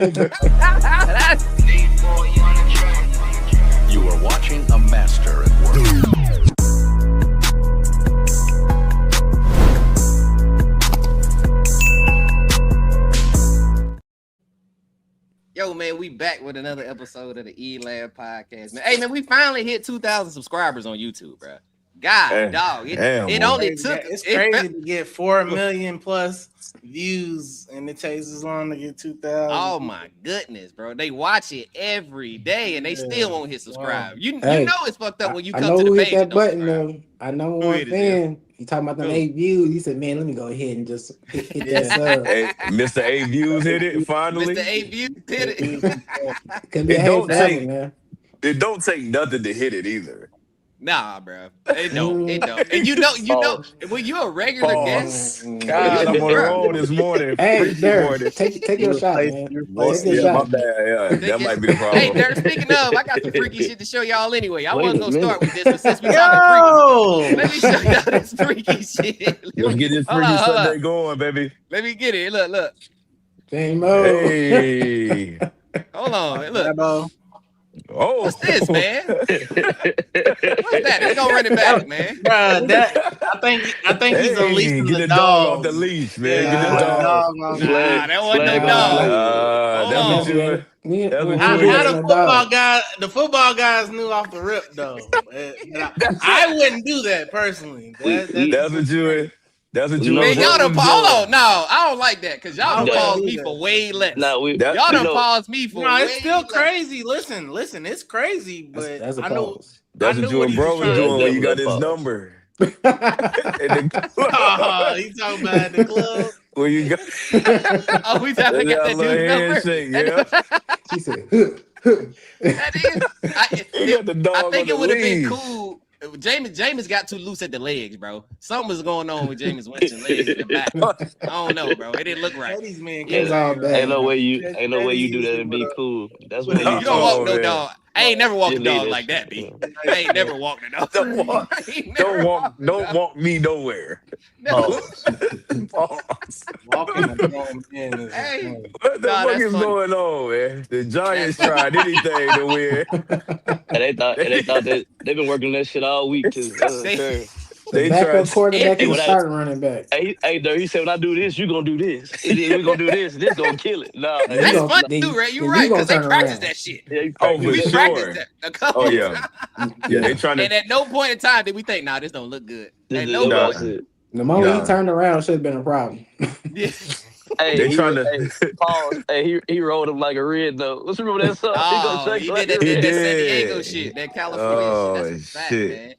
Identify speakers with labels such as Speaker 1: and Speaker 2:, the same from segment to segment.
Speaker 1: You are watching a master at work.
Speaker 2: Yo, man, we back with another episode of the E-Lab podcast, man. Hey, man, we finally hit 2,000 subscribers on YouTube, bro. God, dog. It only took...
Speaker 3: It's crazy to get 4 million plus views, and it takes as long to get 2,000.
Speaker 2: Oh, my goodness, bro. They watch it every day, and they still won't hit subscribe.
Speaker 3: Wow.
Speaker 2: You know it's fucked up when you come
Speaker 4: to
Speaker 2: the
Speaker 4: page.
Speaker 2: I know who hit
Speaker 4: that button, though. I know one fan. He talking about them 8 views. He said, man, let me go ahead and just hit that sub.
Speaker 5: Hey, Mr. 8 views hit it finally.
Speaker 2: Mr. 8 views hit it.
Speaker 5: It don't take nothing to hit it either.
Speaker 2: Nah, bro. It don't. And you know, when you're a regular guest.
Speaker 5: God, I'm on the road this morning.
Speaker 4: Hey, Derek, take your shot, man.
Speaker 5: My bad. Yeah, that might be the problem.
Speaker 2: Hey, Derek, speaking of, I got some freaky shit to show y'all anyway. I wasn't going to start with this, but since we talking freaky, let me show y'all this freaky shit.
Speaker 5: Let's get this freaky Sunday going, baby.
Speaker 2: Let me get it. Look.
Speaker 5: Hey.
Speaker 2: Hold on. Look.
Speaker 5: Oh,
Speaker 2: what's this, man? What's that? Let's go run it back, man.
Speaker 3: Bro, I think he's unleashing
Speaker 5: the dog off the leash, man.
Speaker 3: Yeah,
Speaker 5: get the dog.
Speaker 2: Nah, that wasn't no dog.
Speaker 3: The football guys knew off the rip though. I wouldn't do that personally.
Speaker 5: That's what you. That's what you
Speaker 2: man, y'all done hold on. No, I don't like that because y'all done paused me for way less. Y'all done paused me for way
Speaker 3: it's still crazy. Listen, it's crazy, but
Speaker 4: that's
Speaker 3: I know.
Speaker 5: That's what you and bro was doing when you got his number.
Speaker 3: He talking about the club.
Speaker 5: When you got
Speaker 2: we talking about that dude's number.
Speaker 5: Yeah.
Speaker 4: He said,
Speaker 2: that is, I think it would have been cool. Jameis got too loose at the legs, bro. Something was going on with Jameis Winston's legs in the back. I don't know, bro. It didn't look right.
Speaker 6: Ain't no way you do that and be cool. That's what
Speaker 2: you don't walk no dog. I ain't never walked a dog like that, B. I ain't never walked a dog.
Speaker 5: Don't walk me nowhere.
Speaker 2: No.
Speaker 3: Walking a grown man.
Speaker 2: Hey,
Speaker 5: what the fuck is going on, man? The Giants tried anything to win.
Speaker 6: And they thought that they've been working that shit all week too.
Speaker 4: They tried quarterback and start running back.
Speaker 6: He said, when I do this, you gonna do this. And then we gonna do this. This gonna kill it. No,
Speaker 2: that's fun too, right? You're right, because they practice that shit.
Speaker 6: We
Speaker 2: practiced that a couple
Speaker 5: times. Yeah, they trying to.
Speaker 2: And at no point in time did we think, nah, this don't look good. At no point.
Speaker 4: The moment he turned around should have been a problem.
Speaker 2: Yeah.
Speaker 6: Hey,
Speaker 5: they trying to
Speaker 6: pause. Hey, he rolled him like a red though. Let's remember that song.
Speaker 2: He did that San Diego shit, that California shit. That's a fact, man.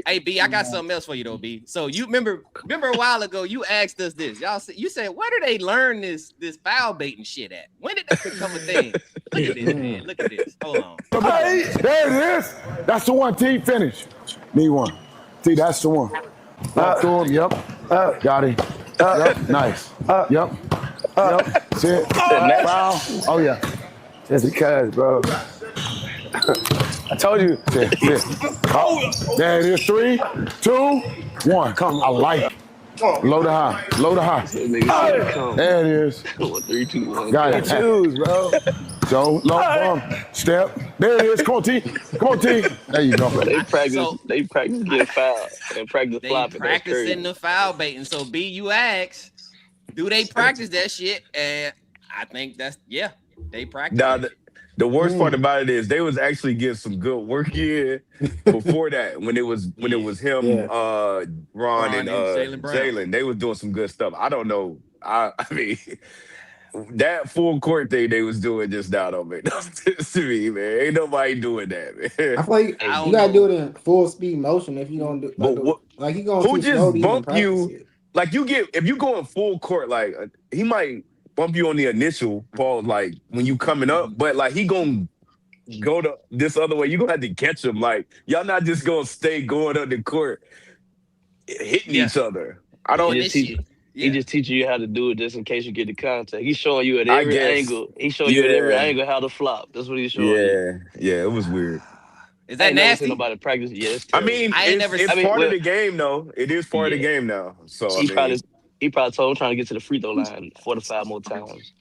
Speaker 2: Hey, B, I got something else for you though, B. So you remember a while ago you asked us this. You said, where do they learn this foul baiting shit at? When did that become a thing? Look at this, man. Look at this. Hold on.
Speaker 7: Hey, there it is. That's the one. T finish. Need one. T, that's the one. Up to him. Yep. Got it. Yep. Nice. Yep. Yep. See it? Foul. Oh yeah. Just because, bro. I told you. There it is. 3, 2, 1. Come. I like it. Low to high. There it is.
Speaker 6: 3, 2, 1.
Speaker 7: Got it. Choose, bro. So low bump. Step. There it is. Come on, T. There you go.
Speaker 6: They practice getting fouled and practice flopping.
Speaker 2: They practicing the foul baiting. So B, you ask, do they practice that shit? And I think they practice.
Speaker 5: Now, the worst part about it is they was actually getting some good work in before that. When it was him, Ron and Jalen, they was doing some good stuff. I don't know. I mean, that full court thing they was doing just now don't make no sense to me, man. Ain't nobody doing that, man.
Speaker 4: I feel like you gotta do it in full speed motion if you gonna do like you gonna
Speaker 5: who just bump you like if you go in full court, like he might bump you on the initial ball, like when you coming up, but like he gonna go to this other way. You gonna have to catch him. Like y'all not just gonna stay going on the court hitting each other. I don't.
Speaker 6: He just teaching you how to do it just in case you get the contact. He's showing you at every angle. He's showing you at every angle how to flop. That's what he's showing you.
Speaker 5: Yeah, it was weird.
Speaker 2: Is that nasty?
Speaker 6: Nobody practice. Yeah,
Speaker 5: I mean, it's part of the game, though. It is part of the game now. So
Speaker 6: he probably told him trying to get to the free throw line 4 to 5 more times.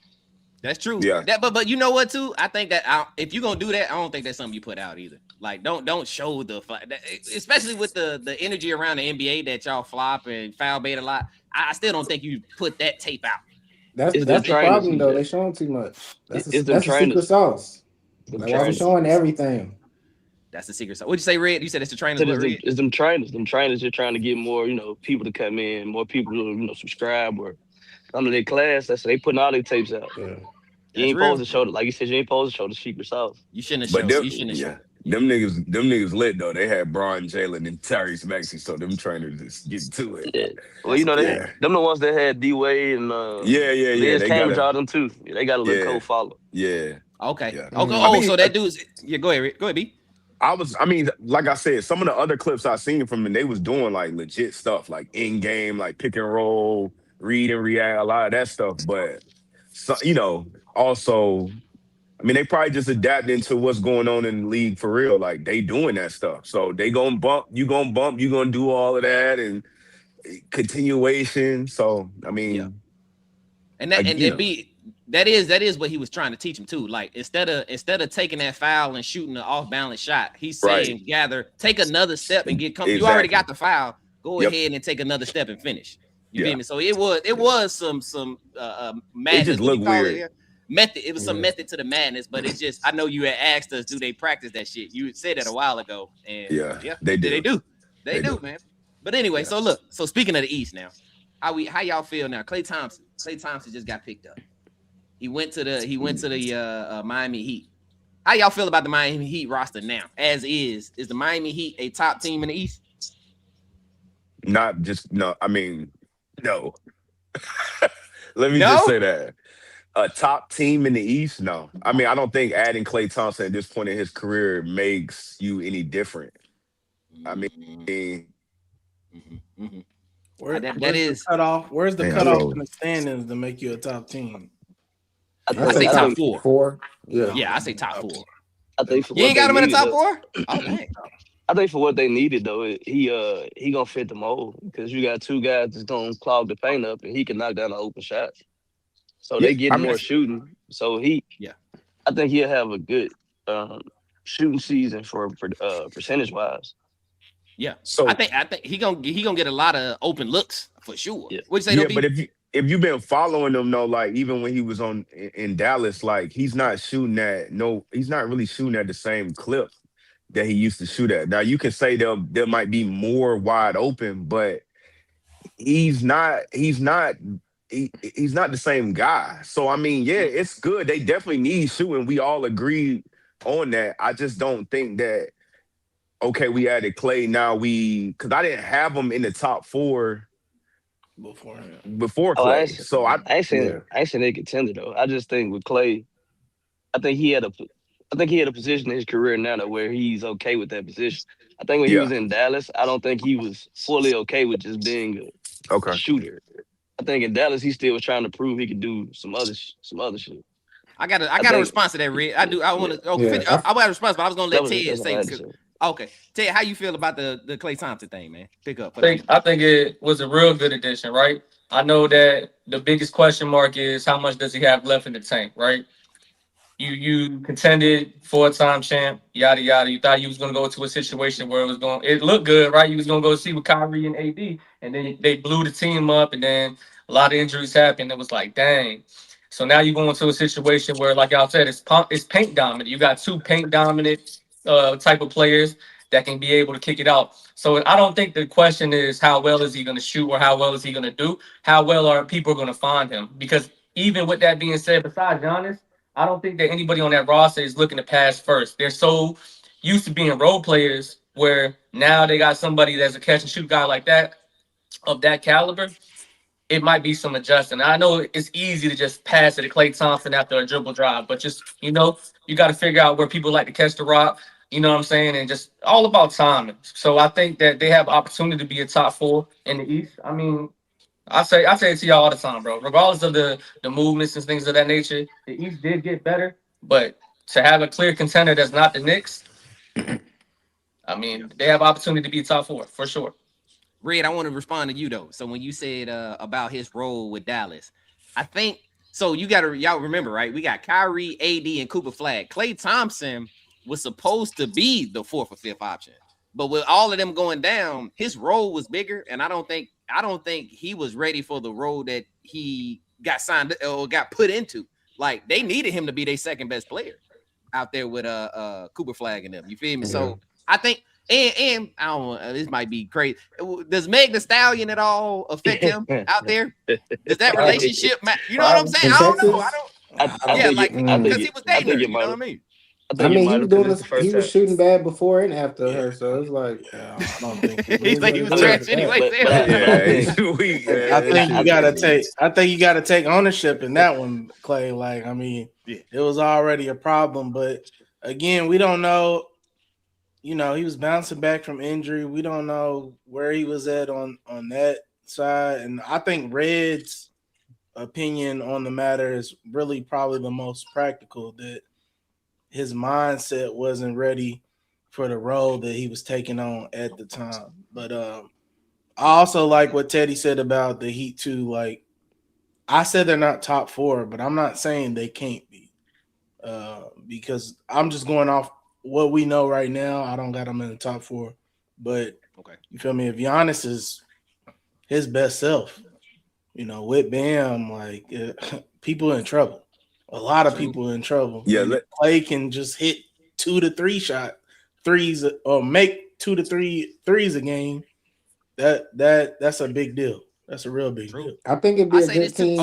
Speaker 2: That's true.
Speaker 5: Yeah.
Speaker 2: But you know what too? I think that if you're gonna do that, I don't think that's something you put out either. Like don't show especially with the energy around the NBA that y'all flop and foul bait a lot. I still don't think you put that tape out.
Speaker 4: That's the problem though. They showing too much. That's the secret sauce. Like, why we showing everything?
Speaker 2: That's the secret sauce. What'd you say, Red? You said it's the trainers.
Speaker 6: It's them trainers. Them trainers are trying to get more, people to come in, more people to, subscribe or under their class. That's they putting all their tapes out. Yeah. You ain't supposed to show like you said. You ain't supposed to show the secret sauce.
Speaker 2: You shouldn't have shown. You shouldn't have shown.
Speaker 5: Them niggas lit though. They had Bron, Jalen, and Tyrese Maxey, so them trainers just get to it.
Speaker 6: Yeah. Well, them the ones that had D Wade and
Speaker 5: They
Speaker 6: Cambridge out them too. Yeah, they got a little co-follow.
Speaker 5: Yeah.
Speaker 2: Okay. Yeah. Okay. So that dude's go ahead, Rick. Go ahead, B.
Speaker 5: Like I said, some of the other clips I seen from them, they was doing like legit stuff, like in game, like pick and roll, read and react, a lot of that stuff. But also, they probably just adapting to what's going on in the league for real. Like they doing that stuff, so they gonna bump, you gonna do all of that and continuation. So
Speaker 2: that is what he was trying to teach him too. Like instead of taking that foul and shooting the off balance shot, he's saying take another step and get comfortable.
Speaker 5: Exactly.
Speaker 2: You already got the foul. Go ahead and take another step and finish. You feel me? So it was some madness.
Speaker 5: It just looked weird.
Speaker 2: Method. It was some method to the madness, but it's just I know you had asked us, do they practice that shit? You said that a while ago, and
Speaker 5: they do.
Speaker 2: They do, man. But anyway, so look. So speaking of the East now, how y'all feel now? Klay Thompson just got picked up. He went to the Miami Heat. How y'all feel about the Miami Heat roster now? As is the Miami Heat a top team in the East?
Speaker 5: No. Let me just say that. A top team in the East? No. I don't think adding Klay Thompson at this point in his career makes you any different.
Speaker 3: Where's
Speaker 2: the
Speaker 3: cutoff? Where's the cutoff in the standings to make you a top team?
Speaker 2: I say top four.
Speaker 4: Yeah,
Speaker 2: I say top four.
Speaker 6: I think
Speaker 2: you ain't got him in the top four? Oh, dang.
Speaker 6: I think for what they needed though, he gonna fit the mold because you got two guys that's gonna clog the paint up and he can knock down an open shot. So they get more shooting. So I think he'll have a good shooting season for percentage wise.
Speaker 2: Yeah. So I think he gonna get a lot of open looks for sure. Yeah. What'd you say?
Speaker 5: But if you've been following him though, like even when he was in Dallas, like he's not really shooting at the same clip that he used to shoot at. Now you can say there might be more wide open, but he's not the same guy. So it's good. They definitely need shooting. We all agree on that. I just don't think that we added Klay now because I didn't have him in the top four before Klay. So I
Speaker 6: ain't saying they contender though. I just think with Klay, I think he had a position in his career now where he's okay with that position. I think when he was in Dallas, I don't think he was fully okay with just being a shooter. I think in Dallas he still was trying to prove he could do some other shit.
Speaker 2: I got a response to that, Red. I do. I want to. I got a response, but I was gonna let Ted say. Okay, Ted, how you feel about the Klay Thompson thing, man? Pick up.
Speaker 8: I think it was a real good addition, right? I know that the biggest question mark is how much does he have left in the tank, right? You contended 4-time champ, yada yada. You thought you was gonna go to a situation where it looked good, right? You was gonna go see with Kyrie and AD, and then they blew the team up, and then a lot of injuries happened. It was like, dang. So now you're going to a situation where, like y'all said, it's paint dominant. You got two paint dominant type of players that can be able to kick it out. So I don't think the question is how well is he going to shoot or how well is he going to do. How well are people going to find him? Because even with that being said, besides Giannis, I don't think that anybody on that roster is looking to pass first. They're so used to being role players where now they got somebody that's a catch and shoot guy like that, of that caliber. It might be some adjusting. I know it's easy to just pass it to Klay Thompson after a dribble drive, but just, you got to figure out where people like to catch the rock, you know what I'm saying? And just all about timing. So I think that they have opportunity to be a top four in the East. I say it to y'all all the time, bro. Regardless of the movements and things of that nature, the East did get better, but to have a clear contender that's not the Knicks, they have opportunity to be a top four for sure.
Speaker 2: Red, I want to respond to you though. So when you said about his role with Dallas, I think So y'all remember, right? We got Kyrie, AD, and Cooper Flag. Klay Thompson was supposed to be the 4th or 5th option, but with all of them going down, his role was bigger, and I don't think he was ready for the role that he got signed or got put into. Like, they needed him to be their second best player out there with Cooper Flag and them. You feel me? Mm-hmm. So I think, and I don't know, this might be crazy. Does Meg the Stallion at all affect him out there? Does that relationship matter? You know what I'm saying? I don't know. Because he was dating her, you know what I mean?
Speaker 4: I mean, he was shooting bad before and after her, so it's like, I don't think
Speaker 2: he's like he was trash anyway.
Speaker 3: I think you gotta take ownership in that one, Klay. Like, I mean, it was already a problem, but again, we don't know. You know, he was bouncing back from injury. We don't know where he was at on that side, and I think Red's opinion on the matter is really probably the most practical. That his mindset wasn't ready for the role that he was taking on at the time. But I also like what Teddy said about the Heat too. Like, I said they're not top 4, but I'm not saying they can't be because I'm just going off what we know right now. I don't got them in the top 4. But you feel me? If Giannis is his best self, you know, with Bam, like people in trouble. A lot of people in trouble.
Speaker 5: Yeah,
Speaker 3: Klay can just hit 2 to 3 threes or make 2 to 3 threes a game. That's a big deal. That's a real big deal.
Speaker 4: I think it'd be a good team.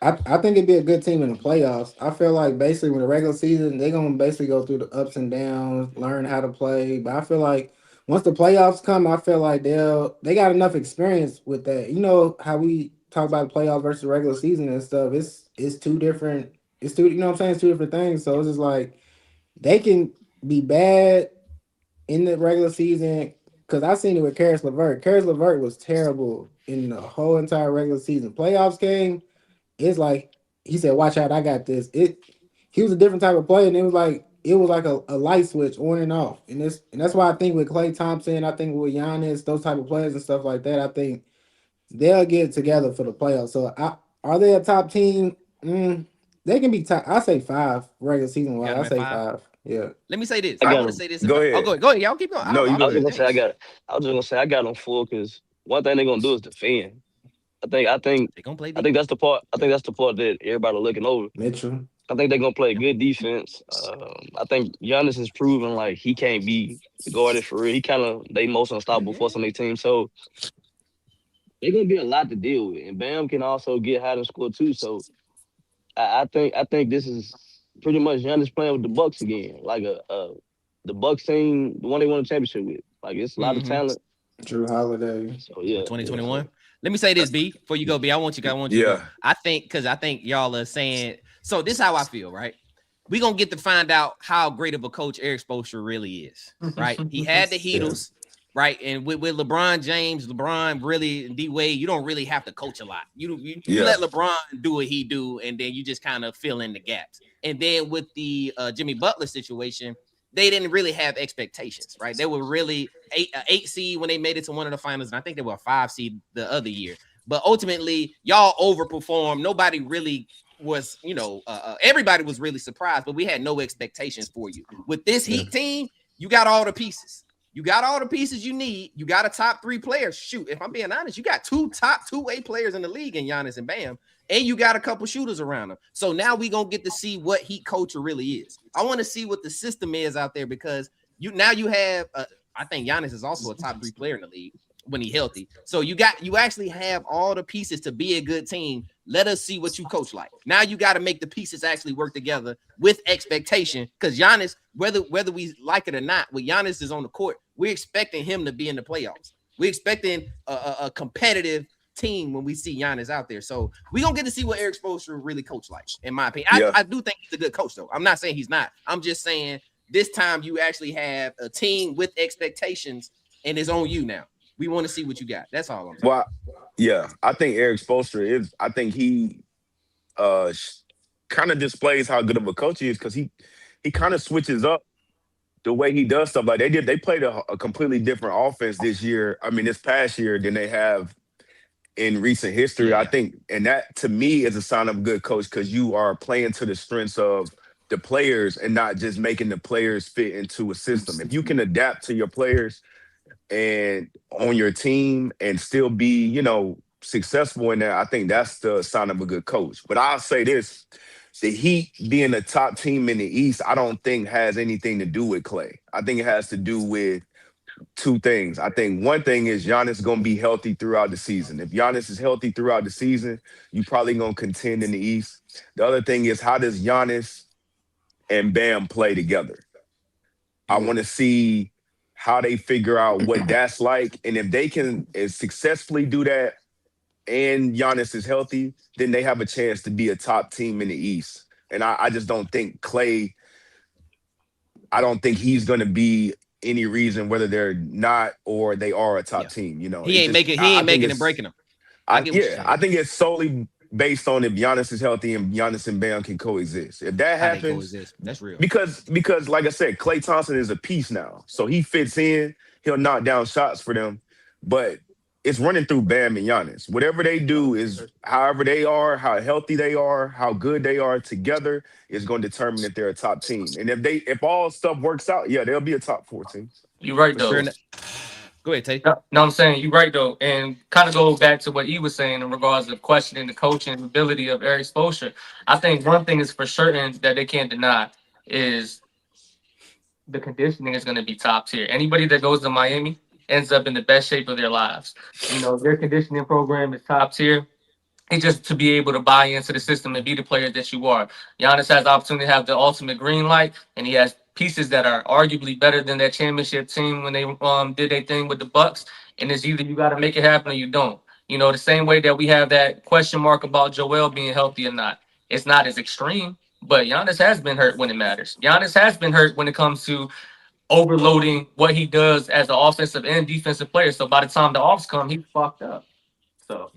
Speaker 4: I think it'd be a good team in the playoffs. I feel like basically with the regular season, they're gonna basically go through the ups and downs, learn how to play. But I feel like once the playoffs come, I feel like they got enough experience with that. You know how we talk about the playoffs versus the regular season and stuff. It's two different. It's two, you know what I'm saying? It's two different things. So it's just like they can be bad in the regular season because I seen it with Karis LeVert. Karis LeVert was terrible in the whole entire regular season. Playoffs game, it's like he said, "Watch out, I got this." He was a different type of player, and it was like a light switch on and off. And that's why I think with Klay Thompson, I think with Giannis, those type of players and stuff like that, I think they'll get together for the playoffs. So are they a top team? They can be top. I say 5 regular season wise. I say 5. Yeah.
Speaker 2: Let me say this. I want to say this.
Speaker 5: Go ahead.
Speaker 2: Go ahead. Y'all keep going.
Speaker 6: I was just gonna say I got them 4 because one thing they're gonna do is defend. I think
Speaker 2: they're gonna play.
Speaker 6: I think that's the part. I think that's the part that everybody looking over.
Speaker 4: Mitchell.
Speaker 6: I think they're gonna play good defense. I think Giannis has proven like he can't be guarded for real. He kind of they most unstoppable force on their team. So they're gonna be a lot to deal with. And Bam can also get hot and score too. So I think this is pretty much Giannis playing with the Bucks again, like the Bucks team, the one they won a championship with. Like it's a lot of talent.
Speaker 4: Drew Holiday.
Speaker 6: So yeah,
Speaker 2: 2021. Yeah. Let me say this, B. Before you go, B. I want you. Yeah. To go. I think y'all are saying. So this is how I feel, right? We're gonna get to find out how great of a coach Eric Spoelstra really is, right? He had the Heatles. Right, and with LeBron James, really, and D Wade, you don't really have to coach a lot. You let LeBron do what he do, and then you just kind of fill in the gaps. And then with the Jimmy Butler situation, they didn't really have expectations, right? They were really 8 seed when they made it to one of the finals, and I think they were a 5 seed the other year. But ultimately, y'all overperformed. Nobody really was, everybody was really surprised, but we had no expectations for you. With this Heat team, you got all the pieces. You got all the pieces you need. You got a top 3 players. Shoot, if I'm being honest, you got 2 top 2-way players in the league in Giannis and Bam, and you got a couple shooters around them. So now we gonna get to see what Heat culture really is. I want to see what the system is out there because you have. I think Giannis is also a top 3 player in the league when he's healthy. So you actually have all the pieces to be a good team. Let us see what you coach like. Now you got to make the pieces actually work together with expectation because Giannis, whether we like it or not, when Giannis is on the court, we're expecting him to be in the playoffs. We're expecting a competitive team when we see Giannis out there. So we're going to get to see what Eric Spoelstra really coach like, in my opinion. I do think he's a good coach, though. I'm not saying he's not. I'm just saying this time you actually have a team with expectations, and it's on you now. We want to see what you got. That's all I'm saying.
Speaker 5: Well, yeah, I think Eric Spoelstra I think he kind of displays how good of a coach he is because he kind of switches up the way he does stuff. Like they played a completely different offense this past year than they have in recent history. I think, and that to me is a sign of a good coach because you are playing to the strengths of the players and not just making the players fit into a system. If you can adapt to your players and on your team and still be, successful in that, I think that's the sign of a good coach. But I'll say this, the Heat being a top team in the East, I don't think has anything to do with Klay. I think it has to do with two things. I think one thing is Giannis going to be healthy throughout the season. If Giannis is healthy throughout the season, you probably going to contend in the East. The other thing is, how does Giannis and Bam play together? I want to see how they figure out what that's like. And if they can successfully do that and Giannis is healthy, then they have a chance to be a top team in the East. And I just don't think Klay, I don't think he's going to be any reason whether they're not or they are a top team.
Speaker 2: He ain't making and breaking them.
Speaker 5: I think it's solely based on if Giannis is healthy and Giannis and Bam can coexist. If that happens,
Speaker 2: that's real.
Speaker 5: Because like I said, Klay Thompson is a piece now, so he fits in. He'll knock down shots for them, but it's running through Bam and Giannis. Whatever they do is however they are, how healthy they are, how good they are together is going to determine if they're a top team. And if all stuff works out, they'll be a top 4 team.
Speaker 8: You're right, though.
Speaker 2: Sure. Go ahead, Tate.
Speaker 8: No, I'm saying you're right, though. And kind of go back to what he was saying in regards to questioning the coaching ability of Eric Spoelstra. I think one thing is for certain that they can't deny is the conditioning is going to be top tier. Anybody that goes to Miami ends up in the best shape of their lives. Their conditioning program is top tier. It's just to be able to buy into the system and be the player that you are. Giannis has the opportunity to have the ultimate green light, and he has pieces that are arguably better than that championship team when they did their thing with the Bucks. And it's either you got to make it happen or you don't. The same way that we have that question mark about Joel being healthy or not. It's not as extreme, but Giannis has been hurt when it matters. Giannis has been hurt when it comes to overloading what he does as an offensive and defensive player. So by the time the offs come, he's fucked up. So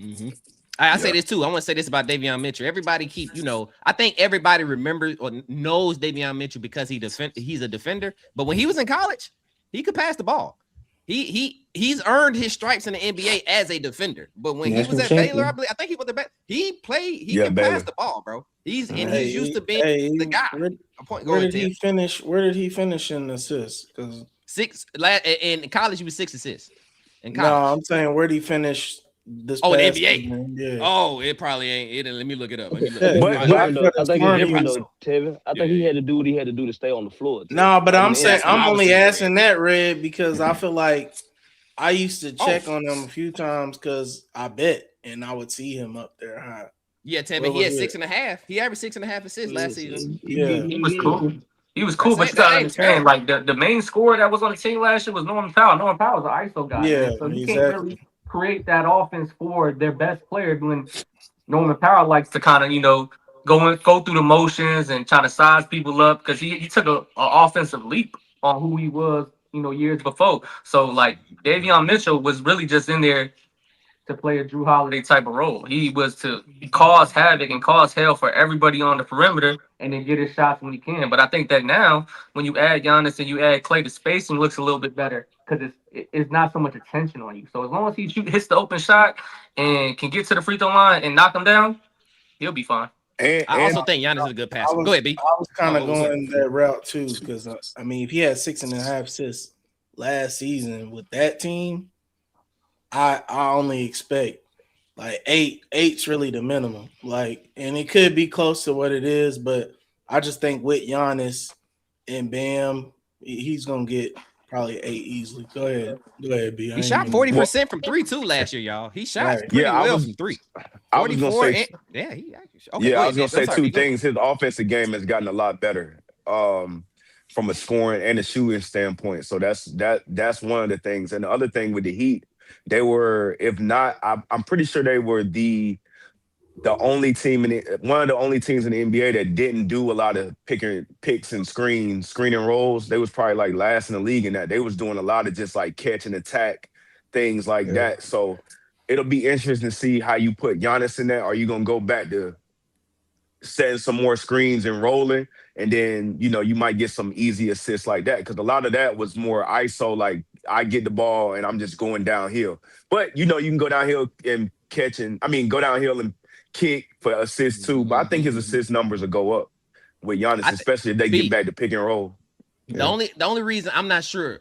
Speaker 2: I say this too. I want to say this about Davion Mitchell. Everybody I think everybody remembers or knows Davion Mitchell because he's a defender. But when he was in college, he could pass the ball. He's earned his stripes in the NBA as a defender. But when he was at Baylor, I think he was the best. He can pass the ball, bro. He's used to being the guy.
Speaker 3: Where did he finish? Where did he finish in assists? Because
Speaker 2: 6 in college, he was 6 assists.
Speaker 3: No, I'm saying where did he finish this?
Speaker 2: Oh, in the NBA.
Speaker 3: Season? Yeah.
Speaker 2: Oh, it probably ain't. Let me look it up.
Speaker 6: I think he had to do what he had to do to stay on the floor.
Speaker 3: No, but I'm saying I'm only asking that, Red, because I feel like I used to check on him a few times because I bet and I would see him up there high.
Speaker 2: Yeah, Tevin, he had 6.5. He averaged 6.5 assists last season.
Speaker 3: Yeah,
Speaker 8: he was cool. He was cool, but you gotta understand, like the main scorer that was on the team last year was Norman Powell. Norman Powell was an ISO guy.
Speaker 3: Yeah,
Speaker 8: so you can't really create that offense for their best player when Norman Powell likes to kind of go through the motions and try to size people up because he took a offensive leap on who he was years before. So like Davion Mitchell was really just in there to play a Drew Holiday type of role. He was to cause havoc and cause hell for everybody on the perimeter and then get his shots when he can. But I think that now when you add Giannis and you add Klay, the spacing looks a little bit better because it's not so much attention on you. So as long as he hits the open shot and can get to the free throw line and knock him down, he'll be fine.
Speaker 2: I also think Giannis is a good passer. Go ahead, B.
Speaker 3: I was kind of going that route too because if he had 6.5 assists last season with that team, I only expect like 8. 8's really the minimum. And it could be close to what it is, but I just think with Giannis and Bam, he's gonna get probably 8 easily. Go ahead, B.
Speaker 2: He shot 40% from 3 too last year, y'all. He shot pretty well from 3.
Speaker 5: I was gonna say,
Speaker 2: I
Speaker 5: was gonna say two things. His offensive game has gotten a lot better. From a scoring and a shooting standpoint. So that's one of the things. And the other thing with the Heat, they were, if not, I'm pretty sure they were the only team one of the only teams in the NBA that didn't do a lot of picks and screening rolls. They was probably like last in the league in that. They was doing a lot of just like catch and attack things like that. So it'll be interesting to see how you put Giannis in that. Are you gonna go back to setting some more screens and rolling, and then you might get some easy assists like that because a lot of that was more ISO, like I get the ball and I'm just going downhill. But you can go downhill and catching. I mean, go downhill and kick for assists too. But I think his assist numbers will go up with Giannis, especially if they get back to pick and roll.
Speaker 2: The only reason I'm not sure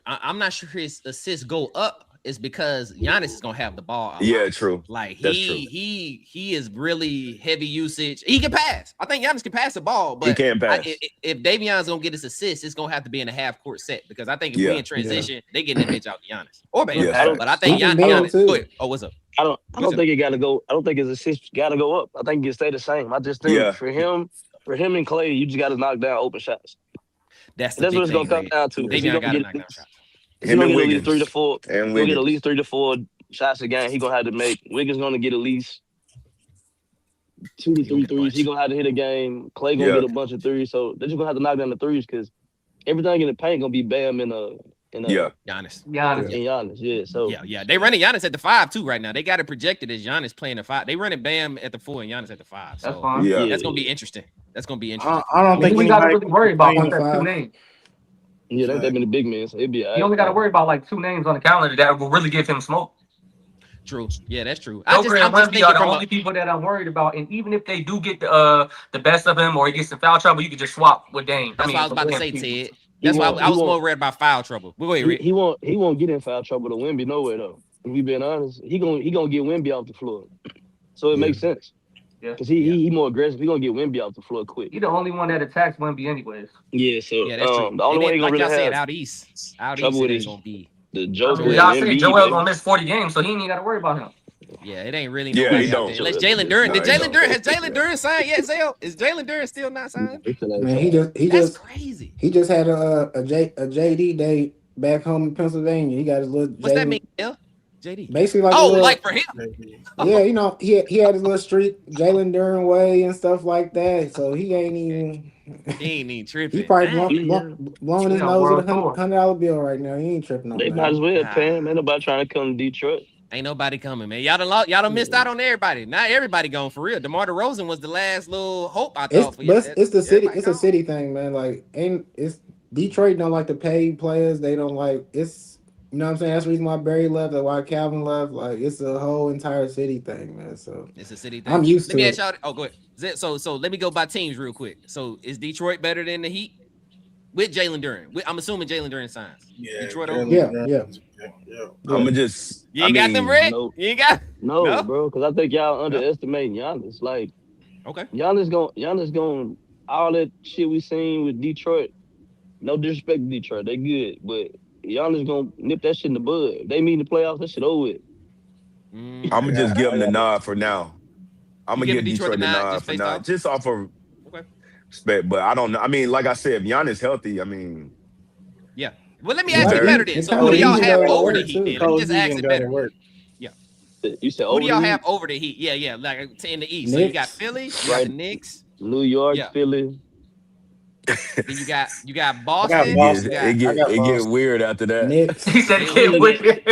Speaker 2: his assists go up is because Giannis is gonna have the ball.
Speaker 5: Yeah, true.
Speaker 2: Like he is really heavy usage. He can pass. I think Giannis can pass the ball, but
Speaker 5: he can pass.
Speaker 2: If Davion's gonna get his assist, it's gonna have to be in a half court set because I think if we in transition, they get that bitch out to Giannis or Bam. But I think Giannis. Go ahead. Oh, what's up?
Speaker 6: I don't think it gotta go. I don't think his assist gotta go up. I think it stay the same. I just think for him and Klay, you just gotta knock down open shots. That's what it's gonna come down to. He's gonna get at least 3 to 4. And he'll get at least 3 to 4 shots a game. He's gonna have to make. Wiggins gonna get at least 2 to 3 threes. He's gonna have to hit a game. Klay gonna get a bunch of threes. So they're just gonna have to knock down the threes because everything in the paint gonna be Bam in a
Speaker 2: Giannis.
Speaker 6: Yeah. So
Speaker 2: they running Giannis at the 5 too right now. They got it projected as Giannis playing the 5. They running Bam at the 4 and Giannis at the 5. So
Speaker 8: that's fine.
Speaker 2: That's gonna be interesting. I
Speaker 3: don't think
Speaker 8: we got to really worry about one that 2 names.
Speaker 6: Yeah, ain't that many big men. So it'd be.
Speaker 8: You only got to worry about like 2 names on the calendar that will really give him smoke.
Speaker 2: True. Yeah, that's true.
Speaker 8: I'm just thinking are the only people that I'm worried about. And even if they do get the best of him or he gets in foul trouble, you can just swap with Dame.
Speaker 2: That's what I was about to say, Ted. That's why I was more worried about foul trouble.
Speaker 6: He won't get in foul trouble to Wemby nowhere though. If we being honest, he gonna get Wemby off the floor, so it makes sense. Yeah, because he more aggressive. He gonna get Wemby off the floor quick.
Speaker 8: He the only one that attacks Wemby anyways.
Speaker 6: Yeah, so
Speaker 2: that's true.
Speaker 6: The only way he gonna really have
Speaker 2: out east is gonna be
Speaker 6: the Joker.
Speaker 8: Y'all say Joel gonna miss 40 games, so he ain't even got to worry about him.
Speaker 2: Yeah, it ain't really.
Speaker 5: He don't.
Speaker 2: Unless Jalen Duren. Has Jalen Duren signed yet, Zale? Is Jalen Duren still not signed?
Speaker 4: Man, that's
Speaker 2: crazy.
Speaker 4: He just had a JD day back home in Pennsylvania. He got his little.
Speaker 2: What's that mean? JD.
Speaker 4: Basically, like
Speaker 2: like for him.
Speaker 4: Yeah, you know, he had his little streak, Jalen Duren way and stuff like that. So he ain't even.
Speaker 2: He ain't even tripping.
Speaker 4: He probably blowing his nose with a $100 bill right now. He ain't tripping on that.
Speaker 6: They might as well pay him. Ain't nobody trying to come to Detroit.
Speaker 2: Ain't nobody coming, man. Y'all done missed out on everybody. Not everybody going for real. DeMar DeRozan was the last little hope I thought for you.
Speaker 4: It's the city. It's a city thing, man. Like, it's Detroit don't like to pay players. They don't like it's. You know what I'm saying? That's the reason why Barry left. That's why Calvin left. Like, it's a whole entire city thing, man. So
Speaker 2: it's a city thing.
Speaker 4: I'm used to it.
Speaker 2: Let me ask y'all. Oh, go ahead. So let me go by teams real quick. So is Detroit better than the Heat with Jalen Duren? I'm assuming Jalen Duren signs.
Speaker 3: Yeah,
Speaker 2: Detroit.
Speaker 4: Yeah.
Speaker 5: I'm gonna just.
Speaker 2: You ain't got them, Rick?
Speaker 6: No.
Speaker 2: You ain't got
Speaker 6: no, bro. Because I think y'all underestimating Giannis. Like, Giannis going all that shit we seen with Detroit. No disrespect to Detroit, they good, but Giannis gonna nip that shit in the bud. They meet in the playoffs, that shit over with.
Speaker 5: I'm gonna just give them the nod for now. I'm gonna give Detroit the nod for now, just off of respect. But I don't know. I mean, like I said, if Giannis healthy, I mean,
Speaker 2: yeah. Well, let me ask you better then. So who do y'all have over the Heat? Let me just ask it better. Yeah.
Speaker 6: You said
Speaker 2: who do y'all have over the Heat? Yeah, like in the East. So you got Philly, you got the Knicks,
Speaker 6: New York, Philly.
Speaker 2: Then you got Boston.
Speaker 5: It get weird after that.
Speaker 4: Knicks.
Speaker 8: He said it get weird.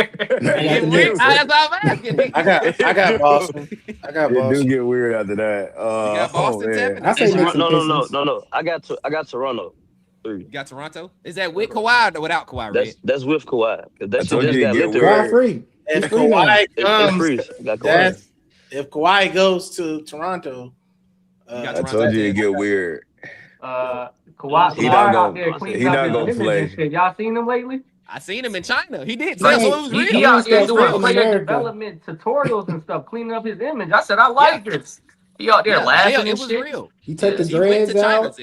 Speaker 2: That's all I'm asking.
Speaker 3: I got Boston.
Speaker 5: It do get weird after that.
Speaker 2: You got Boston, Tevin?
Speaker 4: I say
Speaker 6: No. I got Toronto. 3.
Speaker 2: You got Toronto? Is that with Kawhi or without Kawhi?
Speaker 6: That's with Kawhi. That
Speaker 5: shit just got lifted.
Speaker 4: Kawhi free.
Speaker 3: If Kawhi
Speaker 6: comes,
Speaker 3: if Kawhi goes to Toronto,
Speaker 5: I told you it get weird.
Speaker 8: Kawhi out there cleaning up his
Speaker 5: play.
Speaker 8: and shit. Y'all seen him lately?
Speaker 2: I seen him in China. He did. So it was real.
Speaker 8: He out there doing player development tutorials and stuff, cleaning up his image. I said, I like this. He out there laughing and shit.
Speaker 2: Real.
Speaker 4: He took the dreads out.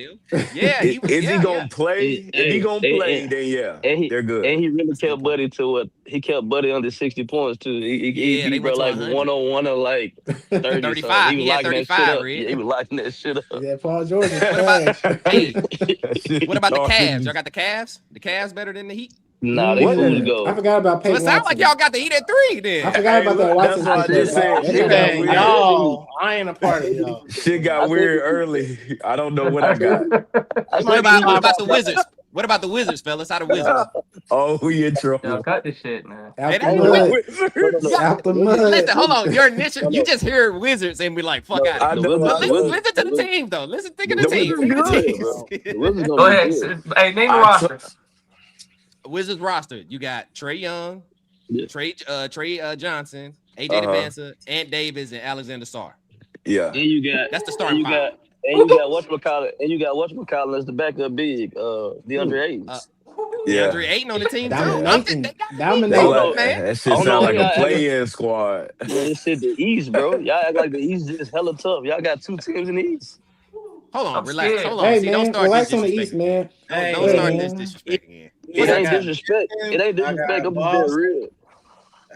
Speaker 2: Yeah.
Speaker 5: Is he gonna play? If he gonna play, then they're good.
Speaker 6: And he really kept Buddy to it. He kept Buddy under 60 points too. He brought like 101 or like 30.
Speaker 2: 35. He had 35.
Speaker 6: He was lighting that shit up.
Speaker 4: Yeah, Paul George.
Speaker 2: What about the Cavs? Y'all got the Cavs? The Cavs better than the Heat?
Speaker 6: Nah, they cool to go.
Speaker 4: I forgot about Peyton.
Speaker 2: So it sounds like y'all got the Heat at 3 then.
Speaker 4: I forgot about that.
Speaker 5: That's what I just said.
Speaker 3: Y'all, I ain't a part of y'all.
Speaker 5: Shit got weird early. I don't know what I got.
Speaker 2: What about the Wizards? What about the Wizards, fellas? How the Wizards?
Speaker 5: Oh, we in trouble.
Speaker 8: Yo, cut this shit, man.
Speaker 4: Out the mud.
Speaker 2: Listen, hold on. Your initial, you just hear Wizards and be like, fuck out. Listen to the team, though. Think of the team.
Speaker 8: Go ahead. Hey, name the roster.
Speaker 2: Wizards roster. You got Trae Young, Trey Johnson, AJ DeBanza, Ant Davis, and Alexander Sarr.
Speaker 5: Yeah.
Speaker 6: And you got
Speaker 2: that's the starting five.
Speaker 6: And you got whatchamacallit as the backup big, DeAndre Ayton.
Speaker 2: DeAndre Ayton on the team
Speaker 4: dominating.
Speaker 2: Man.
Speaker 5: That shit sound like a play-in squad.
Speaker 6: Man, this shit the East, bro. Y'all act like the East is hella tough. Y'all got 2 teams in the East.
Speaker 2: Hold on, relax. Hold on.
Speaker 4: Hey,
Speaker 2: See,
Speaker 4: man,
Speaker 2: don't start
Speaker 4: relax
Speaker 2: this
Speaker 4: on the East, man.
Speaker 2: Don't start this disrespect again.
Speaker 6: It ain't disrespect. It ain't disrespect. I'm just being real.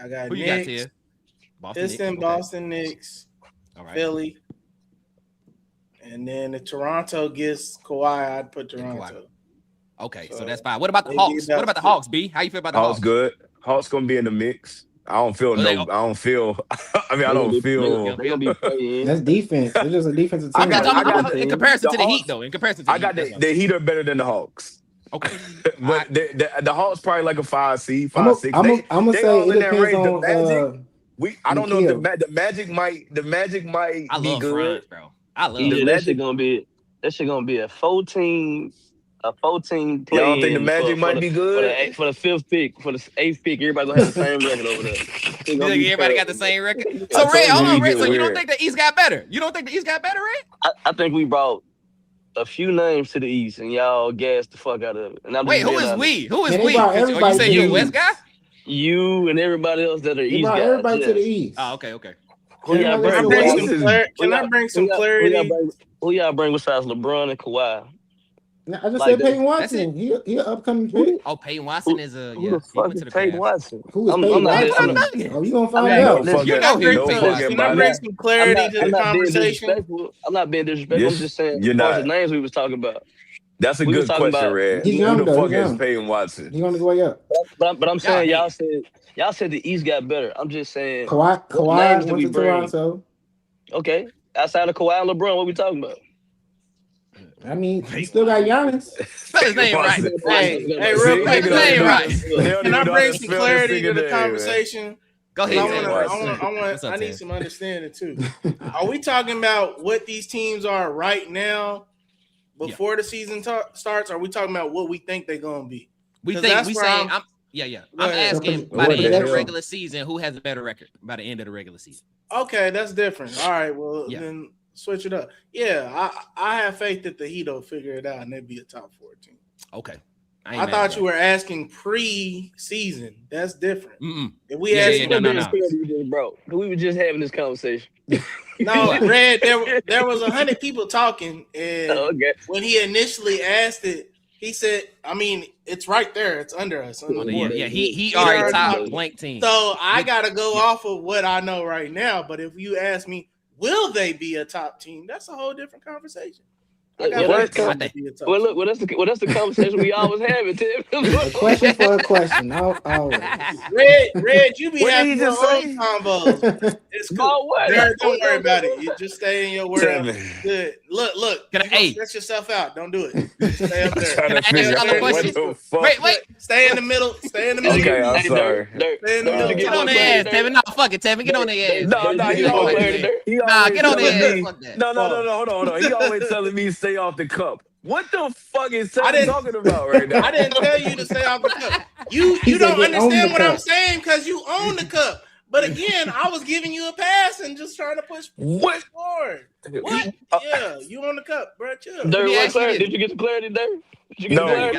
Speaker 3: I got
Speaker 2: Who you got here?
Speaker 3: Boston Knicks, Philly. And then if Toronto gets Kawhi, I'd put Toronto.
Speaker 2: Okay, so that's fine. What about the Hawks? What about the Hawks, B? How you feel about the Hawks?
Speaker 5: Hawks good. Hawks gonna be in the mix. I don't feel. I don't feel. They're gonna
Speaker 6: be
Speaker 4: that's defense. It's just a defensive team.
Speaker 2: In comparison to the Heat, though. In comparison to
Speaker 5: the Heat are better than the Hawks.
Speaker 2: Okay,
Speaker 5: but the Hawks probably like a 5 seed, 5, 6.
Speaker 4: I'm gonna say it depends on.
Speaker 5: I don't know if the Magic might. The Magic might be good,
Speaker 2: Franz, bro. I love
Speaker 6: that shit gonna be a 14. A 14 play.
Speaker 5: Y'all think the Magic might be good
Speaker 6: for the 5th pick, for the 8th pick? Everybody gonna have the same record over there.
Speaker 2: You think everybody got the same record? So Red, hold on, Red. So you don't think the East got better? You don't think the East got better, Red?
Speaker 6: I think we brought a few names to the East, and y'all gassed the fuck out of it. And
Speaker 2: wait, who is we? Who is we? Are you saying you a West guy?
Speaker 6: You and everybody else that are East guys.
Speaker 4: Everybody to the East.
Speaker 2: Oh, okay.
Speaker 3: Can I bring some clarity?
Speaker 6: Who y'all bring besides LeBron and Kawhi?
Speaker 4: I just said Peyton Watson. He an upcoming pick.
Speaker 2: Oh, Peyton Watson is a
Speaker 6: who the fuck is Peyton Watson?
Speaker 4: Who is Peyton Watson? Oh, you gonna find out.
Speaker 3: Can I bring some clarity to the conversation?
Speaker 6: I'm not being disrespectful. I'm just saying the names we was talking about.
Speaker 5: That's a good question, Red. Who the fuck is Peyton Watson?
Speaker 4: He's on his way up.
Speaker 6: But I'm saying y'all said the East got better. I'm just saying
Speaker 4: Kawhi went to Toronto.
Speaker 6: Okay, outside of Kawhi and LeBron, what we talking about?
Speaker 4: I mean, he still got Giannis.
Speaker 2: Spell his name right.
Speaker 3: Hey, real quick, his name right. Can I bring some clarity to the conversation?
Speaker 2: Go ahead.
Speaker 3: I need some understanding too. Are we talking about what these teams are right now before the season starts? Or are we talking about what we think they're gonna be?
Speaker 2: I'm asking by the end of the regular season, who has a better record by the end of the regular season?
Speaker 3: Okay, that's different. All right, well then switch it up. Yeah, I have faith that the Heat will figure it out and they'll be a top 4 team.
Speaker 2: Okay.
Speaker 3: I thought you were asking pre-season. That's different.
Speaker 6: If we bro, we were just having this conversation.
Speaker 3: No, Red, there was 100 people talking, and when he initially asked it, he said, I mean, it's right there. It's under us.
Speaker 2: He already top blank team.
Speaker 3: So I got to go off of what I know right now. But if you ask me, will they be a top team? That's a whole different conversation.
Speaker 6: That's the conversation we always have, Tim.
Speaker 4: A question for a question.
Speaker 3: Red, you be having your own combos. It's cool.
Speaker 6: What?
Speaker 3: Don't worry about it. You just stay in your word. Good. Look. Stretch yourself out. Don't do it. Stay up there.
Speaker 2: Can I ask you another question? Wait.
Speaker 3: Stay in the middle.
Speaker 5: Okay, I'm sorry.
Speaker 3: Stay in the middle.
Speaker 2: Get on their ass, Tevin. No, fuck it, Tevin. Get on their ass.
Speaker 5: No,
Speaker 2: get on their ass.
Speaker 5: No, hold on. He always telling me stay off the cup. What the fuck is Tevin talking about right now?
Speaker 3: I didn't tell you to stay off the cup. You don't understand what I'm saying because you own the cup. But again, I was giving you a pass and just trying to push forward. What? Yeah, you on the cup, bro. Chill.
Speaker 6: Did you get the clarity there?
Speaker 5: No, I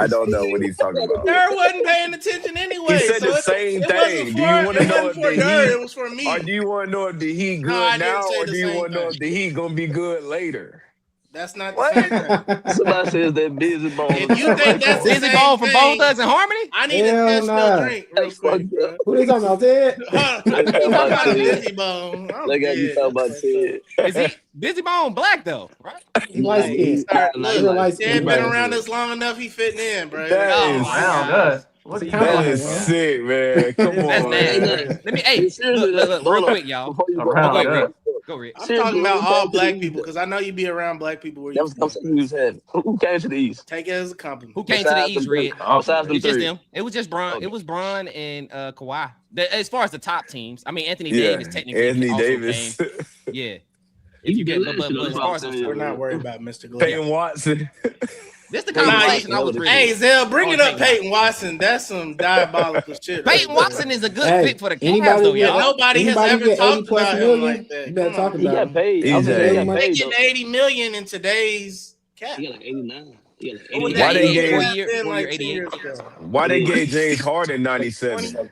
Speaker 5: don't know what he's talking about.
Speaker 3: Dirk wasn't paying attention anyway.
Speaker 5: He said the same thing. Do you want to know if the Heat?
Speaker 3: It was for me.
Speaker 5: Or do you want to know if the Heat good now, or do you want to know if the Heat gonna be good later?
Speaker 3: That's not the same thing.
Speaker 6: Somebody says that Busy Bone.
Speaker 3: If you think that's
Speaker 2: Busy Bone from Bone Thugs and Harmony,
Speaker 3: I need to test your drink real quick.
Speaker 4: Who they talking about, Ted?
Speaker 3: Busy Bone.
Speaker 6: They got you talking about Ted.
Speaker 2: Is he Busy Bone black though, right?
Speaker 4: He
Speaker 3: Ted been around this long enough. He fitting in, bro.
Speaker 5: That is sick, man. Come on, man.
Speaker 2: Let me, look, real quick, y'all. Go, Rick.
Speaker 3: I'm talking about all black people because I know you be around black people. Where
Speaker 6: who came to the East?
Speaker 3: Take it as a compliment.
Speaker 2: Who came to the East, Red?
Speaker 6: Besides them
Speaker 2: just them. It was just Bron. It was Bron and Kawhi. As far as the top teams, I mean Anthony Davis technically.
Speaker 5: Anthony Davis.
Speaker 2: Yeah. If you get, but as far as
Speaker 3: we're not worried about Mr. Glenn.
Speaker 5: Peyton Watson.
Speaker 2: This the conversation I was reading.
Speaker 3: Hey, Zell, bring it up, Peyton Watson. That's some diabolical shit.
Speaker 2: Peyton Watson is a good fit for the Cavs, though, y'all.
Speaker 3: Nobody has ever talked about him like that.
Speaker 4: You better talk about him.
Speaker 6: He got paid.
Speaker 3: Making $80 million in today's cap.
Speaker 6: He got like 89.
Speaker 5: Why they gave James Harden 97?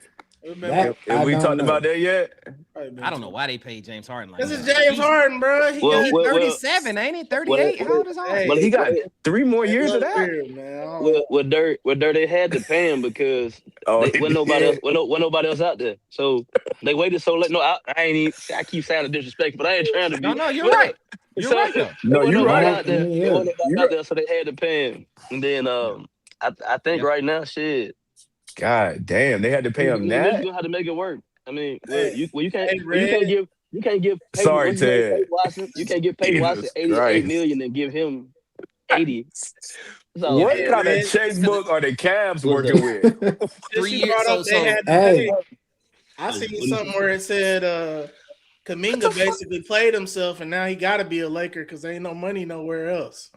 Speaker 5: Have we talked about that yet?
Speaker 2: I don't know why they paid James Harden like
Speaker 3: that. This is James Harden, bro.
Speaker 2: He got 37, ain't he? 38. How old is Harden?
Speaker 5: Well, he got 3 more years of that.
Speaker 6: With Dirt, they had to pay him because wasn't nobody else out there. So they waited so late. No, I ain't even. I keep sounding disrespectful, but I ain't trying to be.
Speaker 2: No, you're right. You're right, though.
Speaker 5: No, you're right.
Speaker 6: Out there, so they had to pay him. And then I think right now, shit.
Speaker 5: God damn, they had to pay him that.
Speaker 6: You know how to make it work. I mean, you can't give.
Speaker 5: Sorry, Ted.
Speaker 6: You can't give Peyton Watson $88 million and give him 80.
Speaker 5: What kind of checkbook are the Cavs working with?
Speaker 2: 3 years.
Speaker 3: I seen something where it said Kuminga basically played himself, and now he got to be a Laker because ain't no money nowhere else.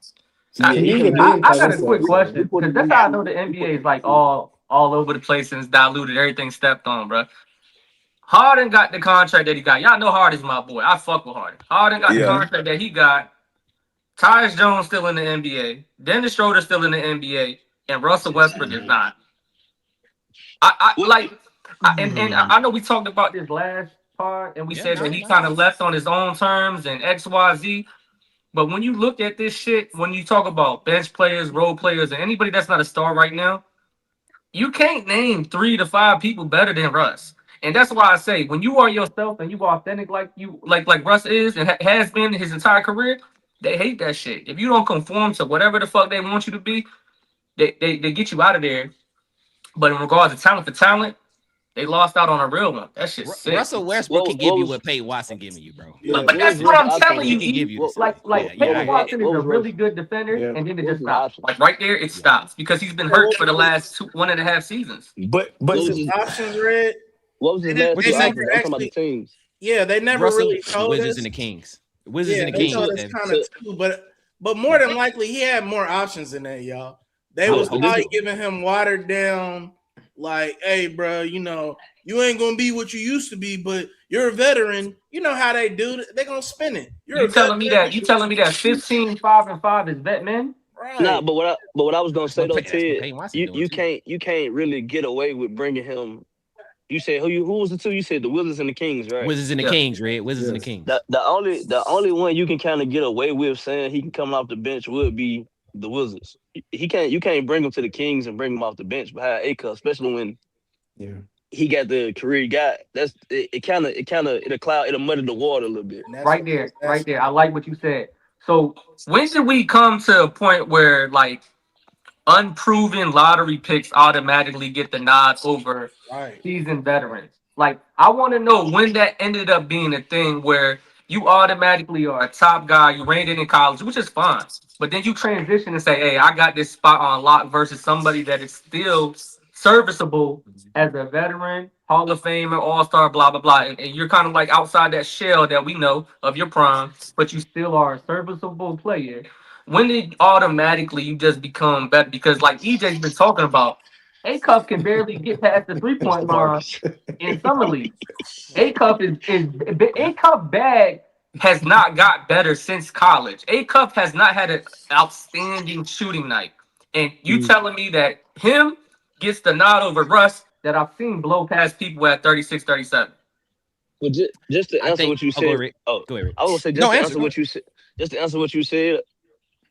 Speaker 8: I got a quick question because that's how I know the NBA is like all over the place and it's diluted. Everything stepped on, bro. Harden got the contract that he got. Y'all know Harden's my boy. I fuck with Harden. Harden got the contract that he got. Tyus Jones still in the NBA. Dennis Schroeder still in the NBA, and Russell Westbrook is not. I know we talked about this last part, and we said that he kind of left on his own terms and XYZ. But when you look at this shit, when you talk about bench players, role players, and anybody that's not a star right now, you can't name 3 to 5 people better than Russ. And that's why I say, when you are yourself and you are authentic like Russ is and has been his entire career, they hate that shit. If you don't conform to whatever the fuck they want you to be, they get you out of there. But in regards to talent for talent, they lost out on a real one. That shit's sick.
Speaker 2: Russell Westbrook can give you what Peyton Watson giving you, bro.
Speaker 8: But that's what I'm telling you. He can give you. Peyton Watson is a really good defender, and then it just stops. Like right there, it stops because he's been hurt for the last 1.5 seasons.
Speaker 5: But
Speaker 3: options, Red.
Speaker 6: What was his last about the teams?
Speaker 3: Yeah, they never really told
Speaker 2: Wizards
Speaker 3: us.
Speaker 2: And the Kings. Wizards and the Kings.
Speaker 3: Kind of too, but more than likely, he had more options than that, y'all. They was probably giving him watered down. Like, hey, bro, you know, you ain't gonna be what you used to be, but you're a veteran. You know how they do it. They're gonna spin it. You telling me that
Speaker 8: 15, 5 and 5 is vet men?
Speaker 3: Right.
Speaker 6: Nah, but what I was gonna say though, Ted, you can't really get away with bringing him. You said who was the two? You said the Wizards and the Kings, right?
Speaker 2: Wizards and the Kings, Red. Wizards and the Kings.
Speaker 6: The only one you can kind of get away with saying he can come off the bench would be the Wizards. You can't bring him to the Kings and bring him off the bench behind A-Cup, especially when he got the career he got. It'll muddy the water a little bit.
Speaker 8: Right there. I like what you said. So when should we come to a point where like unproven lottery picks automatically get the nod over seasoned veterans? Like, I want to know when that ended up being a thing where you automatically are a top guy, you reigned in college, which is fine. But then you transition and say, hey, I got this spot on lock versus somebody that is still serviceable as a veteran, Hall of Famer, All-Star, blah, blah, blah. And you're kind of like outside that shell that we know of your prime, but you still are a serviceable player. When did automatically you just become better? Because like EJ's been talking about, A-Cup can barely get past the 3-point line in summer league. A-Cup A-Cup bag has not got better since college. A-Cup has not had an outstanding shooting night. And you telling me that him gets the nod over Russ that I've seen blow past people at 36, 37.
Speaker 6: Well, just to answer what you said.
Speaker 2: Go ahead.
Speaker 6: I will say just to answer what you said. Just to answer what you said,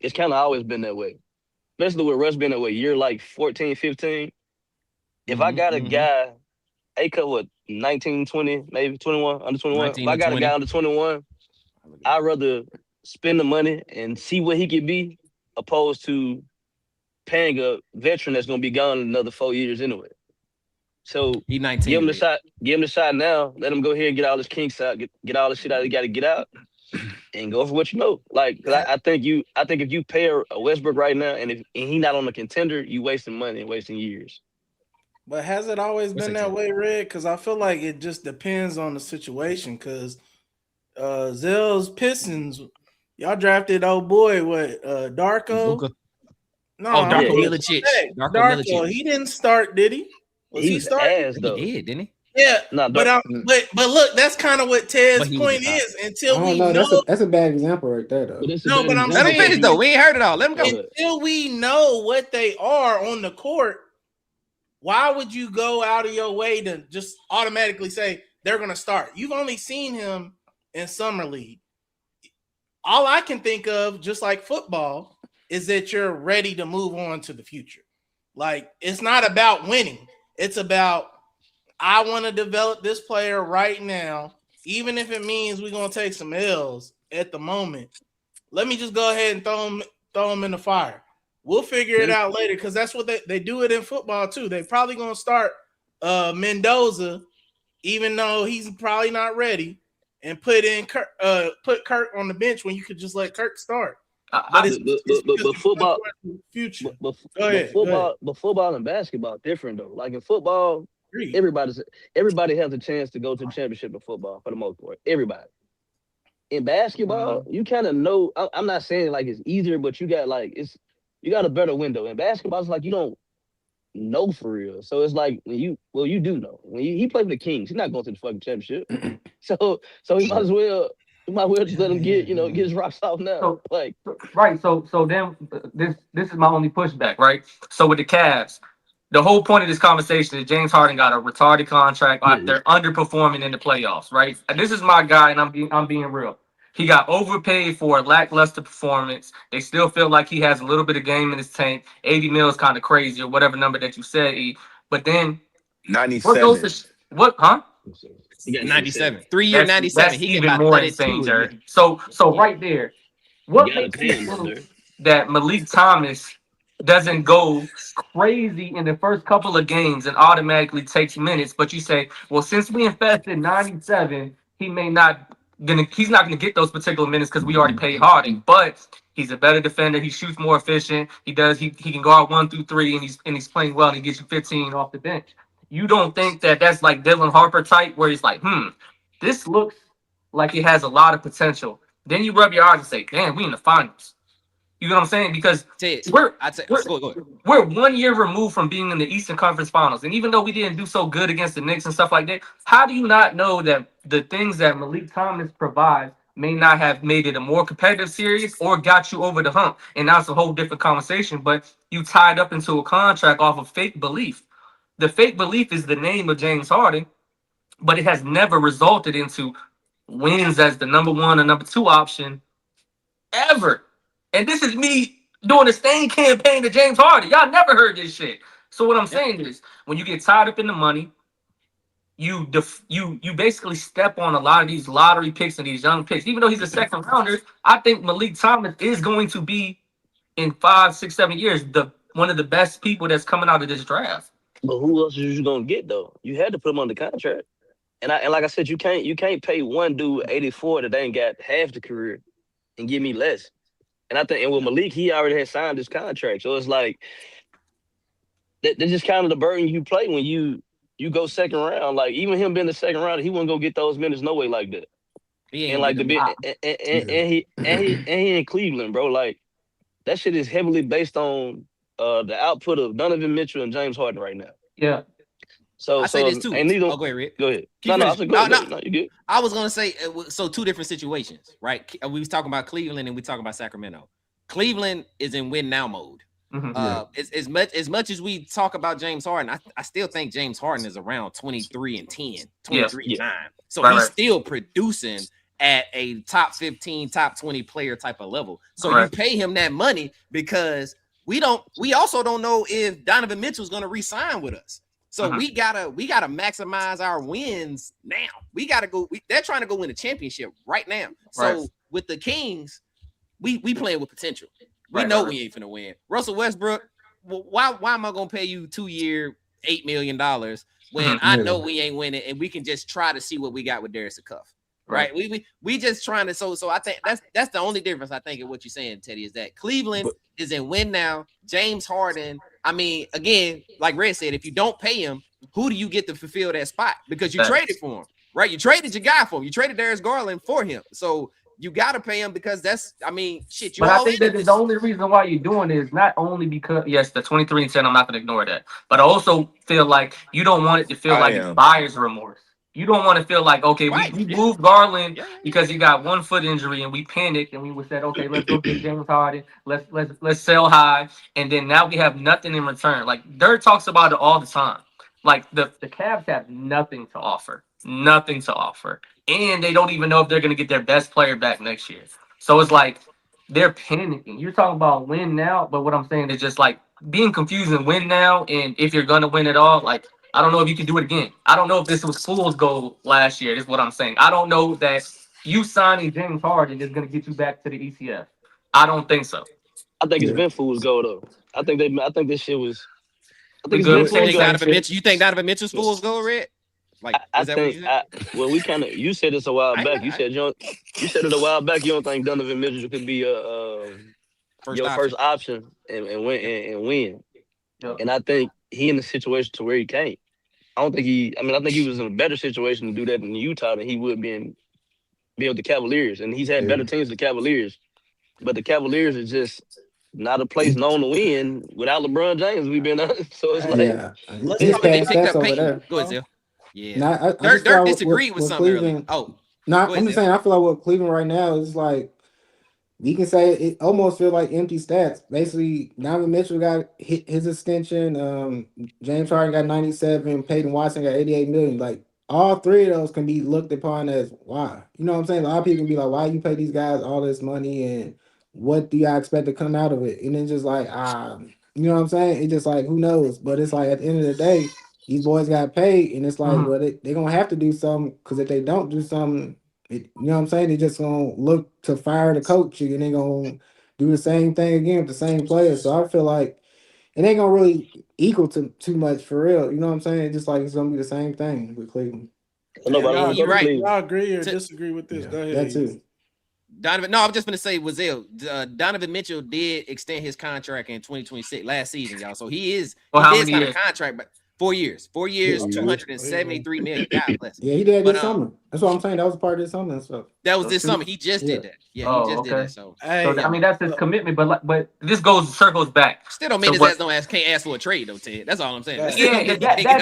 Speaker 6: it's kind of always been that way. Especially with Russ being that way, year like 14, 15. If I got a guy, A-Cup, what, 19, 20, maybe 21, under 21. If I got a guy under 21, I'd rather spend the money and see what he could be opposed to paying a veteran that's going to be gone in another 4 years anyway. So
Speaker 2: he 19,
Speaker 6: give him the shot now. Let him go ahead and get all his kinks out, get all the shit out he got to get out, and go for what you know. Like, I think if you pay a Westbrook right now, and he not on a contender, you wasting money and wasting years.
Speaker 3: But has it always been that way, Red? Because I feel like it just depends on the situation. Because Zell's Pistons, y'all drafted old boy, Darko? No,
Speaker 2: Darko
Speaker 6: yeah,
Speaker 2: Milicic.
Speaker 3: He didn't start, did he?
Speaker 6: He started?
Speaker 2: He did, didn't he?
Speaker 3: Yeah,
Speaker 6: Nah,
Speaker 3: but look, that's kind of what Ted's point is. Until we know,
Speaker 4: that's a bad example right there, though.
Speaker 3: But I'm
Speaker 2: let him finish though. We ain't heard it all. Let him go.
Speaker 3: Until we know what they are on the court, why would you go out of your way to just automatically say they're going to start? You've only seen him in summer league. All I can think of, just like football, is that you're ready to move on to the future. Like, it's not about winning. It's about, I want to develop this player right now, even if it means we're going to take some L's at the moment. Let me just go ahead and throw him in the fire. We'll figure it out later, because that's what they do it in football too. They're probably going to start Mendoza, even though he's probably not ready, and put Kirk on the bench when you could just let Kirk start.
Speaker 6: But football,
Speaker 3: future.
Speaker 6: But football and basketball different though. Like in football, everybody has a chance to go to the championship in football for the most part. Everybody. In basketball, you kind of know. I'm not saying like it's easier, but you got a better window. In basketball, it's like you don't know for real. So it's like you do know. When he played for the Kings, he's not going to the fucking championship. so he might as well just let him get his rocks off now.
Speaker 8: So, right. So then this is my only pushback, right? So with the Cavs, the whole point of this conversation is James Harden got a retarded contract. They're underperforming in the playoffs, right? And this is my guy, and I'm being real. He got overpaid for a lackluster performance. They still feel like he has a little bit of game in his tank. 80 mil is kind of crazy, or whatever number that you said, E. But then
Speaker 5: 97.
Speaker 8: What? Huh?
Speaker 2: 97. 3 year 97.
Speaker 8: That's
Speaker 2: he
Speaker 8: even
Speaker 2: get
Speaker 8: more insane, Jared. So right there, what makes you think that Malik Thomas doesn't go crazy in the first couple of games and automatically takes minutes? But you say, well, since we invested 97, he's not gonna get those particular minutes because we already paid Harden. But he's a better defender. He shoots more efficient. He can guard 1 through 3, and he's playing well, and he gets you 15 off the bench. You don't think that that's like Dylan Harper type, where he's like, this looks like it has a lot of potential. Then you rub your eyes and say, damn, we in the finals. You know what I'm saying? Because we're 1 year removed from being in the Eastern Conference Finals. And even though we didn't do so good against the Knicks and stuff like that, how do you not know that the things that Malik Thomas provides may not have made it a more competitive series or got you over the hump? And that's a whole different conversation. But you tied up into a contract off of fake belief. The fake belief is the name of James Harden, but it has never resulted into wins as the number 1 or number 2 option ever. And this is me doing the same campaign to James Harden. Y'all never heard this shit. So what I'm saying is, when you get tied up in the money, you basically step on a lot of these lottery picks and these young picks. Even though he's a second rounder, I think Malik Thomas is going to be, in 5, 6, 7 years, one of the best people that's coming out of this draft.
Speaker 6: But who else is you gonna get though? You had to put him under contract, and like I said, you can't pay one dude 84 that ain't got half the career and give me less. And I think, and with Malik, he already had signed his contract, so it's like that's just kind of the burden you play when you go second round. Like even him being the second round, he wouldn't go get those minutes no way like that. And like he in Cleveland, bro. Like that shit is heavily based on the output of Donovan Mitchell and James Harden right now.
Speaker 8: Yeah.
Speaker 2: So I say this too. Go ahead, Rick.
Speaker 6: Go ahead. No, you good.
Speaker 2: I was gonna say, so 2 different situations, right? We was talking about Cleveland and we talking about Sacramento. Cleveland is in win now mode. As much as we talk about James Harden, I still think James Harden is around 23 and 10, 23 and 9. So he's still producing at a top 15, top 20 player type of level. So you pay him that money because we also don't know if Donovan Mitchell's going to re-sign with us. So we gotta maximize our wins now. We gotta go. They're trying to go win a championship right now. So with the Kings, we playing with potential. We know we ain't finna win. Russell Westbrook, why am I gonna pay you 2-year $8 million when I know we ain't winning and we can just try to see what we got with Darius Cuff? Right. We just trying to so I think that's the only difference I think in what you're saying, Teddy, is that Cleveland is in win now. James Harden, I mean, again, like Red said, if you don't pay him, who do you get to fulfill that spot? Because you traded for him, right? You traded your guy for him. You traded Darius Garland for him. So You gotta pay him because that's. I mean, shit. You
Speaker 8: But I
Speaker 2: all
Speaker 8: think
Speaker 2: in
Speaker 8: that
Speaker 2: it.
Speaker 8: the only reason why you're doing it is not only because yes, the 23-10. I'm not gonna ignore that, but I also feel like you don't want it to feel like it's buyer's remorse. You don't want to feel like okay, we moved Garland because he got 1 foot injury and we panicked and we said okay, let's go get James Harden. Let's sell high, and then now we have nothing in return. Like Dirk talks about it all the time. Like the Cavs have nothing to offer, and they don't even know if they're gonna get their best player back next year. So it's like they're panicking. You're talking about win now, but what I'm saying is just like being confused and win now, and if you're gonna win at all, like I don't know if you can do it again. I don't know if this was fool's gold last year. Is what I'm saying. I don't know that you signing James Harden is gonna get you back to the ECF. I don't think so.
Speaker 6: I think it's been fool's gold though. I think this shit was. I think
Speaker 8: We
Speaker 6: it's been fool's gold.
Speaker 2: You think Donovan Mitchell's fool's gold, Red? Like,
Speaker 6: I think. Well, we kind of. You said this a while back. You said it a while back. You don't think Donovan Mitchell could be your first option and win. Yep. And I think he in the situation to where he can't. I don't think he. I mean, I think he was in a better situation to do that in Utah than he would be with the Cavaliers. And he's had better teams than the Cavaliers, but the Cavaliers is just not a place known to win without LeBron James. We've been so it's like
Speaker 4: he's past stats over there.
Speaker 2: Go ahead, Zil. Yeah,
Speaker 4: now,
Speaker 2: Dirk disagreed with something earlier.
Speaker 4: I'm just saying. I feel like what Cleveland right now is like. You can say it almost feel like empty stats. Basically, Donovan Mitchell got his extension. James Harden got 97. Peyton Watson got 88 million. Like all three of those can be looked upon as why. You know what I'm saying? A lot of people can be like, why you pay these guys all this money and what do y'all expect to come out of it? And then just like, you know what I'm saying? It's just like who knows? But it's like at the end of the day, these boys got paid, and it's like, well, they're gonna have to do something because if they don't do something. You know what I'm saying? They're just gonna look to fire the coach, and they're gonna do the same thing again with the same players. So I feel like it ain't gonna really equal to too much for real. You know what I'm saying? Just like it's gonna be the same thing with Cleveland.
Speaker 2: You're right.
Speaker 3: Y'all agree or disagree with this? Go ahead.
Speaker 4: That too.
Speaker 2: Donovan. No, I'm just gonna say, Donovan Mitchell did extend his contract in 2026 last season, y'all. So he did sign a contract, but 4 years, 273 million. God bless him.
Speaker 4: Yeah, he did this summer. That's what I'm saying. That was part of this summer. So
Speaker 2: that was this summer. He just did that. Yeah, he just did that. So
Speaker 8: I mean, that's his commitment. But this circles back.
Speaker 2: Still don't mean his ass can't ask for a trade though, Ted. That's all I'm saying.
Speaker 8: That's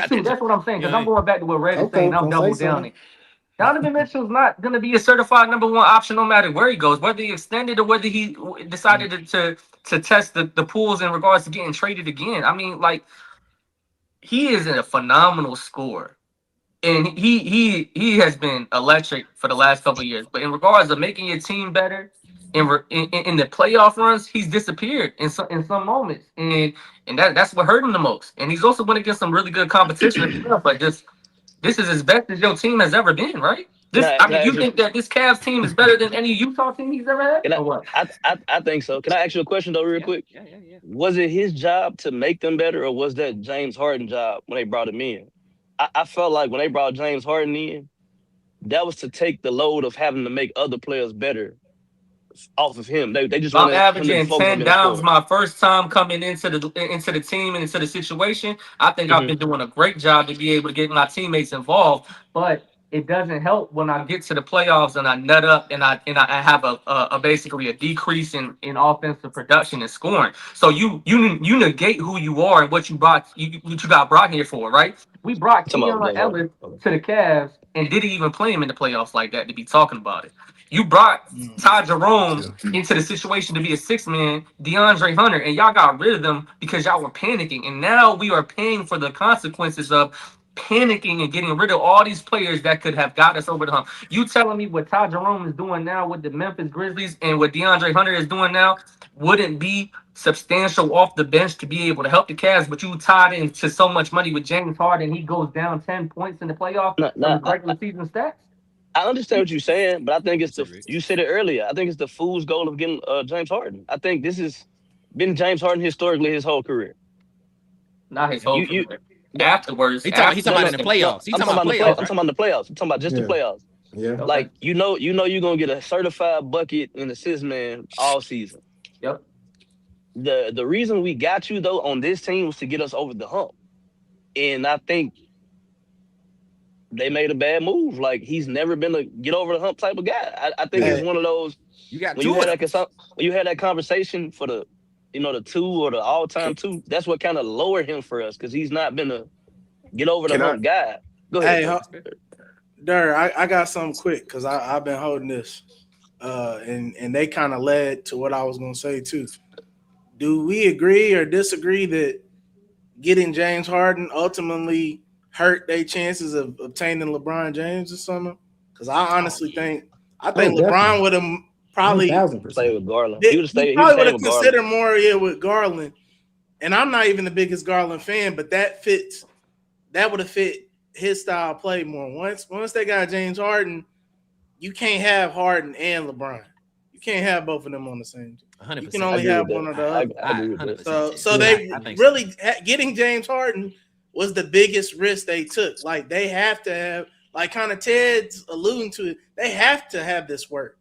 Speaker 8: true. That's what I'm saying. Because I'm going back to what Red is saying. I'm double downing. Donovan Mitchell's not going to be a certified number one option no matter where he goes, whether he extended or whether he decided to test the pools in regards to getting traded again. I mean, like. He is a phenomenal scorer, and he has been electric for the last couple of years. But in regards to making your team better, in the playoff runs, he's disappeared in some moments, and that's what hurt him the most. And he's also went against some really good competition. But this is as best as your team has ever been, right? You think that this Cavs team is better than any Utah team he's ever had?
Speaker 6: I think so. Can I ask you a question though, real quick?
Speaker 2: Yeah.
Speaker 6: Was it his job to make them better, or was that James Harden's job when they brought him in? I felt like when they brought James Harden in, that was to take the load of having to make other players better off of him. They just
Speaker 8: I'm averaging 10 downs my first time coming into the team and into the situation. I think I've been doing a great job to be able to get my teammates involved, but it doesn't help when I get to the playoffs and I nut up and I have a basically a decrease in offensive production and scoring. So you negate who you are and what you got brought here for, right? We brought Keon Ellis to the Cavs and didn't even play him in the playoffs like that to be talking about it. You brought Ty Jerome into the situation to be a 6-man, DeAndre Hunter, and y'all got rid of them because y'all were panicking. And now we are paying for the consequences of panicking and getting rid of all these players that could have got us over the hump. You telling me what Ty Jerome is doing now with the Memphis Grizzlies and what DeAndre Hunter is doing now wouldn't be substantial off the bench to be able to help the Cavs, but you tied into so much money with James Harden, he goes down 10 points in the playoff from his regular season stats?
Speaker 6: I understand what you're saying, but I think you said it earlier. I think it's the fool's goal of getting James Harden. I think this has been James Harden historically his whole career.
Speaker 8: Not his whole career. Afterwards,
Speaker 2: he's talking about in the playoffs.
Speaker 6: I'm talking about the playoffs. I'm talking about the playoffs. I'm talking about just the playoffs.
Speaker 4: Yeah.
Speaker 6: Like you know you're gonna get a certified bucket and assist man all season.
Speaker 8: Yep.
Speaker 6: The reason we got you though on this team was to get us over the hump, and I think they made a bad move. Like, he's never been a get over the hump type of guy. I think it's one of those.
Speaker 2: You got
Speaker 6: when you had that conversation for the, the 2 or the all-time 2. That's what kind of lowered him for us, because he's not been a get over the hump guy. Go ahead.
Speaker 3: Hey, Dur, I got something quick because I've been holding this, and they kind of led to what I was gonna say too. Do we agree or disagree that getting James Harden ultimately hurt their chances of obtaining LeBron James this summer? Because I honestly think LeBron would have probably
Speaker 6: played with Garland.
Speaker 3: He probably would have considered more with Garland. And I'm not even the biggest Garland fan, but that would have fit his style of play more. Once they got James Harden, you can't have Harden and LeBron. You can't have both of them on the same team. 100%. You can only have one or the other. So they really getting James Harden was the biggest risk they took. Like, they have to have, like kind of Ted's alluding to it, they have to have this work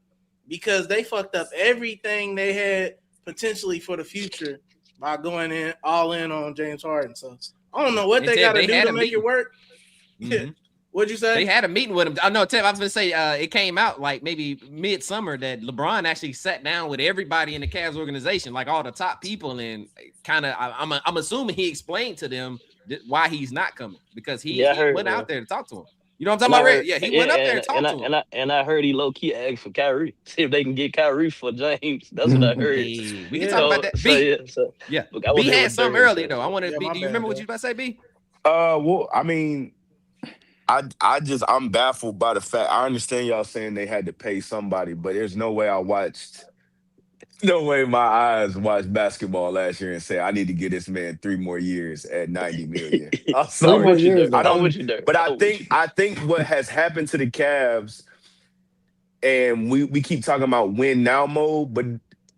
Speaker 3: because they fucked up everything they had potentially for the future by going all in on James Harden. So I don't know what they got to do to make it work. Mm-hmm. What'd you say?
Speaker 2: They had a meeting with him. I know, Tim. I was going to say it came out like maybe midsummer that LeBron actually sat down with everybody in the Cavs organization, like all the top people, and kind of I'm assuming he explained to them why he's not coming because he went out there to talk to him. You know what I'm talking about? Yeah, he went up there and talked to him.
Speaker 6: And I heard he low-key asked for Kyrie. See if they can get Kyrie for James. That's what I heard.
Speaker 2: Hey, we can talk about that. B had something earlier, though. I want to. Do you remember what you were about to say, B?
Speaker 5: Well, I mean, I'm baffled by the fact. I understand y'all saying they had to pay somebody, but there's no way my eyes watched basketball last year and say I need to give this man 3 more years at $90 million. I'm sorry. But I think what has happened to the Cavs, and we keep talking about win now mode, but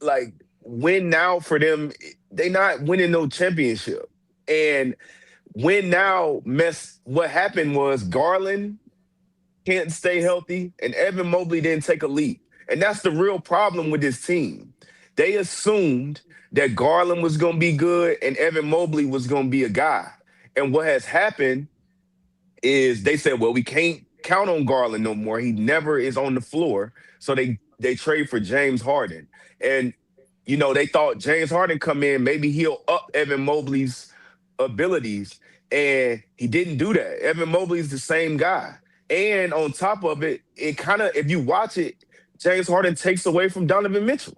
Speaker 5: like win now for them, they not winning no championship. And win now what happened was Garland can't stay healthy and Evan Mobley didn't take a leap. And that's the real problem with this team. They assumed that Garland was going to be good and Evan Mobley was going to be a guy. And what has happened is they said, well, we can't count on Garland no more. He never is on the floor. So they trade for James Harden. And, they thought James Harden come in, maybe he'll up Evan Mobley's abilities. And he didn't do that. Evan Mobley's the same guy. And on top of it, it kind of, if you watch it, James Harden takes away from Donovan Mitchell.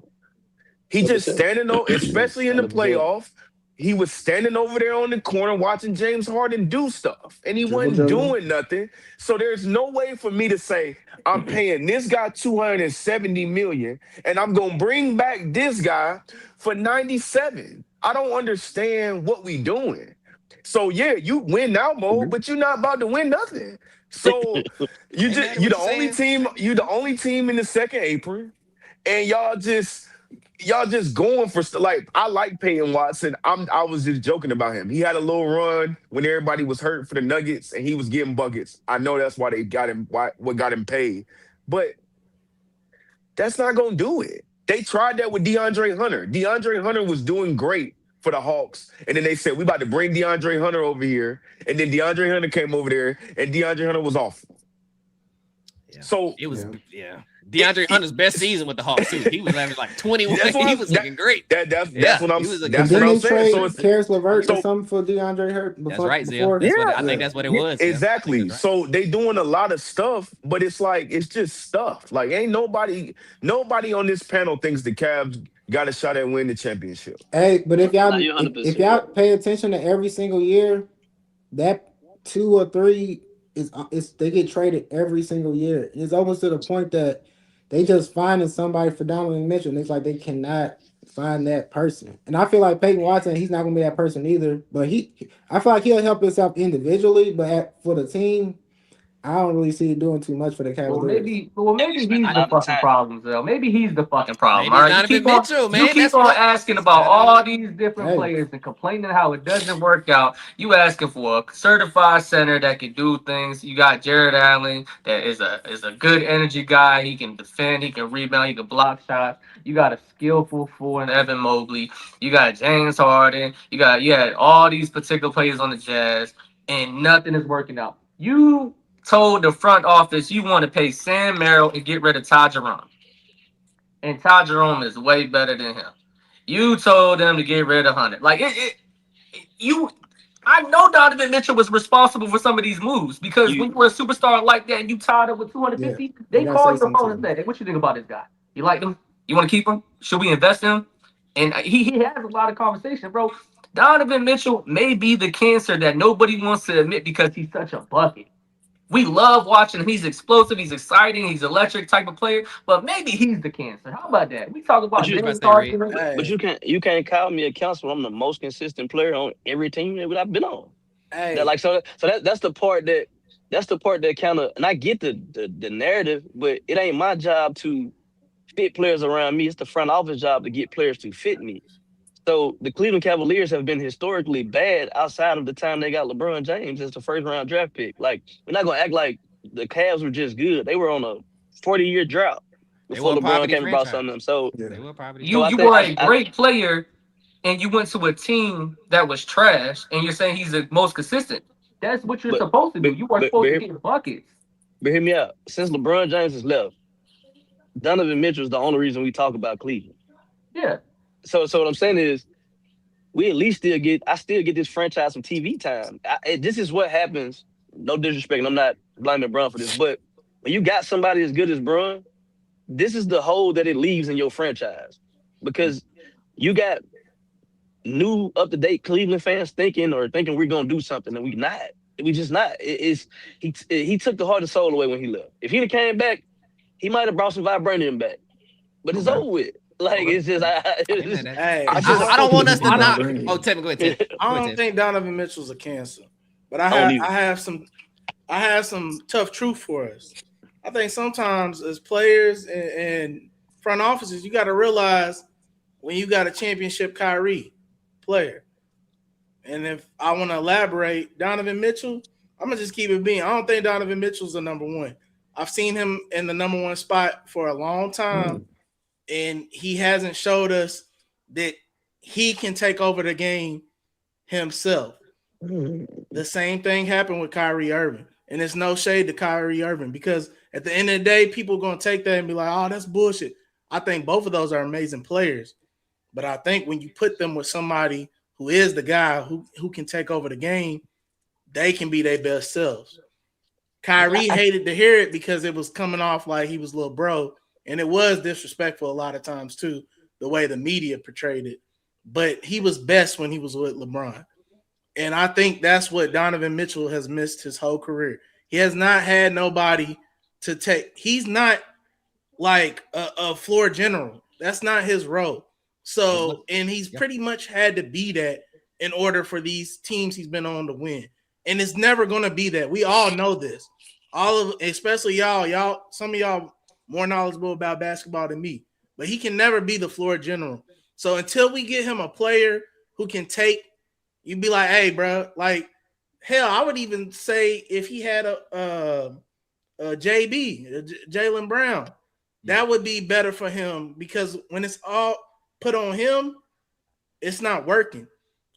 Speaker 5: He just standing over, especially in the playoff, he was standing over there on the corner watching James Harden do stuff, and he wasn't doing nothing. So there's no way for me to say, I'm paying this guy $270 million, and I'm going to bring back this guy for 97. I don't understand what we doing. So, yeah, you win now mode, but you're not about to win nothing. So you're the only team in the second apron, and y'all just going for like I like Peyton Watson. I was just joking about him. He had a little run when everybody was hurt for the Nuggets, and he was getting buckets. I know that's why they got him. What got him paid, but that's not gonna do it. They tried that with DeAndre Hunter. DeAndre Hunter was doing great for the Hawks, and then they said we about to bring DeAndre Hunter over here, and then DeAndre Hunter came over there, and DeAndre Hunter was awful.
Speaker 2: Yeah. So it was DeAndre Hunter's best season with the Hawks too. He was averaging like 21. He was looking great.
Speaker 5: That's what I'm saying.
Speaker 4: So it's Karis LeVert or something for DeAndre Hunter.
Speaker 2: That's right, Zell. I think that's what it was.
Speaker 5: Exactly. Right. So they doing a lot of stuff, but it's like it's just stuff. Like ain't nobody on this panel thinks the Cavs got a shot at winning the championship.
Speaker 4: Hey, but if y'all pay attention to every single year, that 2 or 3 is they get traded every single year. It's almost to the point that they just finding somebody for Donovan Mitchell, and it's like they cannot find that person. And I feel like Peyton Watson, he's not gonna be that person either. But I feel like he'll help himself individually, but for the team, I don't really see it doing too much for the Cavaliers.
Speaker 8: Well, maybe he's the fucking problem, though. Maybe he's the fucking problem. All right,
Speaker 2: you
Speaker 8: keep on asking about all these different players and complaining how it doesn't work out. You asking for a certified center that can do things. You got Jared Allen that is a good energy guy. He can defend. He can rebound. He can block shots. You got a skillful forward, Evan Mobley. You got James Harden. You had all these particular players on the Jazz, and nothing is working out. You told the front office you want to pay Sam Merrill and get rid of Ty Jerome. And Ty Jerome is way better than him. You told them to get rid of Hunter. Like I know Donovan Mitchell was responsible for some of these moves because when you were a superstar like that and you tied up with 250, they called your phone and said, "Hey, what you think about this guy? You like him? You want to keep him? Should we invest in him?" And he has a lot of conversation, bro. Donovan Mitchell may be the cancer that nobody wants to admit because he's such a bucket. We love watching him. He's explosive. He's exciting. He's electric type of player. But maybe he's the cancer. How about that? We talk about
Speaker 6: but you can't call me a counselor. I'm the most consistent player on every team that I've been on.
Speaker 3: Hey.
Speaker 6: That's the part that kind of, and I get the narrative, but it ain't my job to fit players around me. It's the front office job to get players to fit me. So the Cleveland Cavaliers have been historically bad outside of the time they got LeBron James as the first round draft pick. Like, we're not gonna act like the Cavs were just good. They were on a 40-year drought before LeBron came and brought something to them. So
Speaker 8: you were a great player and you went to a team that was trash and you're saying he's the most consistent. That's what you're supposed to do. You are supposed to get buckets.
Speaker 6: But hear me out. Since LeBron James has left, Donovan Mitchell is the only reason we talk about Cleveland.
Speaker 8: Yeah.
Speaker 6: So what I'm saying is, we at least I still get this franchise some TV time. This is what happens. No disrespect, and I'm not blaming Bron for this, but when you got somebody as good as Bron, this is the hole that it leaves in your franchise. Because you got new, up-to-date Cleveland fans thinking we're going to do something, and we just not. He took the heart and soul away when he left. If he'd have came back, he might have brought some vibranium back. But it's over with. Like, it's just, I
Speaker 2: don't want us to not. Oh, Tim, go ahead, Tim.
Speaker 3: I don't think Donovan Mitchell's a cancer, but I have some tough truth for us. I think sometimes as players and front offices, you got to realize when you got a championship Kyrie player. And if I want to elaborate, Donovan Mitchell, I'm gonna just keep it being. I don't think Donovan Mitchell's the number one. I've seen him in the number one spot for a long time. And he hasn't showed us that he can take over the game himself. The same thing happened with Kyrie Irving. And it's no shade to Kyrie Irving because at the end of the day, people are going to take that and be like, oh, that's bullshit. I think both of those are amazing players. But I think when you put them with somebody who is the guy who can take over the game, they can be their best selves. Kyrie hated to hear it because it was coming off like he was little bro. And it was disrespectful a lot of times, too, the way the media portrayed it. But he was best when he was with LeBron. And I think that's what Donovan Mitchell has missed his whole career. He has not had nobody to take. He's not like a floor general. That's not his role. So, and he's pretty much had to be that in order for these teams he's been on to win. And it's never going to be that. We all know this. Especially y'all, some of y'all, more knowledgeable about basketball than me, but he can never be the floor general. So until we get him a player who can take, you'd be like, hey, bro, like, hell, I would even say if he had a Jaylen Brown, that would be better for him because when it's all put on him, it's not working.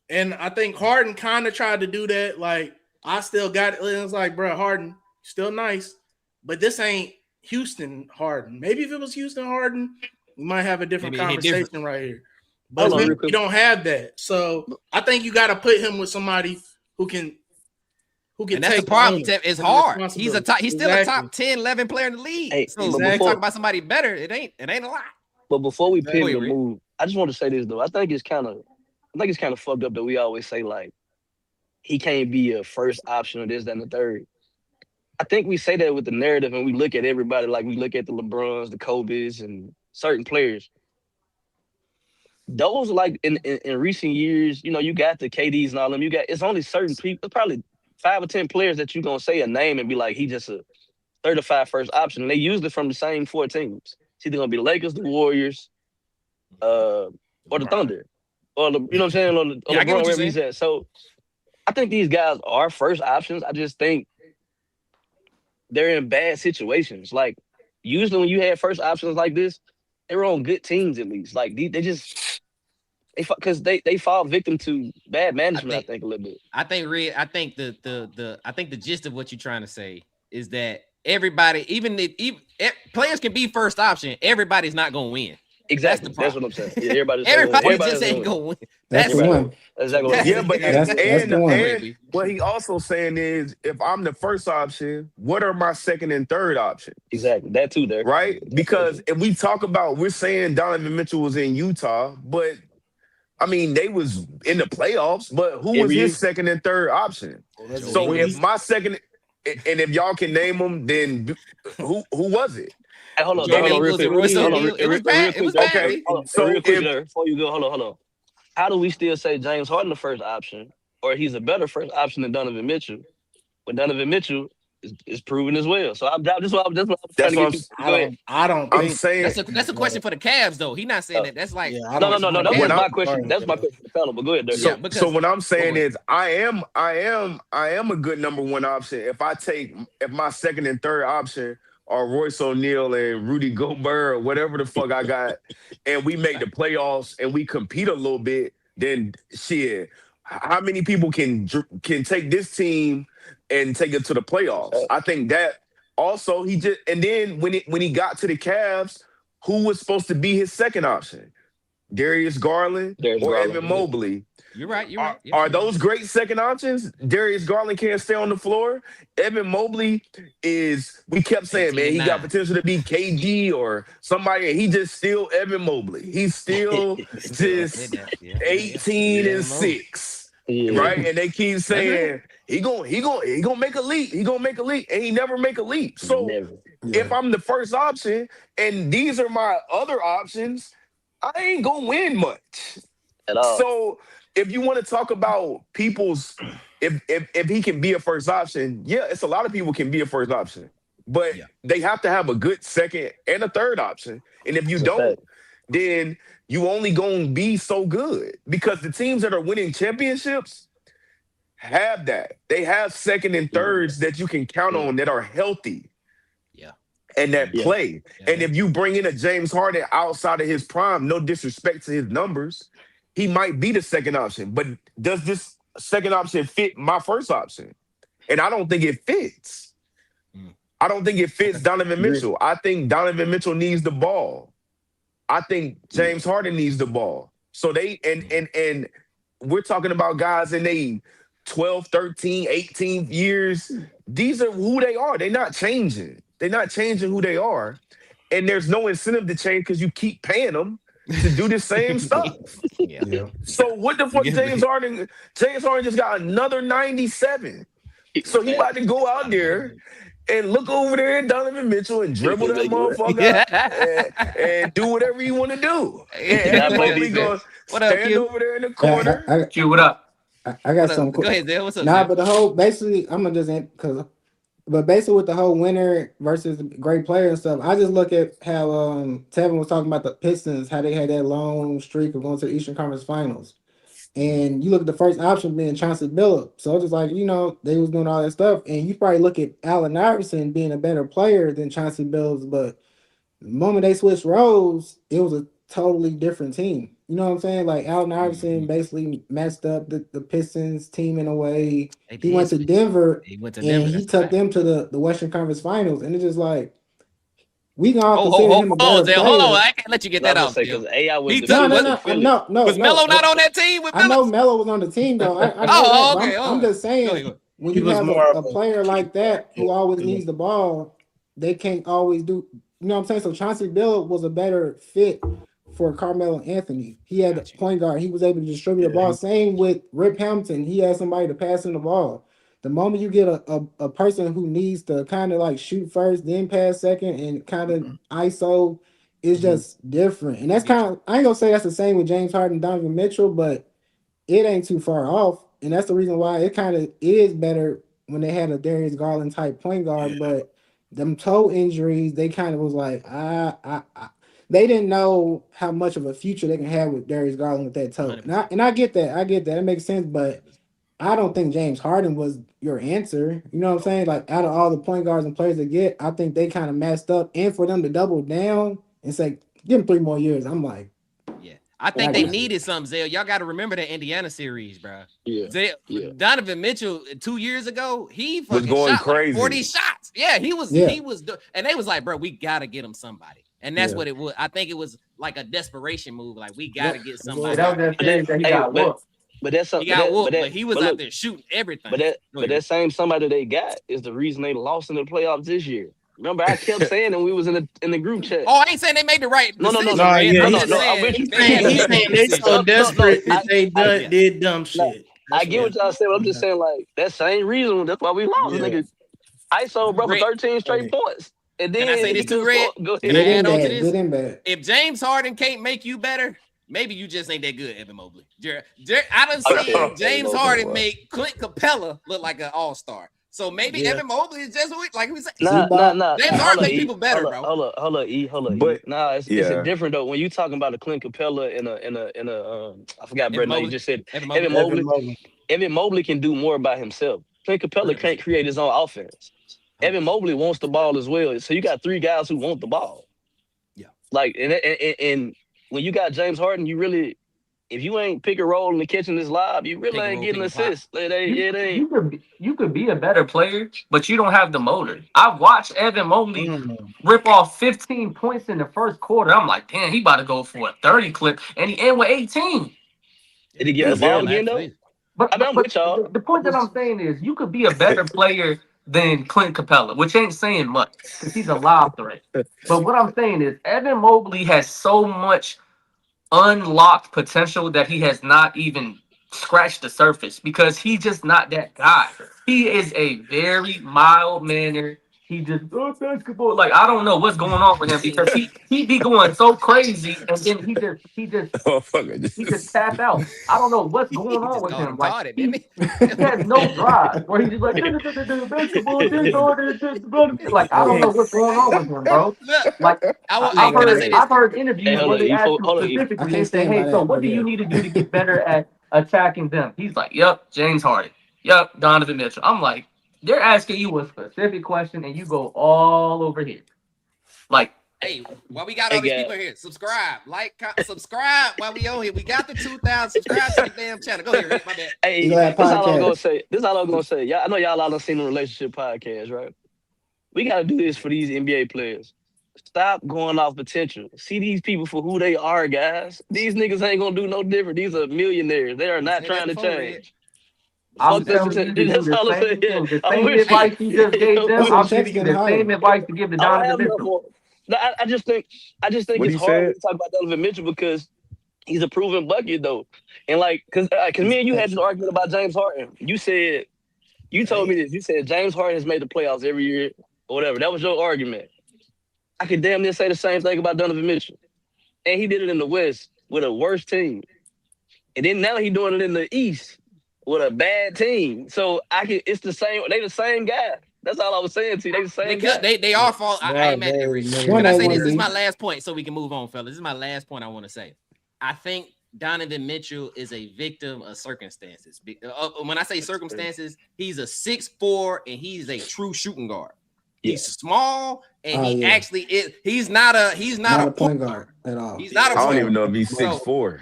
Speaker 3: And I think Harden kind of tried to do that. Like, I still got it. It's like, bro, Harden, still nice, but this ain't Houston Harden. Maybe if it was Houston Harden, we might have a different conversation right here. But we don't have that. So I think you got to put him with somebody who can
Speaker 2: and that's the problem. It's hard. He's still a top 10, 11 player in the league.
Speaker 6: Hey,
Speaker 2: so talk about somebody better. It ain't a lot.
Speaker 6: But before we pivot the move, I just want to say this though. I think it's kind of fucked up that we always say like he can't be a first option or this, that, and the third. I think we say that with the narrative and we look at everybody like we look at the LeBrons, the Kobe's, and certain players. Those like in recent years, you know, you got the KDs and all them. It's only certain people, probably 5 or 10 players that you're gonna say a name and be like, he just a certified first option. And they usually from the same 4 teams. It's either gonna be the Lakers, the Warriors, or the Thunder, or the, you know what I'm saying, or LeBron, wherever he's at. So I think these guys are first options. I just think they're in bad situations. Like usually when you have first options like this, they were on good teams at least. Like because they fall victim to bad management. I think a little bit.
Speaker 2: I think the gist of what you're trying to say is that everybody, even players can be first option, everybody's not gonna win.
Speaker 6: Exactly. That's what I'm saying. Yeah, everybody
Speaker 2: just ain't gonna win.
Speaker 4: That's the one.
Speaker 6: Exactly.
Speaker 5: Yeah, but
Speaker 4: that's the one.
Speaker 5: And what he also saying is, if I'm the first option, what are my second and third options?
Speaker 6: Exactly. That too, there.
Speaker 5: Right? Because if we talk about, we're saying Donovan Mitchell was in Utah, but I mean, they was in the playoffs, but who was his second and third option? So if my second, and if y'all can name them, then who was it?
Speaker 6: Hey, hold on, real quick.
Speaker 2: It was bad.
Speaker 5: Okay,
Speaker 6: so real quick there, before you go, hold on. How do we still say James Harden the first option, or he's a better first option than Donovan Mitchell, when Donovan Mitchell is proven as well? So that's what I'm trying to get you.
Speaker 3: I don't think
Speaker 5: saying
Speaker 2: that's a question for the Cavs though. He's not saying that. That's like
Speaker 6: no. That was my question. That's my question for the panel. But go ahead, there.
Speaker 5: So what I'm saying is, I am a good number one option if my second and third option are Royce O'Neal and Rudy Gobert or whatever the fuck I got, and we make the playoffs and we compete a little bit, then shit, how many people can take this team and take it to the playoffs? I think that also and then when he got to the Cavs, who was supposed to be his second option? Darius Garland or Evan Mobley?
Speaker 2: You're right.
Speaker 5: Are those great second options? Darius Garland can't stay on the floor. Evan Mobley we kept saying, man, he got potential to be KD or somebody, and he just still Evan Mobley. He's still just 18 and 6. Right? And they keep saying he gonna make a leap. He gonna make a leap. And he never make a leap. So if I'm the first option and these are my other options, I ain't gonna win much
Speaker 6: at all.
Speaker 5: So if you want to talk about people's, if he can be a first option, yeah, it's a lot of people can be a first option, but they have to have a good second and a third option. And if you don't, then you only gonna be so good, because the teams that are winning championships have that. They have second and thirds that you can count on that are healthy. And that play. And if you bring in a James Harden outside of his prime, no disrespect to his numbers, he might be the second option. But does this second option fit my first option? And I don't think it fits. I don't think it fits Donovan Mitchell. I think Donovan Mitchell needs the ball. I think James Harden needs the ball. So they and we're talking about guys in their 12, 13, 18 years. These are who they are. They're not changing. They're not changing who they are. And there's no incentive to change because you keep paying them to do the same stuff. So what the fuck, James Harden just got another 97. So he about to go out there and look over there at Donovan Mitchell and dribble that motherfucker and do whatever you want to do. And probably going to stand over there in the corner.
Speaker 8: Q, what up?
Speaker 4: I got something.
Speaker 2: Go ahead, Zell. What's up?
Speaker 4: But the whole, basically, I'm going to just, but basically with the whole winner versus great player and stuff, I just look at how Tevin was talking about the Pistons, how they had that long streak of going to the Eastern Conference Finals. And you look at the first option being Chauncey Billups. So it's just like, they was doing all that stuff. And you probably look at Allen Iverson being a better player than Chauncey Billups. But the moment they switched roles, it was a totally different team. You know what I'm saying? Like Allen Iverson basically messed up the Pistons team in a way. He went to Denver and he took them to the Western Conference Finals. And it's just like, we can all consider him a better player.
Speaker 2: Hold on, I can't let you get that out.
Speaker 6: Because AI was
Speaker 2: no. Was Melo not on that team?
Speaker 4: I know Melo was on the team though. Okay. I'm just saying, when you have a player like that who always needs the ball, they can't always do. You know what I'm saying? So Chauncey Billups was a better fit for Carmelo Anthony. He had a point guard. He was able to distribute the ball. Same with Rip Hamilton. He had somebody to pass in the ball. The moment you get a person who needs to kind of like shoot first, then pass second, and kind of ISO, is just different. And that's kind of, I ain't gonna say that's the same with James Harden and Donovan Mitchell, but it ain't too far off. And that's the reason why it kind of is better when they had a Darius Garland type point guard. But them toe injuries, they kind of was like, they didn't know how much of a future they can have with Darius Garland with that toe. And I get that. It makes sense. But I don't think James Harden was your answer. You know what I'm saying? Like, out of all the point guards and players they get, I think they kind of messed up. And for them to double down and say, give him 3 more years, I'm like,
Speaker 2: I think they needed some, Zell. Y'all got to remember that Indiana series, bro.
Speaker 6: Yeah.
Speaker 2: Donovan Mitchell 2 years ago, he
Speaker 5: was going
Speaker 2: shot
Speaker 5: crazy.
Speaker 2: Like 40 shots. Yeah, he was, and they was like, bro, we got to get him somebody. And that's what it was. I think it was like a desperation move. Like, we got to get somebody.
Speaker 8: That was that he got whooped.
Speaker 6: But that's something.
Speaker 2: He got whooped, but he was out there shooting everything.
Speaker 6: But that same somebody they got is the reason they lost in the playoffs this year. Remember, I kept saying, and we was in the group chat.
Speaker 2: Oh, I ain't saying they made the right decision.
Speaker 6: No.
Speaker 3: He's saying they so desperate that they did dumb shit.
Speaker 6: I get what y'all saying, but I'm just saying, like, that same reason, that's why we lost. Nigga, ISO, bro, for 13 straight points. And then
Speaker 2: can I say this too, Red? Can I add on to this? If James Harden can't make you better, maybe you just ain't that good, Evan Mobley. I done seen James Harden make Clint Capella look like an all-star. So maybe Evan Mobley is just like we said.
Speaker 6: Nah.
Speaker 2: James Harden make people better, bro.
Speaker 6: Hold up, E. But it's different though. When you talking about a Clint Capella in a I forgot Brett name just said Evan Mobley. Evan Mobley can do more by himself. Clint Capella can't create his own offense. Evan Mobley wants the ball as well. So you got 3 guys who want the ball.
Speaker 2: Yeah.
Speaker 6: Like and when you got James Harden, you really, if you ain't pick a role in the kitchen this live, you really ain't getting assists.
Speaker 8: You could be a better player, but you don't have the motor. I watched Evan Mobley rip off 15 points in the first quarter. I'm like, damn, he about to go for a 30 clip, and he ended with 18.
Speaker 6: Did he get the ball again though?
Speaker 8: But the point that I'm saying is, you could be a better player than Clint Capella, which ain't saying much because he's a lob threat. But what I'm saying is, Evan Mobley has so much unlocked potential that he has not even scratched the surface because he's just not that guy. He is a very mild-mannered. He just basketball. Like, I don't know what's going on with him because he be going so crazy and then he just tap out. I don't know what's going on with him. Like, he has no drive where he's just like basketball. Like, I don't know what's going on with him, bro. Like, I've heard interviews where they ask him specifically. They say, "Hey, so what do you need to do to get better at attacking them?" He's like, "Yep, James Harden. Yep, Donovan Mitchell." I'm like, they're asking you a specific question and you go all over here. Like,
Speaker 2: hey, while we got all these people here, subscribe, subscribe while we on here. We got the 2,000. Subscribe to the damn channel. Go here, Rick, my bad.
Speaker 6: Hey, this is all I'm gonna say. Y'all, I know y'all all done seen the relationship podcast, right? We gotta do this for these NBA players. Stop going off potential. See these people for who they are, guys. These niggas ain't gonna do no different. These are millionaires. They are not trying to change.
Speaker 8: I'm telling you the same advice you just gave them. I'm giving you the same advice to give to Donovan Mitchell.
Speaker 6: No, I just think it's hard to talk about Donovan Mitchell because he's a proven bucket though, and like because me and you had this argument about James Harden. You told me this. You said James Harden has made the playoffs every year or whatever. That was your argument. I could damn near say the same thing about Donovan Mitchell, and he did it in the West with a worse team, and then now he's doing it in the East with a bad team. So it's the same. They the same guy. That's all I was saying to you. They the same guy.
Speaker 2: They are falling. I ain't mad at Reese. Can I say this? This is my last point so we can move on, fellas. This is my last point I want to say. I think Donovan Mitchell is a victim of circumstances. When I say circumstances, he's a 6'4" and he's a true shooting guard. Yeah. He's small and he actually is. He's not a
Speaker 4: point guard at all.
Speaker 2: He's not a point guard.
Speaker 5: I don't even know if he's 6'4".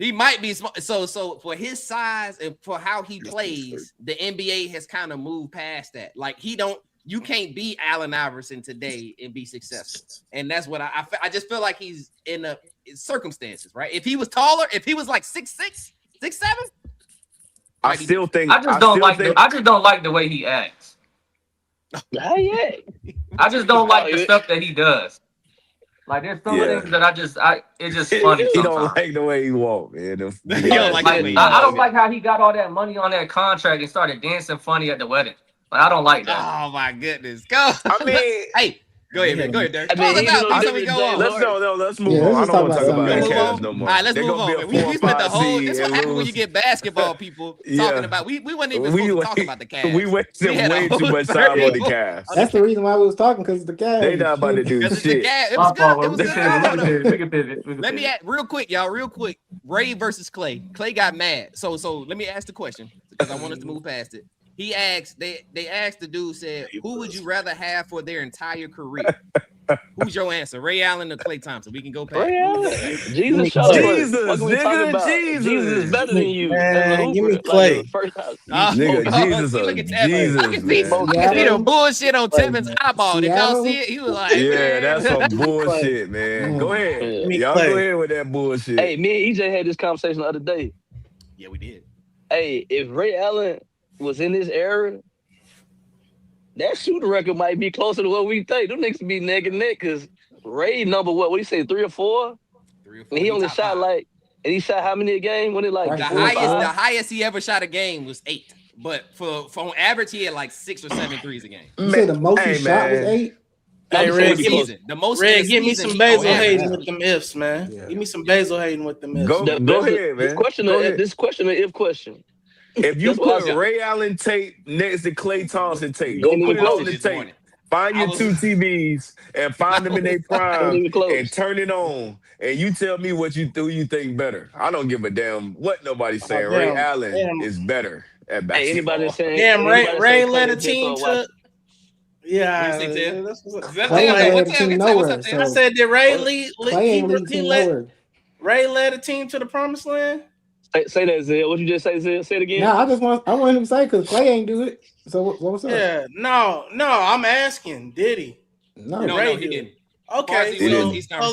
Speaker 2: He might be small. So for his size and for how he plays, the NBA has kind of moved past that. Like you can't be Allen Iverson today and be successful. And that's what I just feel like he's in circumstances, right? If he was taller, if he was like 6'6", 6'7",
Speaker 5: I still think
Speaker 8: I just don't like the way he acts.
Speaker 6: Yeah.
Speaker 8: I just don't like the stuff that he does. Like there's some things that it's just funny.
Speaker 5: He don't like the way he walk, man.
Speaker 8: I don't like how he got all that money on that contract and started dancing funny at the wedding. Like I don't like that.
Speaker 2: Oh my goodness, go!
Speaker 5: I mean,
Speaker 2: hey, go ahead, man. Go ahead, Derek.
Speaker 5: Let's move on. I don't want to talk about the Cavs no more.
Speaker 2: All right, let's move on. We spent the whole. This is what happens when you get basketball people talking about. We weren't even supposed to talk about the Cavs.
Speaker 5: We wasted way too much time on the Cavs.
Speaker 4: That's the reason why we was talking because the Cavs.
Speaker 5: They not about to do shit.
Speaker 2: It was good. It was good.
Speaker 8: We can pivot.
Speaker 2: Let me ask real quick, y'all. Real quick. Ray versus Klay. Klay got mad. So let me ask the question because I want us to move past it. He asked, they asked the dude, said, who would you rather have for their entire career? Who's your answer? Ray Allen or Klay Thompson? We can go past.
Speaker 6: Ray Allen. Jesus Shuttlesworth. What are we talking about?
Speaker 5: Jesus.
Speaker 6: Jesus is better than you.
Speaker 3: Man, give me
Speaker 6: Like
Speaker 3: Klay.
Speaker 6: the first time.
Speaker 5: Nigga, Jesus,
Speaker 2: See, look at Tevin.
Speaker 5: Jesus,
Speaker 2: I can see
Speaker 5: man.
Speaker 2: the bullshit on Tevin's eyeball. Did y'all
Speaker 4: Seattle?
Speaker 2: see it? He was like,
Speaker 5: Yeah,
Speaker 2: man.
Speaker 5: that's some bullshit, man. Go ahead. Y'all go ahead with that bullshit.
Speaker 6: Hey, me and EJ had this conversation the other day.
Speaker 2: Yeah, we did.
Speaker 6: Hey, if Ray Allen was in this era, that shooting record might be closer to what we think. Them niggas be neck and neck because Ray number what do you say, 3 or 4?
Speaker 2: 3 or 4.
Speaker 6: And he only shot 5. And he shot how many a game? When it like
Speaker 2: the highest he ever shot a game was 8. But for on average, he had like 6 or 7 threes a game.
Speaker 4: You said the most he shot was 8?
Speaker 3: Hey, Red,
Speaker 2: give
Speaker 3: me some Basil Hayden with them ifs, man. Yeah. Give me some Basil Hayden with them ifs.
Speaker 5: Go ahead, man.
Speaker 6: This question an if question.
Speaker 5: If you put Ray Allen tape next to Klay Thompson tape, go put it on the tape. Find your 2 TVs and find them in their prime and turn it on. And you tell me what you think better. I don't give a damn what nobody's saying. Ray Allen is better at basketball.
Speaker 6: Hey, anybody saying?
Speaker 3: Damn, Ray led a team to. Yeah, I said that Ray led a team to the promised land.
Speaker 6: Say that, Zell. What you just say, Zell? Say it again.
Speaker 4: No, I want him to say because Klay ain't do it. So what's up?
Speaker 3: Yeah, no, I'm asking. Did he?
Speaker 4: No,
Speaker 2: he didn't.
Speaker 3: Okay, so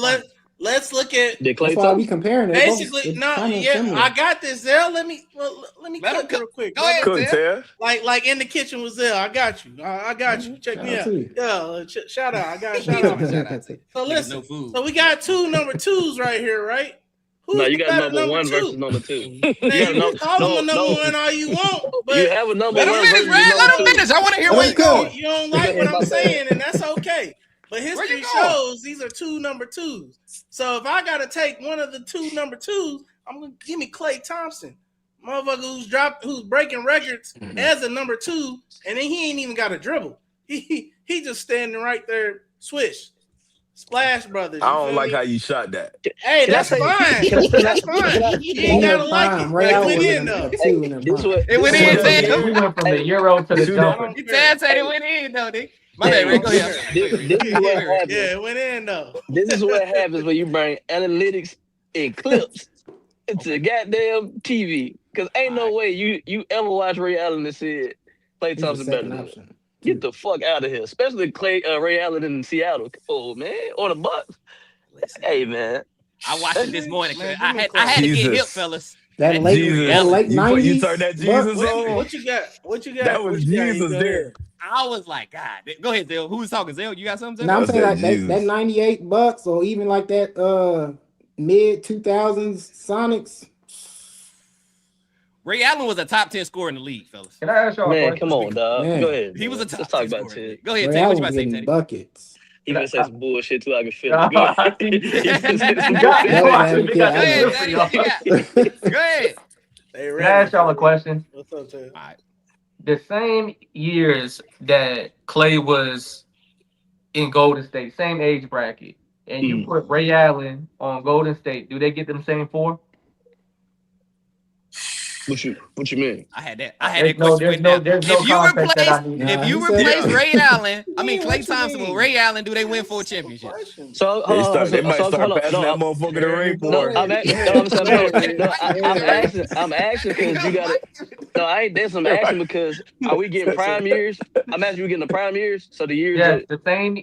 Speaker 3: let's look at.
Speaker 6: Did
Speaker 4: that's
Speaker 6: Klay
Speaker 4: why we comparing it.
Speaker 3: Basically, I got this, Zell. Let me cook real quick.
Speaker 2: Go ahead, Zell.
Speaker 3: Like in the kitchen with Zell. I got you. I got you. Check me out. Yeah, shout out. I got shout out. So listen. So we got 2 number 2s right here, right?
Speaker 6: No, you got number 1 versus number 2.
Speaker 3: You can call him a number 1 all you want, but
Speaker 6: you have a number 1 versus number 2.
Speaker 2: Let him finish. I want to hear where you going.
Speaker 3: You don't like what I'm saying, and that's okay. But history shows these are 2 number 2s. So if I gotta take one of the 2 number 2s, I'm gonna give me Klay Thompson, motherfucker who's breaking records as a number 2, and then he ain't even got a dribble. He just standing right there, swish. Splash Brothers.
Speaker 5: I don't like how you shot that.
Speaker 3: Hey, that's fine. That's fine. You ain't gotta like it. It went in though.
Speaker 2: It went in.
Speaker 8: We went from the Euro to the jumper.
Speaker 2: It went in though, Nick. My bad, Rick. Go ahead.
Speaker 6: This is what happens.
Speaker 3: Yeah, it went in though.
Speaker 6: This is what happens when you bring analytics and clips into goddamn TV. Because ain't no way you ever watch Ray Allen and said Klay Thompson better than him. Get the fuck out of here, especially Ray Allen in Seattle. Oh man, or the Bucks. Hey man,
Speaker 2: I watched it this morning. I had to get hip, fellas.
Speaker 4: That late 90s.
Speaker 5: You turned that Jesus on.
Speaker 3: What you got?
Speaker 5: That was Jesus there.
Speaker 2: I was like, God. Go ahead, Zell. Who's talking? Zell, you got something?
Speaker 4: No, I'm saying like that 98 Bucks or even like that mid 2000s Sonics.
Speaker 2: Ray Allen was a top 10 scorer in the league, fellas.
Speaker 8: Can I ask y'all a question?
Speaker 6: Come on, dog.
Speaker 4: Man.
Speaker 6: Go ahead.
Speaker 2: He was a top
Speaker 6: Let's talk
Speaker 2: 10
Speaker 6: about
Speaker 2: scorer.
Speaker 6: it.
Speaker 2: Go ahead,
Speaker 4: Ray
Speaker 2: Teddy. What
Speaker 4: Allen
Speaker 2: you about to say,
Speaker 4: getting
Speaker 2: Teddy?
Speaker 4: buckets.
Speaker 6: He gonna say some bullshit too. I can feel
Speaker 8: it.
Speaker 6: Go
Speaker 2: ahead.
Speaker 8: Can I ask y'all a question?
Speaker 3: What's up, Ted?
Speaker 2: All right.
Speaker 8: The same years that Klay was in Golden State, same age bracket, and you put Ray Allen on Golden State, do they get them same 4?
Speaker 6: What you mean?
Speaker 2: I had that question. If you replace Ray Allen, Klay Thompson with Ray Allen, do they win 4 championships?
Speaker 6: So
Speaker 5: they might start passing that motherfucker the ring for.
Speaker 6: I'm asking because you got it. No, I ain't. That's I'm asking because are we getting prime years? I'm asking you getting the prime years. So the years.
Speaker 8: Yeah, the same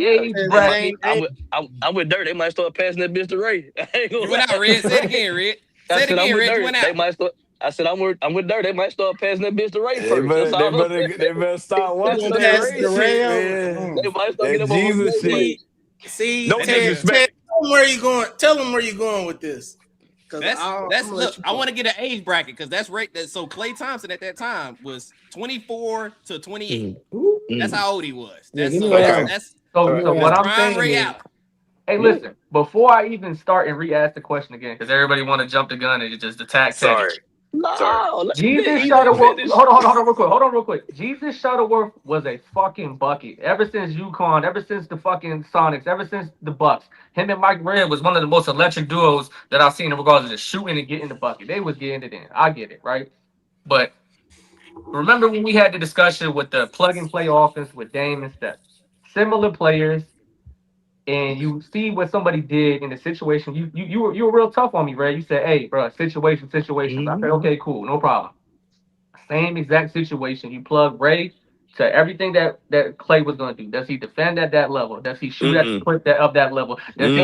Speaker 8: age bracket.
Speaker 6: I'm with Dirt. They might start passing that bitch to Ray.
Speaker 2: You went out, Red. Say it again, Red. Say it again, Red. You went out.
Speaker 6: They might start. I said I'm with Dirt. They might start passing that bitch to Ray first.
Speaker 5: They better start watching that Ray shit.
Speaker 6: They might start getting
Speaker 5: Jesus shit.
Speaker 3: See,
Speaker 5: no disrespect.
Speaker 3: Tell them where you going. Tell them where you going with this.
Speaker 2: Look. I want to get an age bracket because that's right. So Klay Thompson at that time was 24 to 28. That's how old he was.
Speaker 8: So what I'm saying is, hey, listen. Before I even start and re-ask the question again, because everybody want to jump the gun and just attack.
Speaker 5: Sorry.
Speaker 8: Jesus Shuttlesworth. Hold on, real quick. Jesus Shuttlesworth was a fucking bucket. Ever since UConn, ever since the fucking Sonics, ever since the Bucks, him and Mike Red was one of the most electric duos that I've seen in regards to just shooting and getting the bucket. They was getting it in. I get it, right? But remember when we had the discussion with the plug and play offense with Dame and Steph? Similar players, and you see what somebody did in the situation, you were real tough on me, Ray. You said, "Hey, bro, situation." I said, "Okay, cool, no problem." Same exact situation. You plug Ray to everything that Klay was going to do. Does he defend at that level? Does he shoot at the clip of that level? Does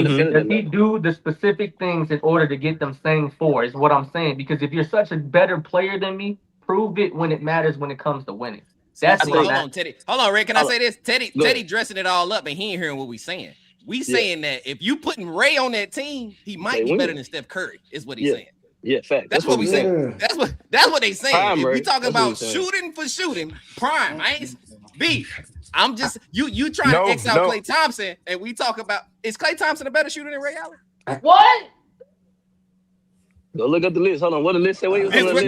Speaker 8: he do the specific things in order to get them staying four? Is what I'm saying. Because if you're such a better player than me, prove it when it matters when it comes to winning. That's
Speaker 2: hold on, Teddy. Hold on, Ray. Can I say this? Teddy dressing it all up, and he ain't hearing what we saying. We saying that if you putting Ray on that team, he might be better than Steph Curry. Is what he's saying.
Speaker 6: Yeah, fact.
Speaker 2: That's what we saying. That's what they saying.
Speaker 6: Prime,
Speaker 2: if we talking about shooting for shooting, prime. I'm just you trying to X out Klay Thompson, and we talk about is Klay Thompson a better shooter than Ray Allen?
Speaker 8: What?
Speaker 6: Go look up the list. Hold on. What the list say? Wait,
Speaker 2: go ahead.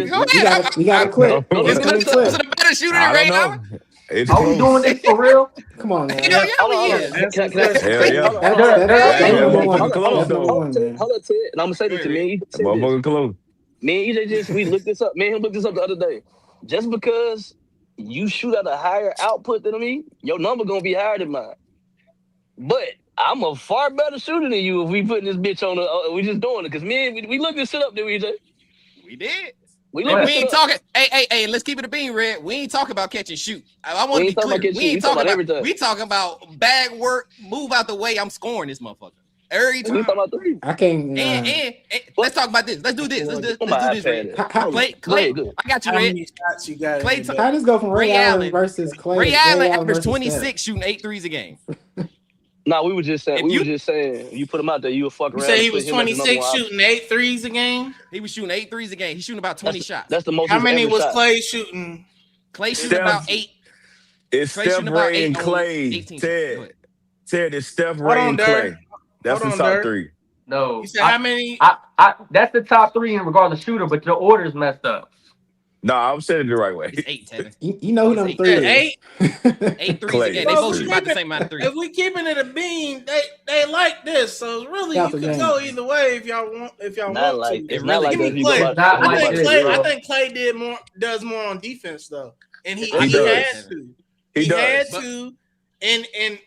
Speaker 4: You gotta quit.
Speaker 2: Is Klay Thompson a better shooter than Ray Allen?
Speaker 8: Are we doing this for real?
Speaker 4: Come on, man.
Speaker 2: Hell yeah, we is.
Speaker 6: Hold on, Ted. And I'm gonna say this to me. Me and EJ we looked this up. Me and him looked this up the other day. Just because you shoot at a higher output than me, your number gonna be higher than mine. But I'm a far better shooter than you if we putting this bitch on the. We just doing it because we looked this shit up, did we, EJ?
Speaker 2: We did.
Speaker 6: We ain't
Speaker 2: talking. Hey, let's keep it a bean, Red. We ain't talking about catch and shoot. I want to be clear. We ain't talking about everything. We talking about bag work, move out the way. I'm scoring this motherfucker every time.
Speaker 6: We talking about three.
Speaker 4: I can't.
Speaker 2: And let's talk about this. Let's do this. Let's do this, Red. Klay, I got you, Red.
Speaker 4: Klay, how does go from Ray Allen versus Klay?
Speaker 2: Ray Allen averaged 26, shooting 8 threes a game.
Speaker 6: Nah, we were just saying. You put him out there, you would fuck around.
Speaker 3: You say he was 26 shooting 8 threes a game?
Speaker 2: He was shooting 8 threes a game. He's shooting about 20 shots.
Speaker 6: That's the most.
Speaker 3: How many was Klay shooting?
Speaker 2: Klay shooting about 8.
Speaker 5: It's Steph, Ray, and Klay. Ted, it's Steph, Ray, and Klay. That's the top three.
Speaker 8: No.
Speaker 3: You said how many?
Speaker 8: That's the top three in regard to shooter, but your order's messed up.
Speaker 5: No, I'm saying it the right way.
Speaker 2: It's 8, Tevin.
Speaker 4: You know who number 3 is.
Speaker 3: 8?
Speaker 2: 8 threes a game. They both shoot about the same amount of threes.
Speaker 3: If we keeping it a bean, they like this. So really, you can go either way if y'all want. If y'all
Speaker 6: not
Speaker 3: want
Speaker 6: like,
Speaker 3: to.
Speaker 6: It's not like
Speaker 3: Klay. I think Klay does more on defense though, and he had to. He had to, and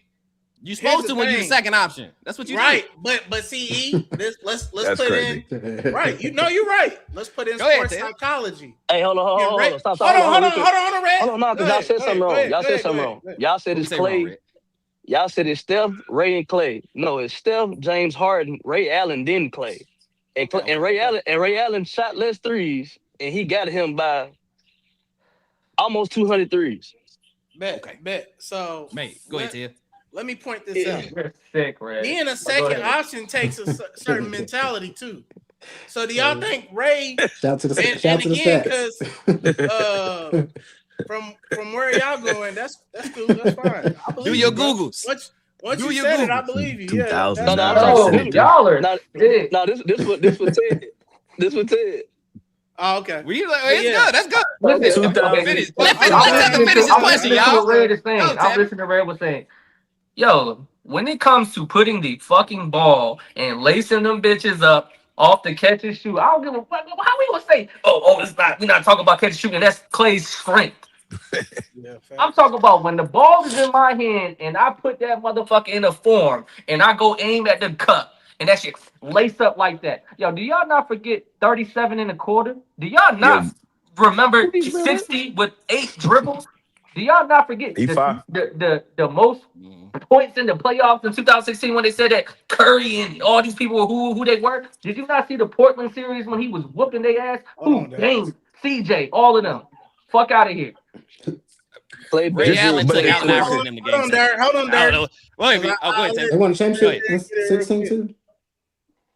Speaker 2: you supposed to when you're the second option. That's what you
Speaker 3: right. Do. But see, let's put
Speaker 5: crazy.
Speaker 3: in right. You're right. Let's put in sports psychology.
Speaker 6: Hey, hold on. Stop.
Speaker 3: Hold on, Red.
Speaker 6: Hold on, no, because y'all said something wrong. Y'all said something wrong. Y'all said it's Klay. Y'all said it's Steph, Ray, and Klay. No, it's Steph, James Harden, Ray Allen, then Klay. And Ray Allen shot less threes, and he got him by almost 200 threes.
Speaker 3: Bet. So,
Speaker 2: mate, go ahead, Tia.
Speaker 3: Let me point this out.
Speaker 8: You're sick, Ray.
Speaker 3: Being a second option takes a certain mentality too. So do y'all think Ray?
Speaker 4: Shout to the stats.
Speaker 3: Because from where y'all going, that's cool. That's fine.
Speaker 2: Do your Googles.
Speaker 3: Once you said it, I believe you.
Speaker 5: 2000.
Speaker 8: Y'all are.
Speaker 6: No, this for Ted. This for Ted.
Speaker 3: Oh, okay.
Speaker 2: It's good. That's good.
Speaker 8: Listen,
Speaker 2: Let's finish this question, y'all.
Speaker 8: I'm listening to Red was saying. Yo, when it comes to putting the fucking ball and lacing them bitches up off the catch and shoot, I don't give a fuck. How we gonna say, we're not talking about catch and shoot, and that's Klay's strength. I'm talking about when the ball is in my hand and I put that motherfucker in a form and I go aim at the cup and that shit lace up like that. Yo, do y'all not forget 37 and a quarter? Do y'all not remember 60 with 8 dribbles? Do y'all not forget the most points in the playoffs in 2016 when they said that Curry and all these people were who they were? Did you not see the Portland series when he was whooping their ass? Dame, CJ, all of them. Fuck out of here.
Speaker 2: Ray Allen took Allen Iverson in the game.
Speaker 3: Hold on there.
Speaker 2: Wait a minute. Go ahead, Ted.
Speaker 4: They won a championship in 16 too?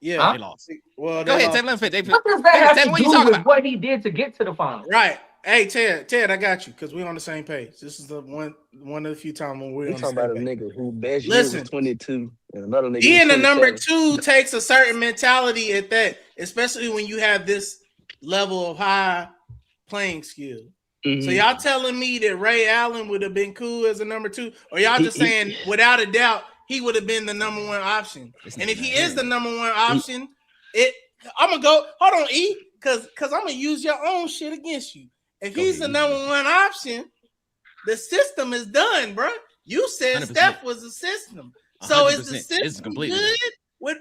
Speaker 3: Yeah,
Speaker 2: they lost.
Speaker 3: Well,
Speaker 2: go ahead, Ted. Let me
Speaker 8: What does that have to do with what he did to get to the finals?
Speaker 3: Right. Hey, Ted, I got you because we're on the same page. This is the one of the few times when we're on the same page.
Speaker 6: Talking about a nigga who best year was 22 and another nigga.
Speaker 3: Being the number 2 takes a certain mentality at that, especially when you have this level of high playing skill. Mm-hmm. So y'all telling me that Ray Allen would have been cool as a number 2, or y'all just saying without a doubt he would have been the number 1 option? And if he is the number 1 option, I'm gonna go. Hold on, E, because I'm gonna use your own shit against you. If he's the number 1 option, the system is done, bro. You said 100%. Steph was the system. So is the
Speaker 2: 100%.
Speaker 3: system
Speaker 2: It's completely
Speaker 3: good? With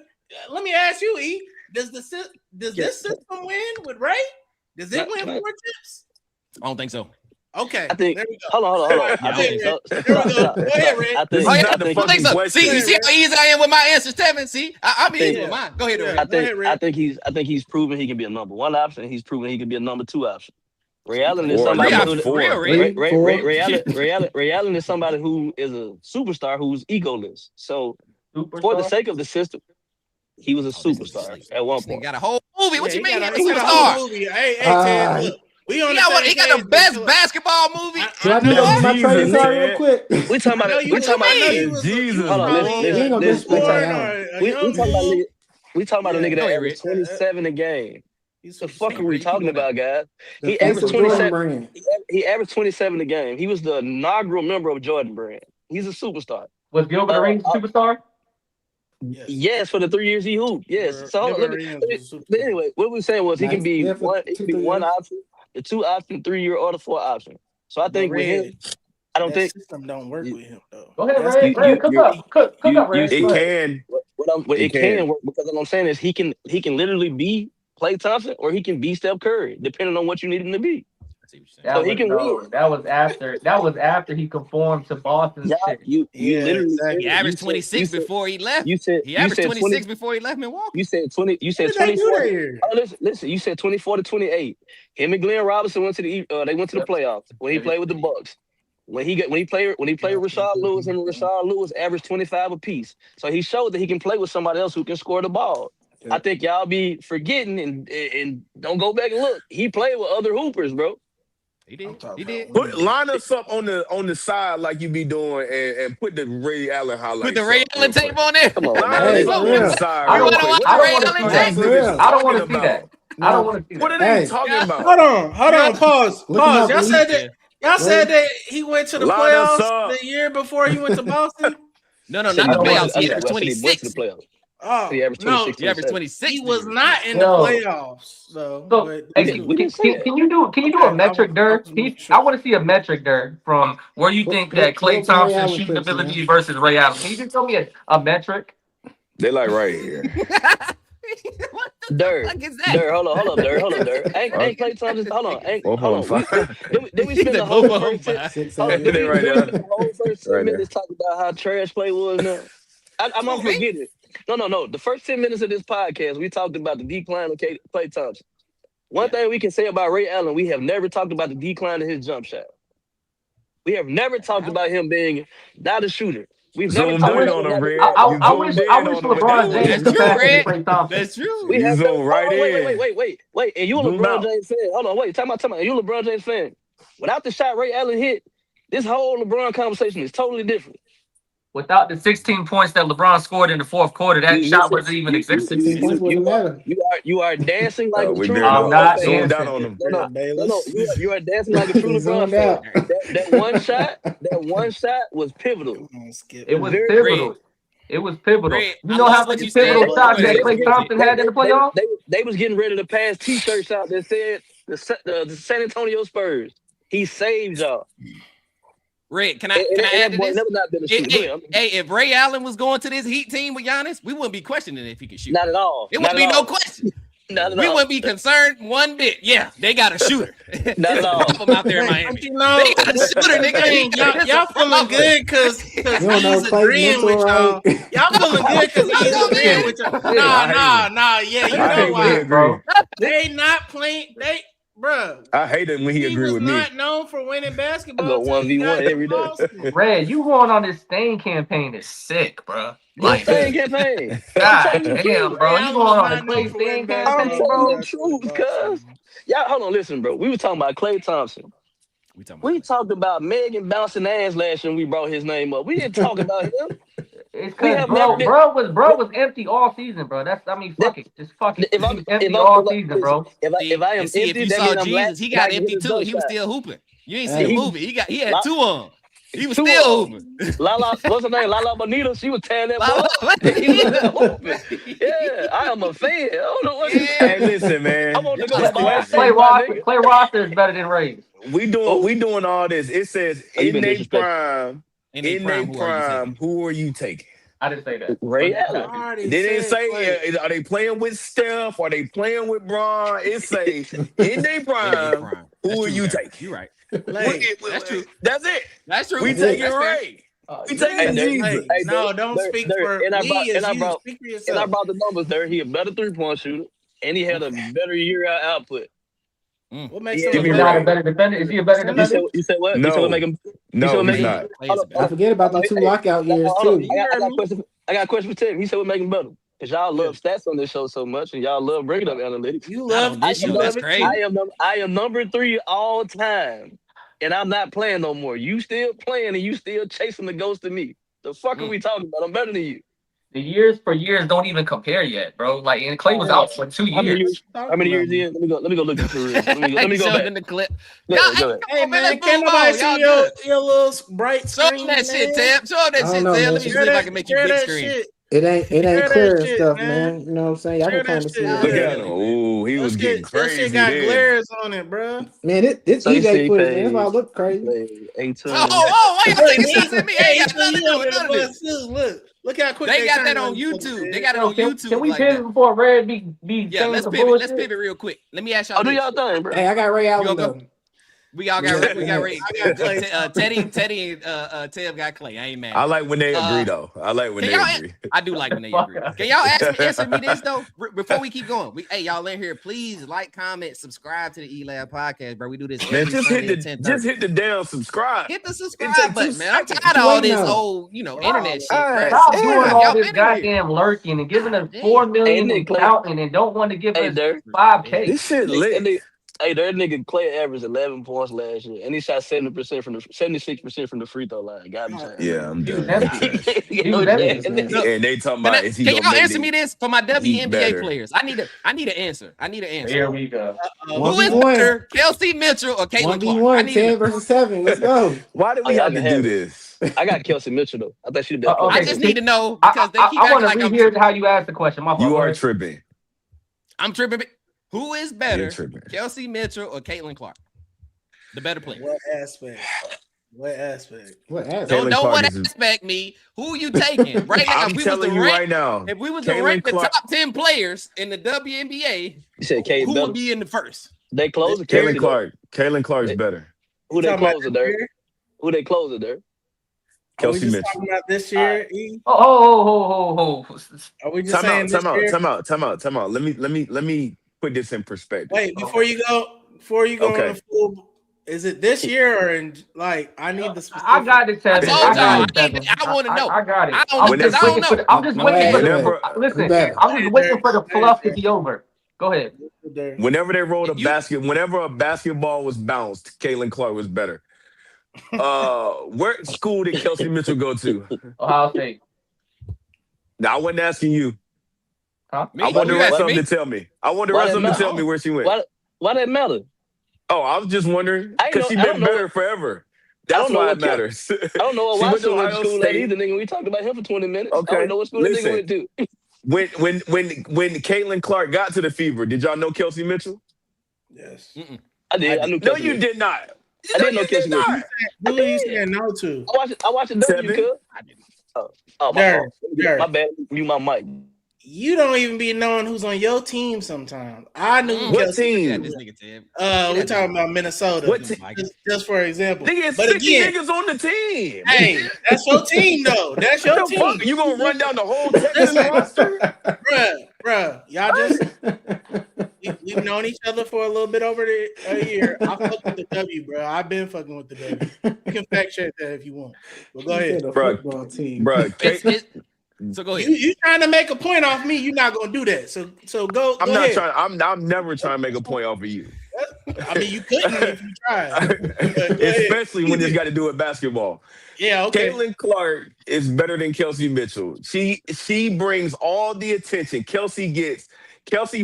Speaker 3: let me ask you, E. Does this system win with Ray? Does it win 4 chips?
Speaker 2: I don't think so.
Speaker 3: Okay,
Speaker 6: I think.
Speaker 3: there we go.
Speaker 6: Hold on.
Speaker 2: I
Speaker 3: There we
Speaker 2: think
Speaker 3: go. Go ahead, Ray.
Speaker 6: I
Speaker 5: This
Speaker 6: think.
Speaker 5: is
Speaker 2: Oh,
Speaker 5: not the
Speaker 2: I think
Speaker 5: fucking
Speaker 2: so.
Speaker 5: question.
Speaker 2: See, you see how easy I am with my answers, Tevin? See, I'm easy with mine. Go ahead, Ray.
Speaker 6: I think he's proven he can be a number 1 option. He's proven he can be a number 2 option. Ray Allen is somebody Ray Allen is somebody who is a superstar who's egoless. So for the sake of the system, he was a superstar at one point.
Speaker 2: He got a whole movie. What you mean?
Speaker 3: He got a whole movie. Hey, Ted, look.
Speaker 2: He got the best basketball movie.
Speaker 4: So I know my trading card real quick.
Speaker 6: We talking about
Speaker 5: Jesus.
Speaker 6: We talking about a nigga that averaged 27 a game. The fuck are we talking about, guys? He averaged 27. He averaged 27 a game. He was the inaugural member of Jordan Brand. He's a superstar.
Speaker 8: Was Gilbert Arenas a superstar?
Speaker 6: Yes, for the 3 years he hooped. Yes. So but anyway, what we saying was he can be one option, the 2 option, 3 year, or the 4 option. So I think with him, I don't think
Speaker 3: system don't work with him though.
Speaker 8: Go ahead, Ray. Cook up, Ray.
Speaker 6: It can. It can work because what I'm saying is he can literally be Klay Thompson or he can be Steph Curry, depending on what you need him to be. So he can win.
Speaker 8: That was after he conformed to Boston's shit.
Speaker 6: You literally
Speaker 2: He averaged 26 before he left. He averaged 26 before he left Milwaukee.
Speaker 6: You said 20. You said 24. Oh, listen. You said 24 to 28. Him and Glenn Robinson went to the playoffs when he played with the Bucks. When he played with Rashard Lewis, him and Rashard Lewis averaged 25 apiece. So he showed that he can play with somebody else who can score the ball. Yeah. I think y'all be forgetting and don't go back and look. He played with other hoopers, bro.
Speaker 2: He did.
Speaker 5: Line us up on the side like you be doing and put the Ray Allen highlights.
Speaker 2: Put the Ray Allen tape on there.
Speaker 6: Come on,
Speaker 5: line us up on the side.
Speaker 8: I don't want to see that. I don't want to see that.
Speaker 5: What are they talking about?
Speaker 3: Hold on. Pause. Y'all said that he went to the playoffs the year before he went to Boston.
Speaker 2: No, not the playoffs. He averaged 26.
Speaker 3: Oh,
Speaker 6: he averaged 26.
Speaker 2: He averaged 26.
Speaker 3: He was not in the playoffs, though.
Speaker 8: So, can you do a metric, Dirk? I want to see a metric, Dirk, from where you think that Klay Thompson's shooting ability versus Ray Allen. Can you just tell me a metric?
Speaker 5: They like right here.
Speaker 2: What the
Speaker 6: Dirk,
Speaker 2: fuck is that?
Speaker 6: Dirk, hold on, Dirk. Ain't Klay Thompson? Hold on. Then we spend the whole first 10 minutes talking about how trash Klay was. Now I'm not forgetting it. No. The first 10 minutes of this podcast, we talked about the decline of Klay Thompson. One thing we can say about Ray Allen, we have never talked about the decline of his jump shot. We have never talked about him being not a shooter. We've never talked about him.
Speaker 8: I wish LeBron James could pass Klay Thompson.
Speaker 2: That's true.
Speaker 6: We have
Speaker 5: right
Speaker 6: wait. And you a LeBron James fan. Hold on, wait. Time out. You a LeBron James fan. Without the shot Ray Allen hit, this whole LeBron conversation is totally different.
Speaker 8: Without the 16 points that LeBron scored in the fourth quarter, that shot wasn't even existing.
Speaker 6: You are dancing like a true
Speaker 8: I'm not
Speaker 5: dancing. Down on him.
Speaker 6: No. You are dancing like a true LeBron fan. That one shot was pivotal.
Speaker 8: It was pivotal. It was pivotal. You know how many pivotal shots that Klay Thompson had in the playoffs?
Speaker 6: They was getting ready to pass T-shirts out that said the San Antonio Spurs. He saved y'all.
Speaker 2: Red, can I add to this? If Ray Allen was going to this Heat team with Giannis, we wouldn't be questioning if he could shoot.
Speaker 6: Not at all.
Speaker 2: It wouldn't be no question. We wouldn't be concerned one bit. Yeah, they got a shooter.
Speaker 6: Not at all.
Speaker 2: Them out there in Miami. They got a shooter, nigga.
Speaker 3: Y'all feeling good because he's agreeing with y'all. Y'all feeling good because he's agreeing with y'all. Nah. Yeah, you know why, bro? They not playing. Bruh,
Speaker 5: I hate it when he agree with me.
Speaker 3: He was not known for winning basketball.
Speaker 6: I go 1v1 every day.
Speaker 8: Red, you going on this stain campaign is sick, bro.
Speaker 6: Like stain campaign.
Speaker 8: God damn, bro. You going on a Klay stain campaign,
Speaker 6: I'm telling
Speaker 8: bro?
Speaker 6: the truth, cuz. Y'all, hold on, listen, bro. We were talking about Klay Thompson. We talked about Megan bouncing ass last year when we brought his name up. We didn't talk about him.
Speaker 8: It's because bro was empty all season, bro. Fuck it. Just fuck it. If I'm empty all season, bro.
Speaker 6: If I am empty,
Speaker 2: if you saw Jesus, he got empty too. He was still hooping. You ain't see the movie. He had 2 on. He was still hooping.
Speaker 6: What's her name? Lala Bonita. She was tearing that ball. He was hooping. Yeah, I am a fan. I don't know what.
Speaker 5: Hey, listen, man.
Speaker 6: I want to go to
Speaker 8: Klay roster is better than Ray.
Speaker 5: We doing all this. It says in their prime. In their prime, who are you taking?
Speaker 8: I didn't say that.
Speaker 6: Ray Allen.
Speaker 5: They didn't say are they playing with Steph? Are they playing with Bron? It say in their prime. Who are you taking?
Speaker 2: You're right.
Speaker 5: That's true. That's it.
Speaker 2: That's true.
Speaker 5: We taking Ray. We taking Jesus.
Speaker 3: No, don't speak for me. And I brought
Speaker 6: the numbers there. He a better 3-point shooter, and he had a better year output.
Speaker 3: What makes
Speaker 8: him a better defender? Is he a better defender?
Speaker 6: You said what?
Speaker 5: No.
Speaker 6: You said what make him?
Speaker 5: No, he's not.
Speaker 4: I forget about the 2 lockout years too.
Speaker 6: I got a question for Tim. He said what make him better? Because y'all love stats on this show so much, and y'all love bringing up analytics.
Speaker 3: You love this show.
Speaker 2: That's crazy.
Speaker 6: I am number 3 all time, and I'm not playing no more. You still playing, and you still chasing the ghost of me. The fuck are we talking about? I'm better than you.
Speaker 8: The years for years don't even compare yet, bro. Like, and Klay was out for 2 years.
Speaker 6: How many years in? Let me go look at the Let me go back.
Speaker 2: In the clip.
Speaker 3: Hey man, can't nobody see your little bright screen?
Speaker 2: Show that shit, Tab. Show that shit, Tab. Let me see if I can make you big screen.
Speaker 4: It ain't clear and stuff, man. You know what I'm saying? Y'all can kind of see it.
Speaker 5: Look at him. Ooh, he was getting crazy.
Speaker 3: That shit got glares on it, bro.
Speaker 4: Man, it's EJ footage. That's why I look crazy.
Speaker 2: Wait a second. Hey,
Speaker 3: Look how quick
Speaker 2: they got that on YouTube. They got it on YouTube.
Speaker 8: Can we pivot before Red be
Speaker 2: let's pivot. Let's pivot real quick. Let me ask y'all.
Speaker 6: Do y'all thing, bro.
Speaker 4: Hey, I got Ray Allen though.
Speaker 2: We all got Ray. Teddy and Tev got Klay. I ain't mad.
Speaker 5: I like when they agree though. I like when they agree.
Speaker 2: I do like when they agree. Can y'all answer me this though? Before we keep going, hey, y'all in here, please like, comment, subscribe to the E-Lab podcast, bro. We do this.
Speaker 5: Man, just hit the damn subscribe.
Speaker 2: Hit the subscribe button, man. I'm tired of all this old, internet shit.
Speaker 8: Stop doing all this goddamn lurking and giving us 4 million and counting and don't want to give us 5K.
Speaker 5: This shit lit.
Speaker 6: Hey, that nigga Klay averaged 11 points last year, and he shot 76% from the free throw line.
Speaker 5: Yeah, I'm done.
Speaker 8: And
Speaker 5: they talking about is he
Speaker 2: can
Speaker 5: gonna
Speaker 2: y'all answer me this for my WNBA players? I need an answer.
Speaker 8: Here we go.
Speaker 2: Who is better, Kelsey Mitchell or Caitlin Clark?
Speaker 4: 1v1, 10 versus 7. Let's go.
Speaker 5: Why do we have to do this?
Speaker 6: I got Kelsey Mitchell though. I thought she'd be.
Speaker 2: I just need to know because they keep
Speaker 8: I want to
Speaker 2: like
Speaker 8: rehear how you asked the question.
Speaker 5: You are tripping.
Speaker 2: I'm tripping. Who is better, Kelsey Mitchell or Caitlin Clark? The better player.
Speaker 3: What aspect?
Speaker 2: Don't what aspect me. Who you taking right now?
Speaker 5: I'm telling you right now.
Speaker 2: If we was to rank the top 10 players in the WNBA,
Speaker 6: you said
Speaker 2: who would be in the first?
Speaker 6: They close
Speaker 5: Caitlin Clark. Caitlin Clark's better.
Speaker 6: Who they close there? Who they close there?
Speaker 5: Kelsey Mitchell.
Speaker 3: Talking about this year.
Speaker 8: Oh.
Speaker 3: Are we just saying this year?
Speaker 5: Time out. Let me put this in perspective.
Speaker 3: Wait, before you go on the full, is it this year or in I need the specific?
Speaker 8: I got it, Tevin.
Speaker 2: I want to know.
Speaker 8: I got it.
Speaker 2: I'm just
Speaker 8: waiting for the fluff to be over. Go ahead.
Speaker 5: Whenever they rolled whenever a basketball was bounced, Caitlin Clark was better. Where school did Kelsey Mitchell go to?
Speaker 8: Ohio State.
Speaker 5: Now I wasn't asking you.
Speaker 8: Huh?
Speaker 5: I want the rest of them to tell me. I want the rest of them to tell me where she went.
Speaker 6: Why that matter?
Speaker 5: Oh, I was just wondering because she's been better forever. That's why it matters.
Speaker 6: I don't know what Watson went to school at either, nigga. We talked about him for 20 minutes.
Speaker 5: Okay.
Speaker 6: I don't know what school that nigga went to.
Speaker 5: When Caitlin Clark got to the Fever, did y'all know Kelsey Mitchell?
Speaker 3: Yes.
Speaker 6: I did. I knew
Speaker 5: Kelsey Mitchell. You did not.
Speaker 6: I didn't know Kelsey Mitchell.
Speaker 3: Who are you saying no to?
Speaker 6: I watched it. W, cuz. Oh, my bad. Mute my mic.
Speaker 3: You don't even be knowing who's on your team sometimes. I knew
Speaker 5: what team?
Speaker 3: We're talking about Minnesota.
Speaker 5: What team?
Speaker 3: Just for example.
Speaker 5: But again, niggas on the team.
Speaker 3: Hey, that's your team though. That's your team.
Speaker 5: Fuck? You gonna run down the whole Texas roster?
Speaker 3: Bruh. Y'all just we've known each other for a little bit over a year. I fuck with the W, bro. I've been fucking with the W. You can fact check that if you want. But go ahead.
Speaker 5: Bro.
Speaker 2: So go ahead.
Speaker 3: You trying to make a point off me? You're not gonna do that. So go.
Speaker 5: I'm
Speaker 3: go
Speaker 5: not
Speaker 3: ahead.
Speaker 5: trying. I'm never trying to make a point off of you.
Speaker 3: I mean, you couldn't if you tried.
Speaker 5: Especially when it's got to do with basketball.
Speaker 3: Yeah, okay.
Speaker 5: Caitlin Clark is better than Kelsey Mitchell. She brings all the attention. Kelsey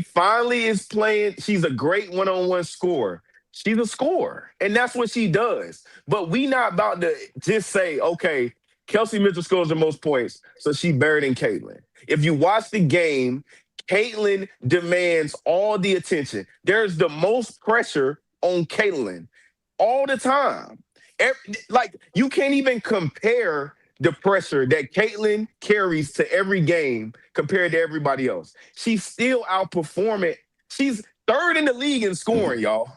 Speaker 5: finally is playing. She's a great one-on-one scorer. She's a scorer, and that's what she does. But we not about to just say, okay, Kelsey Mitchell scores the most points, so she better than Caitlin. If you watch the game, Caitlin demands all the attention. There's the most pressure on Caitlin all the time. You can't even compare the pressure that Caitlin carries to every game compared to everybody else. She's still outperforming. She's third in the league in scoring, y'all.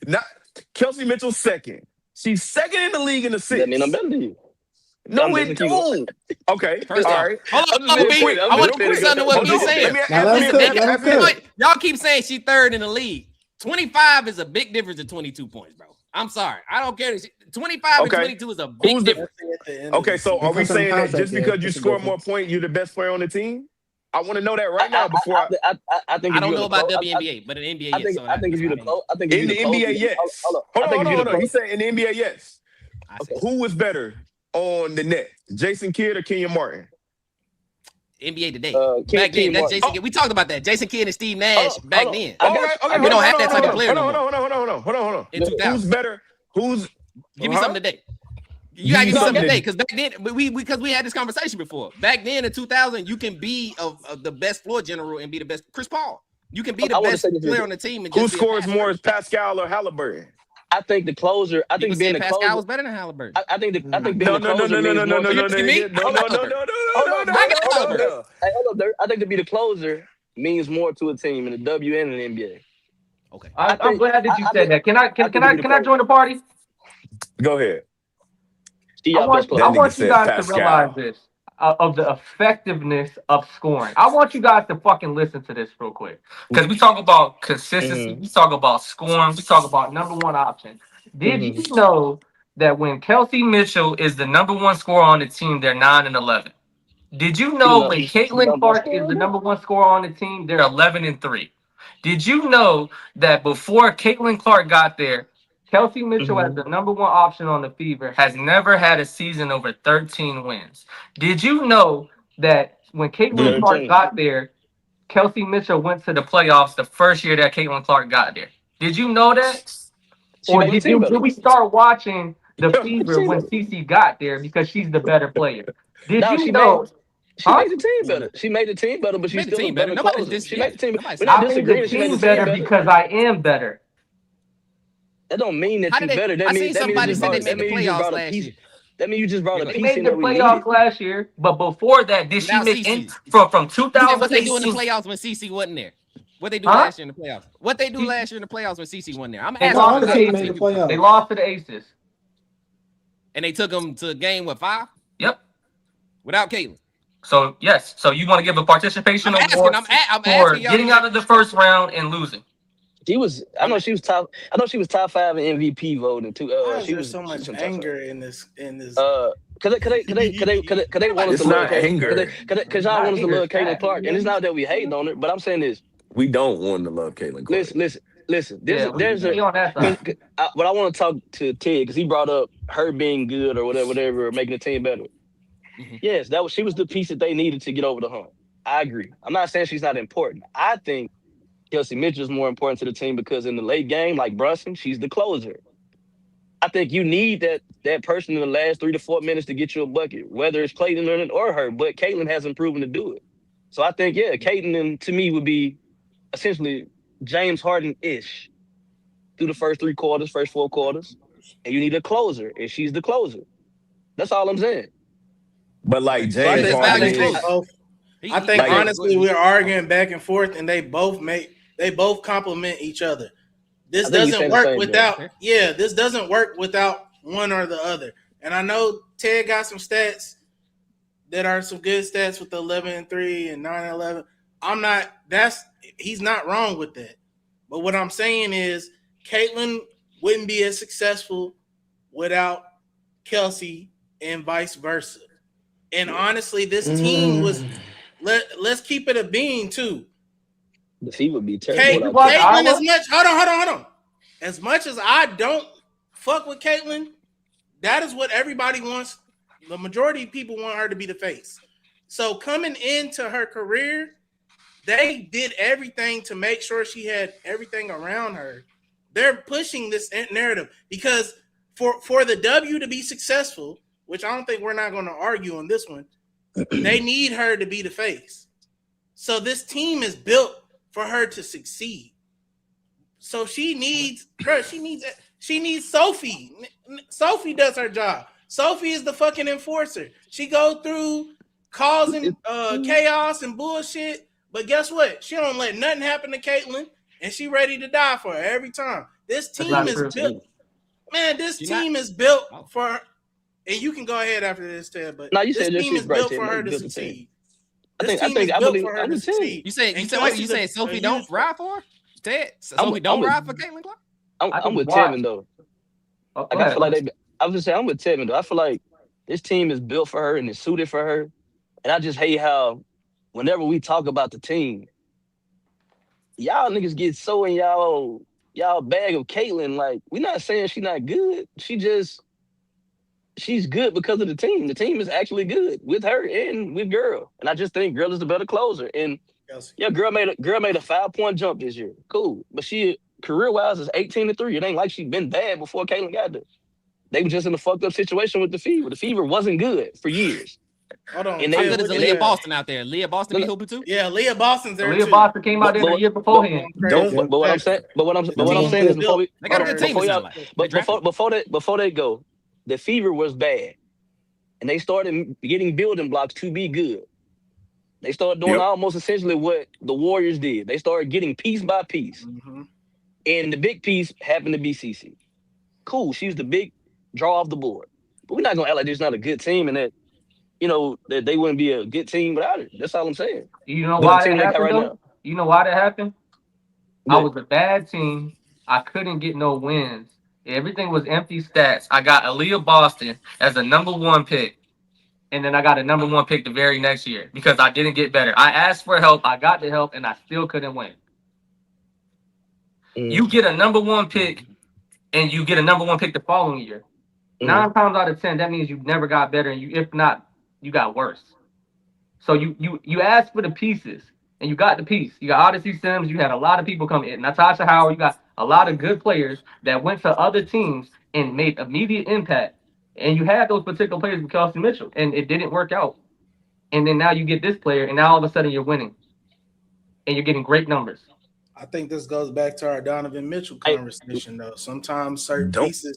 Speaker 5: Not Kelsey Mitchell second. She's second in the league in assists.
Speaker 6: I mean, I'm better than you.
Speaker 5: No, we don't. Okay, all right.
Speaker 2: Hold on, B. I want to put something to what B's saying. Y'all keep saying she's third in the league. 25 is a big difference in 22 points, bro. I'm sorry. I don't care. 25 and 22 is a big difference.
Speaker 5: Okay, so are we saying that just because you score more points, you're the best player on the team? I want to know that right now before
Speaker 6: I think
Speaker 2: I don't know about WNBA, but in NBA, yes.
Speaker 6: I think if you the close, I think
Speaker 5: in the NBA, yes. Hold on. He said in the NBA, yes. Who was better on the net, Jason Kidd or Kenyon Martin?
Speaker 2: NBA today. Back then, that's Jason Kidd. We talked about that. Jason Kidd and Steve Nash back then.
Speaker 5: Okay.
Speaker 2: We don't have that type of player.
Speaker 5: Hold on.
Speaker 2: In 2000.
Speaker 5: Who's better?
Speaker 2: Give me something today. You gotta give me something today, because back then we had this conversation before. Back then in 2000, you can be the best floor general and be the best. Chris Paul, you can be the best player on the team. And
Speaker 5: who scores more, is Pascal or Halliburton?
Speaker 6: I think the closer. I think being the closer.
Speaker 2: Pascal was better than Halliburton.
Speaker 6: I think being the closer. No. Hey, hold up, I think to be the closer means more to a team in the W and in the NBA.
Speaker 2: Okay,
Speaker 8: I'm glad that you said that. Can I join the party?
Speaker 5: Go ahead.
Speaker 8: I want you guys to realize this of the effectiveness of scoring. I want you guys to fucking listen to this real quick, because we talk about consistency, we talk about scoring, we talk about number one option. Did you know that when Kelsey Mitchell is the number one scorer on the team, they're 9-11? Did you know when Caitlin Clark is the number one scorer on the team, they're 11-3? Did you know that before Caitlin Clark got there, Kelsey Mitchell, as the number one option on the Fever, has never had a season over 13 wins? Did you know that when Caitlin Clark got there, Kelsey Mitchell went to the playoffs the first year that Caitlin Clark got there? Did you know that? Or did we start watching the Fever when CeCe got there because she's the better player? Did you know?
Speaker 6: She made the team better. She made the team better, but she's still better. She made the team better.
Speaker 8: I made the team better because I am better.
Speaker 6: That don't mean that you're better. That means
Speaker 2: somebody said they made the playoffs last year.
Speaker 6: That means you just brought a piece.
Speaker 8: They made the playoffs last year, but before that, did she make from 2000?
Speaker 2: What they do in the playoffs when CeCe wasn't there? What they do last year in the playoffs? What they do last year in the playoffs when CeCe wasn't there? I'm asking.
Speaker 8: They lost to the Aces,
Speaker 2: and they took them to game 5?
Speaker 8: Yep.
Speaker 2: Without Caitlin.
Speaker 8: So yes. So you want to give a participation award for getting out of the first round and losing?
Speaker 6: I know she was top 5 in MVP voting too.
Speaker 3: She was so much anger in this.
Speaker 6: Cause they want us to love
Speaker 5: anger.
Speaker 6: Cause y'all want us to love Caitlin Clark, and it's not that we hate on her, but I'm saying this:
Speaker 5: we don't want to love Caitlin Clark.
Speaker 6: Listen. But I want to talk to Ted because he brought up her being good or whatever, or making the team better. Yes, she was the piece that they needed to get over the hump. I agree. I'm not saying she's not important. I think Kelsey Mitchell is more important to the team because in the late game, like Brunson, she's the closer. I think you need that person in the last 3 to 4 minutes to get you a bucket, whether it's Clayton or her, but Caitlin hasn't proven to do it. So I think, Caitlin to me would be essentially James Harden-ish through the first 3 quarters, first 4 quarters, and you need a closer, and she's the closer. That's all I'm saying.
Speaker 5: But like James Harden,
Speaker 3: I think honestly we're arguing back and forth, and they both complement each other. This doesn't work without this doesn't work without one or the other. And I know Ted got some stats that are some good stats with the 11-3 and 9-11. He's not wrong with that. But what I'm saying is Caitlin wouldn't be as successful without Kelsey and vice versa. And honestly, this team was let's keep it a bean too.
Speaker 6: The Fever would be terrible.
Speaker 3: Caitlin, hold on. As much as I don't fuck with Caitlin, that is what everybody wants. The majority of people want her to be the face. So coming into her career, they did everything to make sure she had everything around her. They're pushing this narrative because for the W to be successful, which I don't think we're not going to argue on this one, they need her to be the face. So this team is built for her to succeed. So she needs Sophie. Sophie does her job. Sophie is the fucking enforcer. She go through causing chaos and bullshit. But guess what? She don't let nothing happen to Caitlyn, and she ready to die for her every time. This team is built. Man, this team is built for her. And you can go ahead after this, Ted. But this team is built for her to succeed. This team is built for her to succeed.
Speaker 2: You saying Sophie don't ride for her? Ted, Sophie don't ride for Caitlyn Clark?
Speaker 6: I'm with Tevin though. I feel like I was just saying I'm with Tevin though. I feel like this team is built for her and it's suited for her. And I just hate how whenever we talk about the team, y'all niggas get so in y'all bag of Caitlyn. Like, we're not saying she's not good. She's good because of the team. The team is actually good with her and with Girl. And I just think Girl is the better closer. And yeah, Girl made a 5-point jump this year. Cool. But she career-wise is 18-3. It ain't like she's been bad before Caitlyn got there. They were just in a fucked up situation with the Fever. The Fever wasn't good for years.
Speaker 3: Hold on.
Speaker 2: And how good is Leah Boston out there? Leah Boston be hooping too?
Speaker 3: Yeah, Leah Boston's there.
Speaker 8: Leah Boston came out there the year beforehand.
Speaker 6: But what I'm saying is before we
Speaker 2: they got a good team.
Speaker 6: Before they go, the Fever was bad. And they started getting building blocks to be good. They started doing almost essentially what the Warriors did. They started getting piece by piece.
Speaker 3: Mm-hmm.
Speaker 6: And the big piece happened to be CC. Cool, she's the big draw off the board. But we're not going to act like there's not a good team and that, that they wouldn't be a good team without it. That's all I'm saying.
Speaker 8: You know why that happened, though? You know why that happened? I was a bad team. I couldn't get no wins. Everything was empty stats. I got Aaliyah Boston as a number 1 pick. And then I got a number 1 pick the very next year because I didn't get better. I asked for help. I got the help, and I still couldn't win. You get a number 1 pick, and you get a number 1 pick the following year. 9 times out of 10, that means you never got better, and if not, you got worse. So you asked for the pieces, and you got the piece. You got Odyssey Sims. You had a lot of people come in. Natasha Howard. You got a lot of good players that went to other teams and made immediate impact. And you had those particular players with Kelsey Mitchell, and it didn't work out. And then now you get this player, and now all of a sudden you're winning, and you're getting great numbers.
Speaker 3: I think this goes back to our Donovan Mitchell conversation, though. Sometimes certain pieces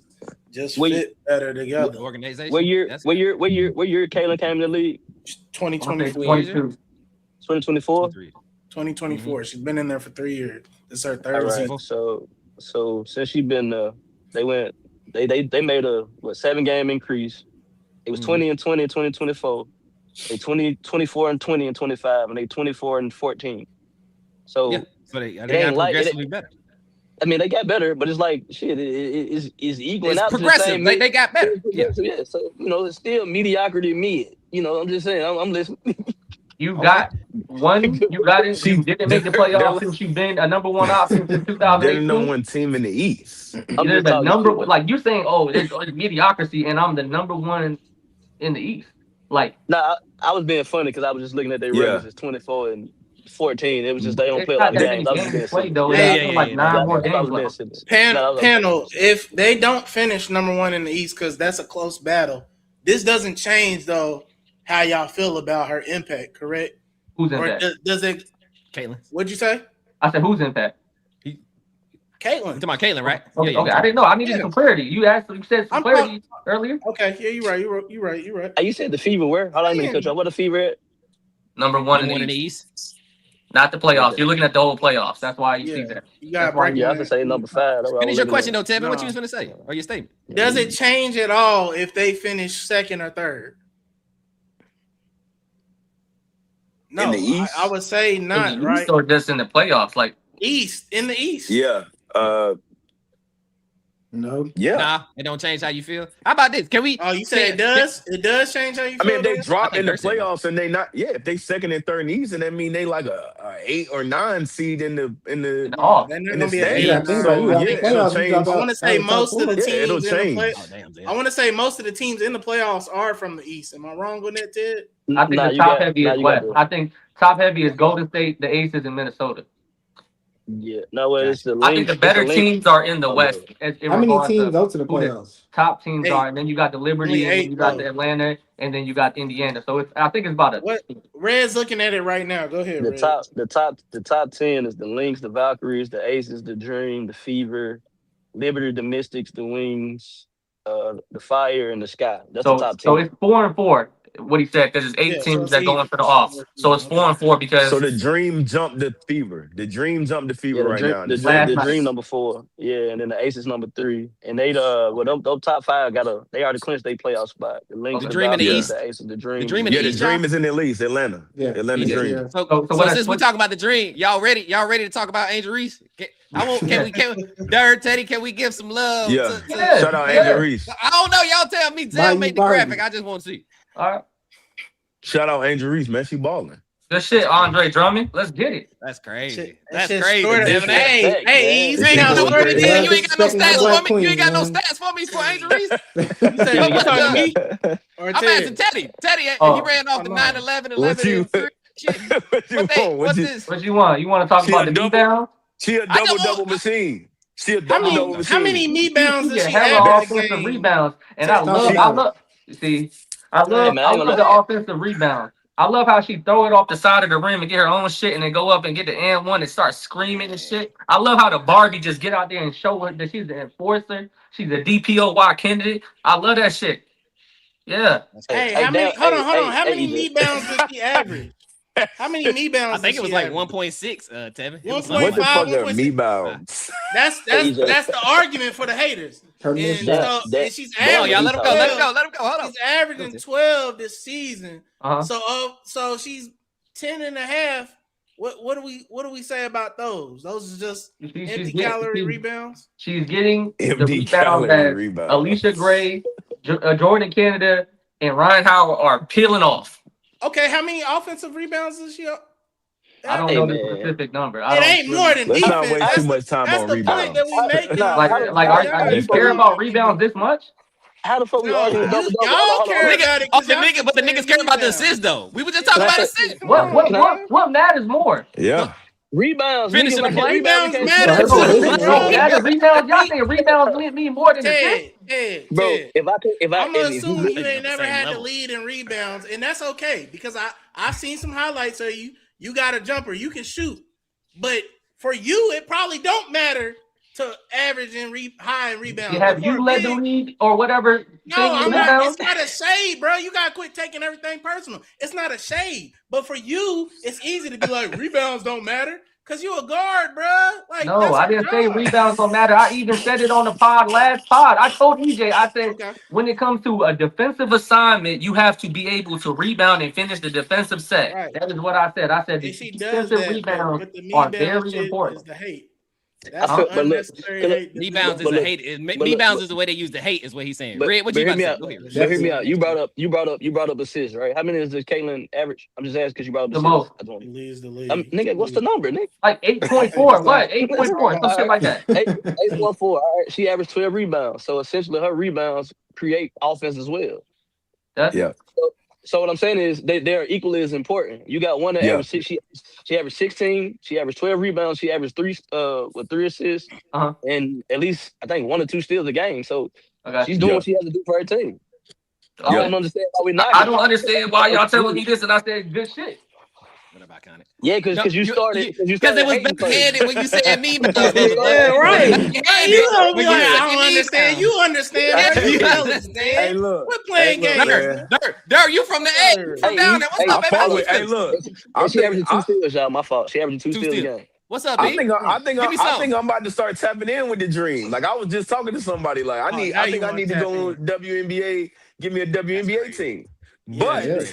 Speaker 3: just fit better together.
Speaker 2: Organization.
Speaker 6: What year Caitlyn came in the league?
Speaker 3: 2024.
Speaker 6: 2024?
Speaker 3: 2024. She's been in there for 3 years. This is her third season.
Speaker 6: So since she's been they made a 7-game increase. It was 20 and 20 in 2024. They 24 and 20 in 25, and they 24 and 14. So
Speaker 2: they got progressively better.
Speaker 6: I mean, they got better, but it's like shit. It's equaling out.
Speaker 2: Progressive. They got better. Yeah.
Speaker 6: So it's still mediocrity mid. I'm just saying. I'm listening.
Speaker 8: You got one. You got it. You didn't make the playoffs since you've been a number 1 option since 2018.
Speaker 5: They're the number 1 team in the East.
Speaker 8: There's the number like you're saying. Oh, there's mediocrity, and I'm the number 1 in the East. Like,
Speaker 6: nah, I was being funny because I was just looking at their records. It's 24 and 14. It was just they don't play a lot of games. I was just played though.
Speaker 8: Like 9 more games left.
Speaker 3: Panel. If they don't finish number 1 in the East, because that's a close battle, this doesn't change though how y'all feel about her impact. Correct?
Speaker 8: Who's impact?
Speaker 3: Does it?
Speaker 2: Caitlyn.
Speaker 3: What'd you say?
Speaker 8: I said who's impact?
Speaker 3: Caitlyn.
Speaker 2: You're talking about Caitlyn, right?
Speaker 8: Okay, I didn't know. I needed some clarity. You said some clarity earlier.
Speaker 3: Okay, yeah, you're right.
Speaker 6: You said the Fever where? How long you catch up? What the Fever at?
Speaker 8: Number 1 in the East. Not the playoffs. You're looking at the whole playoffs. That's why you see that.
Speaker 6: I have to say number 5.
Speaker 2: Finish your question though, Tevin. What you was going to say or your statement?
Speaker 3: Does it change at all if they finish 2nd or 3rd? No, in the East? I would say not.
Speaker 8: In the
Speaker 3: right?
Speaker 8: East or just in the playoffs, like
Speaker 3: in the East.
Speaker 5: Yeah.
Speaker 4: No.
Speaker 5: Yeah.
Speaker 2: Nah, it don't change how you feel. How about this? Can we?
Speaker 3: Oh, you say it does? It does change how you feel.
Speaker 5: I mean, if they drop in the playoffs and they not, if they 2nd and 3rd in the East, and that mean they like a 8 or 9 seed in the standings.
Speaker 3: I want to say most of the teams.
Speaker 5: It'll change.
Speaker 3: I want to say most of the teams in the playoffs are from the East. Am I wrong on that, Ted?
Speaker 8: I think the top heavy is West. I think top heavy is Golden State, the Aces, and Minnesota.
Speaker 6: Yeah, no, it's the.
Speaker 8: I think the better teams are in the West.
Speaker 4: How many teams go to the playoffs?
Speaker 8: Top teams are, and then you got the Liberty, and then you got the Atlanta, and then you got Indiana. So I think it's about a.
Speaker 3: What Red's looking at it right now. Go ahead.
Speaker 6: The top 10 is the Lynx, the Valkyries, the Aces, the Dream, the Fever, Liberty, the Mystics, the Wings, the Fire, and the Sky. That's the
Speaker 8: So
Speaker 6: top
Speaker 8: so
Speaker 6: 10.
Speaker 8: it's 4-4. What he said, because it's 8
Speaker 3: Yeah, so
Speaker 8: teams
Speaker 3: it's
Speaker 8: that go
Speaker 3: even.
Speaker 8: into the off. So it's 4-4 because
Speaker 5: So the Dream jumped the Fever. The Dream jumped the Fever
Speaker 6: Yeah,
Speaker 5: right now in the
Speaker 8: last
Speaker 6: the
Speaker 8: night.
Speaker 6: Dream
Speaker 5: standings.
Speaker 6: number 4. Yeah, and then the Aces number 3. And they those top 5 they already clinched their playoff spot. The Lynx,
Speaker 2: The
Speaker 6: the
Speaker 2: Dream in the
Speaker 6: Valiants,
Speaker 2: East.
Speaker 6: the Aces, the Dream.
Speaker 2: The Dream in the
Speaker 5: Yeah, the
Speaker 2: East,
Speaker 5: Dream
Speaker 2: y'all?
Speaker 5: is in the least, Atlanta.
Speaker 4: Yeah.
Speaker 5: Atlanta
Speaker 2: Yeah.
Speaker 5: Dream.
Speaker 2: So
Speaker 8: when
Speaker 2: since we talk about the Dream, y'all ready to talk about Angel Reese? Can we Dirt Teddy, can we give some love?
Speaker 5: Yeah.
Speaker 8: Yeah.
Speaker 5: Shout out
Speaker 8: Yeah.
Speaker 5: Angel Reese.
Speaker 2: I don't know. Y'all tell me. Tell make the
Speaker 4: Barbie.
Speaker 2: graphic. I just want to see.
Speaker 8: All right.
Speaker 5: Shout out Angel Reese, man. She balling.
Speaker 8: Good shit, Andre Drummond. Let's get it.
Speaker 2: That's crazy.
Speaker 3: Shit,
Speaker 2: That's
Speaker 3: shit's
Speaker 2: crazy.
Speaker 3: shorter.
Speaker 2: Devin.
Speaker 3: Hey,
Speaker 2: You ain't got no
Speaker 3: shorter than
Speaker 2: you ain't got no
Speaker 4: Disrespecting my
Speaker 2: stats
Speaker 4: black
Speaker 2: for me. You ain't got no
Speaker 4: queen, man.
Speaker 2: stats for me for Angel Reese.
Speaker 3: You say you talking to me or
Speaker 2: I'm
Speaker 3: Ted?
Speaker 2: asking Teddy. Teddy, he
Speaker 8: Oh.
Speaker 2: ran off the 9-11,
Speaker 5: What
Speaker 2: 11
Speaker 5: you-
Speaker 2: and 3. Shit.
Speaker 5: What you want?
Speaker 2: What's this?
Speaker 8: What you want? You want to talk
Speaker 5: She
Speaker 8: about
Speaker 5: a
Speaker 8: the
Speaker 5: double-
Speaker 8: rebound?
Speaker 5: She a
Speaker 2: I don't
Speaker 5: double
Speaker 2: want-
Speaker 5: machine. She a
Speaker 3: How
Speaker 5: double machine.
Speaker 3: many rebounds
Speaker 8: She
Speaker 3: does
Speaker 8: get
Speaker 3: she
Speaker 8: hella
Speaker 3: average a
Speaker 8: offensive
Speaker 3: game?
Speaker 8: rebounds, and
Speaker 3: Talk
Speaker 8: I love
Speaker 3: about
Speaker 8: the
Speaker 6: lie.
Speaker 8: offensive rebounds. I love how she throw it off the side of the rim and get her own shit, and then go up and get the and one and start screaming and shit. I love how the Barbie just get out there and show her that she's the enforcer. She's a DPOY candidate. I love that shit. Yeah.
Speaker 3: Hey,
Speaker 6: Hey,
Speaker 3: how many?
Speaker 6: Dad,
Speaker 3: Hold on. How
Speaker 6: hey,
Speaker 3: many
Speaker 6: EJ.
Speaker 3: rebounds does she average? How many rebounds?
Speaker 2: I think it was
Speaker 3: does she
Speaker 2: like
Speaker 3: average?
Speaker 2: 1.6, Tevin. It was
Speaker 3: 1.5.
Speaker 5: What the fuck are
Speaker 3: 1.6.
Speaker 5: me bounds?
Speaker 3: That's the argument for the haters.
Speaker 4: Her
Speaker 3: And
Speaker 4: miss
Speaker 3: so
Speaker 4: shots.
Speaker 3: and she's
Speaker 2: Hold on,
Speaker 3: averaging.
Speaker 2: y'all. Let him go. Let him go. Hold on.
Speaker 3: She's averaging 12 this season.
Speaker 8: Uh-huh.
Speaker 3: So she's 10 and a half. What do we say about those? Those are just empty calorie rebounds.
Speaker 8: She's getting the
Speaker 5: Empty
Speaker 8: rebounds
Speaker 5: calorie
Speaker 8: that
Speaker 5: rebounds.
Speaker 8: Alicia Gray, Jordan Canada, and Ryan Howard are peeling off.
Speaker 3: Okay, how many offensive rebounds is she?
Speaker 8: I don't know the specific number.
Speaker 3: It ain't more than
Speaker 5: Let's
Speaker 3: defense.
Speaker 5: not waste too much time
Speaker 3: That's
Speaker 5: on
Speaker 3: the
Speaker 5: rebounds.
Speaker 3: point that we making.
Speaker 8: Are you care about rebounds this much?
Speaker 6: How the fuck we arguing double?
Speaker 3: Y'all care about it.
Speaker 2: But the niggas care about the assists though. We were just talking about assists.
Speaker 8: What matters more?
Speaker 5: Yeah.
Speaker 6: Rebounds.
Speaker 2: Finishing
Speaker 6: Niggas,
Speaker 2: the play.
Speaker 3: Rebounds
Speaker 6: can't
Speaker 3: matter.
Speaker 6: shoot.
Speaker 8: Rebounds. Y'all think rebounds mean more than assists?
Speaker 6: Bro, if
Speaker 3: I'm gonna
Speaker 6: if
Speaker 3: assume
Speaker 6: you
Speaker 3: you ain't never
Speaker 2: same
Speaker 3: had
Speaker 2: level.
Speaker 3: to lead in rebounds, and that's okay because I've seen some highlights of you. You got a jumper, you can shoot, but for you, it probably don't matter to average and high in rebounds.
Speaker 8: Have you led the league or whatever?
Speaker 3: No, I'm not. It's not a shade, bro. You gotta quit taking everything personal. It's not a shade, but for you, it's easy to be like rebounds don't matter because you a guard, bro. Like
Speaker 8: no, I didn't say rebounds don't matter. I even said it on the last pod. I told EJ, I said when it comes to a defensive assignment, you have to be able to rebound and finish the defensive set. Right. That is what I said. I said the defensive rebounds are very important.
Speaker 3: Is the hate.
Speaker 6: That's unnecessary hate.
Speaker 2: Rebounds is a hate. Rebounds is the way they use the hate, is what he's saying. Red, what you about to say? Go ahead.
Speaker 6: But hear me out. You brought up assists, right? How many is this Caitlin average? I'm just asking because you brought up
Speaker 8: the most.
Speaker 3: Leads the league.
Speaker 6: Nigga, what's the number, nigga?
Speaker 8: Like 8.4. What? 8.4. Some shit like that.
Speaker 6: 8.4. All right. She averaged 12 rebounds. So essentially, her rebounds create offense as well.
Speaker 5: Yeah.
Speaker 6: So what I'm saying is they are equally as important. You got one that averaged 6. She averaged 16. She averaged 12 rebounds. She averaged 3 assists, and at least I think 1 or 2 steals a game. So she's doing what she has to do for her team. I don't understand why we not.
Speaker 8: I don't understand why y'all telling me this, and I said good shit.
Speaker 2: What about Connie?
Speaker 6: Yeah, because you started.
Speaker 2: Because it was backhanded when you said me.
Speaker 3: Yeah, right. You don't be like, I don't understand. You understand. You understand.
Speaker 5: Hey, look.
Speaker 3: We're playing games.
Speaker 2: Dirt, you from the A. From down there. What's up, baby?
Speaker 5: Hey, look.
Speaker 6: She averaged 2 steals, y'all. My fault. She averaged 2 steals a game.
Speaker 2: What's up, B?
Speaker 5: I think I'm about to start tapping in with the Dream. Like I was just talking to somebody. Like I think I need to go WNBA. Give me a WNBA team. But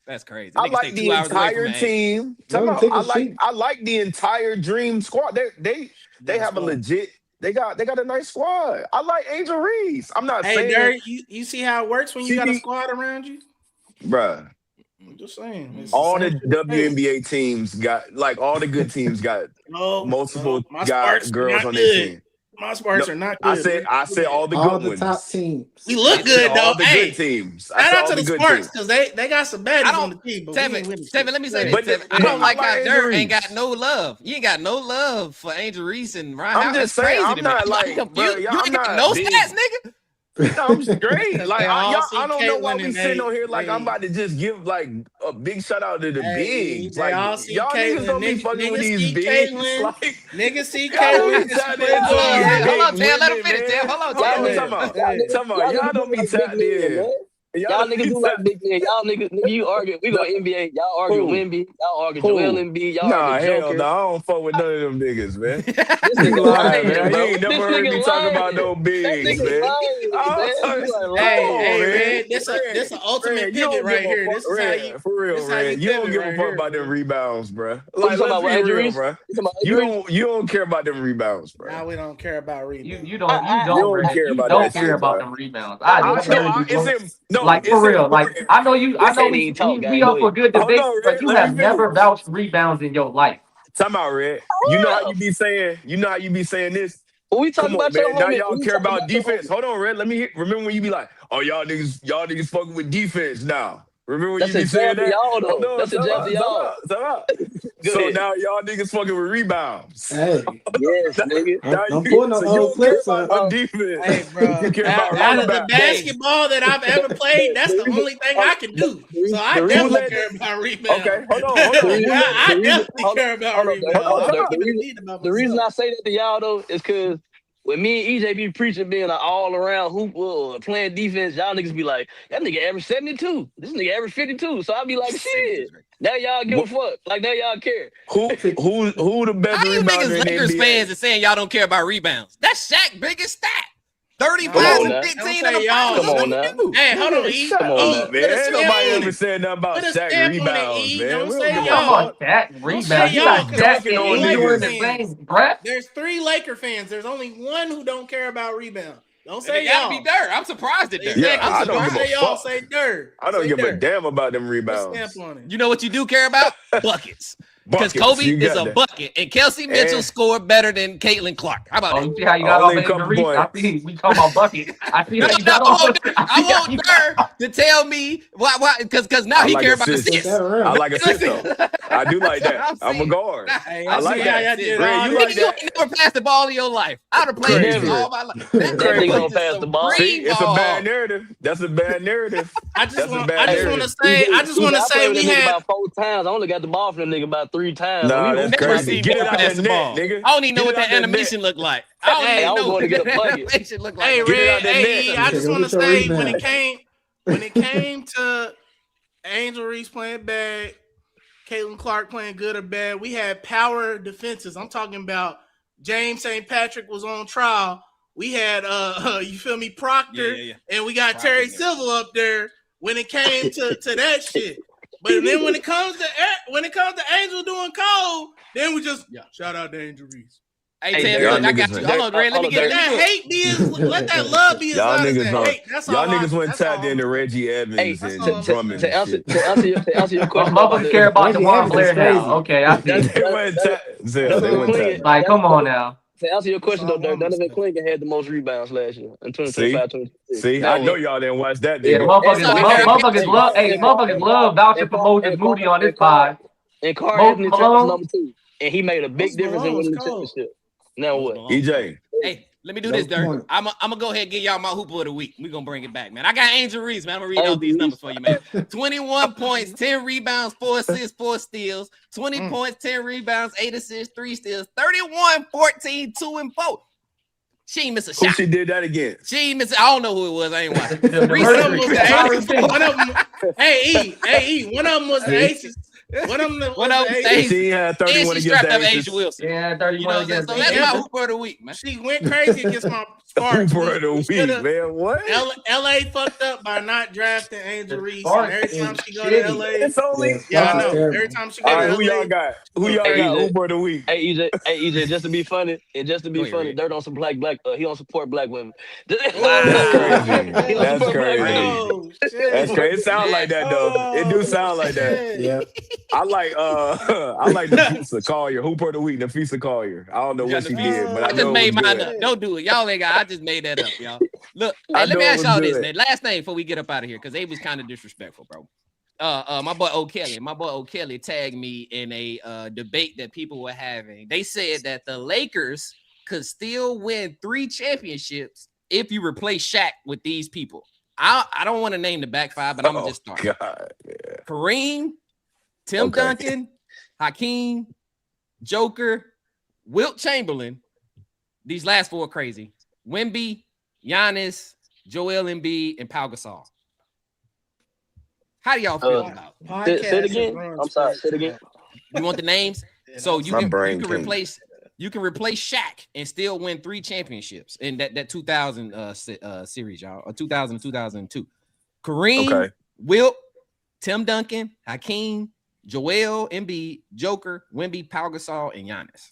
Speaker 2: that's crazy.
Speaker 5: I like the entire team. I like the entire Dream squad. They have a legit. They got a nice squad. I like Angel Reese. I'm not saying.
Speaker 3: Hey, Derek, you see how it works when you got a squad around you,
Speaker 5: bruh.
Speaker 3: I'm just saying.
Speaker 5: All the WNBA teams got all the good teams got multiple girls on their team.
Speaker 3: My Sparks are not good.
Speaker 5: I said all the good ones.
Speaker 4: Top teams.
Speaker 3: We look good though.
Speaker 5: All the good teams.
Speaker 3: Shout out to the Sparks because they got some baddies on the team.
Speaker 2: Tevin, let me say this. I don't like how Dirt ain't got no love. You ain't got no love for Angel Reese and Ryan.
Speaker 5: I'm just saying. I'm not like,
Speaker 2: you ain't got no stats, nigga.
Speaker 5: I'm straight. Like I don't know why
Speaker 3: Caitlyn
Speaker 5: we sitting on here like I'm about to just give like a big shout out to the bigs. Like y'all niggas don't be fucking with these bigs. Like
Speaker 3: niggas see Caitlyn.
Speaker 2: Hold on, Tam. Let him finish, Tam. Hold on,
Speaker 5: Tam. Y'all don't be tapped in.
Speaker 6: Y'all niggas do like big men. Y'all niggas, you argue. We go NBA. Y'all argue Wemby. Y'all argue Joel Embiid. Y'all argue Joker.
Speaker 5: Hell no. I don't fuck with none of them niggas, man. This nigga lying, man. You ain't never heard me talking about no bigs, man.
Speaker 3: Hey, this an ultimate pivot right here. This is how you,
Speaker 5: for real, man. You don't give a fuck about them rebounds, bro. Like,
Speaker 6: let's be real,
Speaker 5: bro. You don't care about them rebounds, bro.
Speaker 3: Now we don't care about rebounds.
Speaker 8: You don't care about them rebounds.
Speaker 5: No,
Speaker 8: like for real, like I know we up for good debate, but you have never vouched rebounds in your life.
Speaker 5: Time out, Red. You know how you be saying this.
Speaker 6: What we talking about,
Speaker 5: man? Now y'all care about defense. Hold on, Red. Let me remember when you be like, oh, y'all niggas fucking with defense now. Remember when you be saying that?
Speaker 6: That's a jab to y'all.
Speaker 5: So now y'all niggas fucking with rebounds.
Speaker 4: Hey,
Speaker 6: yes, nigga.
Speaker 4: I'm pulling the whole clips on
Speaker 5: defense.
Speaker 3: Hey, bro. Out of the basketball that I've ever played, that's the only thing I can do. So I definitely care about rebounds.
Speaker 5: Okay, hold on.
Speaker 3: I definitely care about rebounds.
Speaker 6: The reason I say that to y'all though is because when me and EJ be preaching being an all-around hooper, playing defense, y'all niggas be like, that nigga average 72. This nigga average 52. So I be like, shit. Now y'all give a fuck. Like now y'all care.
Speaker 5: Who the best
Speaker 2: How you
Speaker 5: rebounder
Speaker 2: niggas
Speaker 5: in the
Speaker 2: Lakers
Speaker 5: NBA?
Speaker 2: fans are saying y'all don't care about rebounds? That's Shaq's biggest stat. 35 and 15 in the finals.
Speaker 6: Come on now.
Speaker 3: Hey, hold on, E.
Speaker 5: Come on, man. Ain't nobody ever said nothing about Shaq rebounds, man.
Speaker 3: Don't
Speaker 5: We
Speaker 3: say
Speaker 5: don't
Speaker 3: y'all.
Speaker 8: That rebound. You
Speaker 3: y'all,
Speaker 8: got Shaq
Speaker 5: talking on
Speaker 8: and
Speaker 5: niggas.
Speaker 8: in the same breath.
Speaker 3: There's 3 Laker fans. There's only one who don't care about rebound. Don't
Speaker 2: Say
Speaker 3: say
Speaker 2: gotta
Speaker 3: y'all.
Speaker 2: be Dirt. I'm surprised at Dirt.
Speaker 5: Yeah, I
Speaker 3: I'm
Speaker 5: don't
Speaker 3: surprised
Speaker 5: give a
Speaker 3: say y'all
Speaker 5: fuck.
Speaker 3: say Dirt.
Speaker 5: I don't
Speaker 3: Say
Speaker 5: give a
Speaker 3: Dirt.
Speaker 5: damn about them
Speaker 3: Put a
Speaker 5: rebounds.
Speaker 3: stamp on it.
Speaker 2: You know what you do care about? Buckets. Because
Speaker 5: Buckets,
Speaker 2: Kobe
Speaker 5: you
Speaker 2: is
Speaker 5: got
Speaker 2: a
Speaker 5: that.
Speaker 2: bucket, and Kelsey Mitchell scored better than Caitlin Clark. How about
Speaker 8: Oh,
Speaker 2: that?
Speaker 8: you see how you got
Speaker 5: Only
Speaker 8: off
Speaker 5: a couple
Speaker 8: of Reese? I
Speaker 5: points.
Speaker 8: see we talking about buckets. I see how you got
Speaker 2: I
Speaker 8: off.
Speaker 2: want Dirt to tell me why because now he care about assists.
Speaker 5: I like assists though. I do like that. I'm a guard.
Speaker 3: Hey,
Speaker 5: I like that. Red, you like
Speaker 2: You
Speaker 5: that?
Speaker 2: ain't never passed the ball in your life. I'd have played this all my life. That
Speaker 6: Crazy.
Speaker 2: nigga
Speaker 6: Don't pass the ball.
Speaker 5: See, it's a bad narrative. That's a bad narrative.
Speaker 3: I just want
Speaker 5: narrative.
Speaker 3: to say we had
Speaker 6: about 4 times. I only got the ball from the nigga about 3 times.
Speaker 5: Nah, that's
Speaker 2: never
Speaker 5: crazy.
Speaker 2: seen
Speaker 5: Get
Speaker 2: me
Speaker 5: it out
Speaker 2: pass
Speaker 5: the
Speaker 2: the
Speaker 5: net,
Speaker 2: ball.
Speaker 5: nigga.
Speaker 2: I don't even know what
Speaker 5: Get it
Speaker 2: that
Speaker 5: out the
Speaker 2: animation
Speaker 5: net.
Speaker 2: looked like. I don't even know
Speaker 6: going to
Speaker 2: what
Speaker 6: get a
Speaker 2: that
Speaker 6: bucket.
Speaker 2: animation looked like.
Speaker 3: Hey,
Speaker 5: Get it out
Speaker 3: Red,
Speaker 5: that
Speaker 3: hey,
Speaker 5: net.
Speaker 3: I just want to say when
Speaker 4: rebound.
Speaker 3: it came to Angel Reese playing bad, Caitlin Clark playing good or bad, we had power defenses. I'm talking about James St. Patrick was on trial. We had you feel me, Proctor, and we got Terry Silver up there when it came to that shit. But then when it comes to Angel doing cold, then we just shout out to Angel Reese.
Speaker 2: Hey, Tam, look, I got you. Hold on, Red. Let me get
Speaker 3: that hate be his. Let that love be his.
Speaker 5: Y'all
Speaker 3: loud as
Speaker 5: niggas
Speaker 3: that hate. That's all.
Speaker 5: y'all niggas went tapped into Reggie Evans and Drummond.
Speaker 6: To answer your question,
Speaker 8: motherfuckers care about DeMar Blair
Speaker 4: crazy.
Speaker 8: now. Okay, I see.
Speaker 5: They went tapped.
Speaker 8: Like, come on now.
Speaker 6: To answer your question though, Donovan Clingan had the most rebounds last year in 2025-26.
Speaker 5: See, I know y'all didn't watch that.
Speaker 8: Yeah, motherfuckers love vouching for Moses Moody on this pod.
Speaker 6: And Carr Anthony was number 2, and he made a big difference in winning the championship. Now what?
Speaker 5: EJ.
Speaker 2: Hey, let me do this, Dirk. I'm gonna go ahead and give y'all my hooper of the week. We're gonna bring it back, man. I got Angel Reese, man. I'm gonna read all these numbers for you, man. 21 points, 10 rebounds, 4 assists, 4 steals, 20 points, 10 rebounds, 8 assists, 3 steals, 31, 14, 2 and 4. She ain't miss a shot.
Speaker 5: Who she did that again?
Speaker 2: She ain't miss. I don't know who it was. I ain't watching.
Speaker 3: One of them. Hey, E. One of them was the Aces. One of them was the Aces.
Speaker 5: She had 31 against the Aces.
Speaker 2: Wilson.
Speaker 8: Yeah, 31 against
Speaker 2: the Aces. So that's my hooper of the week, man.
Speaker 3: She went crazy against my Sparks.
Speaker 5: Hooper of the week, man. What?
Speaker 3: LA fucked up by not drafting Angel Reese. Every time she go to LA,
Speaker 5: it's only.
Speaker 3: I know. Every time she go to LA.
Speaker 5: Who y'all got? Hooper of the week?
Speaker 6: Hey EJ, just to be funny, Dirt on some black. He don't support black women.
Speaker 5: That's crazy. That's crazy. It sounds like that though. It do sound like that.
Speaker 4: Yeah.
Speaker 5: I like Nafisa Collier, Hooper of the week, Nafisa Collier. I don't know what she did, but I
Speaker 2: just
Speaker 5: know
Speaker 2: made
Speaker 5: it was
Speaker 2: mine
Speaker 5: good.
Speaker 2: up. Don't do it. Y'all ain't got. I just made that up, y'all. Look, hey, let me ask y'all this, man. Last thing before we get up out of here, because they was kind of disrespectful, bro. My boy O'Kelly tagged me in a debate that people were having. They said that the Lakers could still win 3 championships if you replace Shaq with these people? I don't want to name the back five, but I'm gonna just start.
Speaker 5: God, yeah.
Speaker 2: Kareem, Tim Duncan, Hakeem, Joker, Wilt Chamberlain. These last four are crazy. Wemby, Giannis, Joel Embiid, and Pau Gasol. How do y'all feel about
Speaker 6: it? Say it again. I'm sorry. Say it again.
Speaker 2: You want the names? So you can replace Shaq and still win 3 championships in that 2000 series, y'all, or 2000 and 2002. Kareem, Wilt, Tim Duncan, Hakeem, Joel Embiid, Joker, Wemby, Pau Gasol, and Giannis.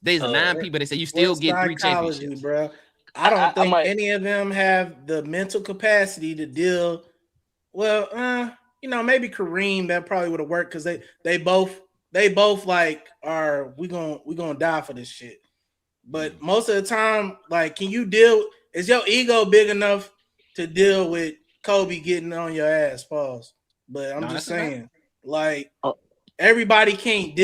Speaker 2: There's 9 people that say you still get 3 championships,
Speaker 3: bro. I don't think any of them have the mental capacity to deal. Well, maybe Kareem, that probably would have worked because they both like are we gonna die for this shit. But most of the time, like, can you deal? Is your ego big enough to deal with Kobe getting on your ass? Pause. But I'm just saying, like, everybody can't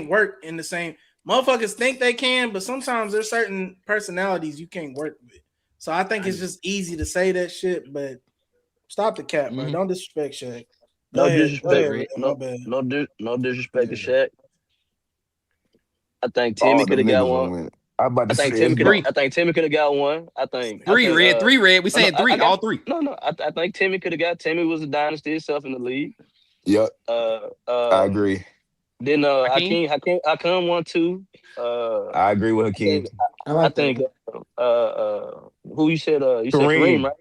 Speaker 3: work in the same. Motherfuckers think they can, but sometimes there's certain personalities you can't work with. So I think it's just easy to say that shit, but stop the cap, bro. Don't disrespect Shaq.
Speaker 6: No disrespect. No disrespect to Shaq. I think Timmy could have got one. I think Timmy could have got one. I think
Speaker 2: 3 red. We saying 3, all 3.
Speaker 6: No. I think Timmy could have got. Timmy was a dynasty himself in the league.
Speaker 5: Yep. I agree.
Speaker 6: Then Hakeem won 2.
Speaker 5: I agree with Hakeem.
Speaker 6: I think who you said you said Kareem, right?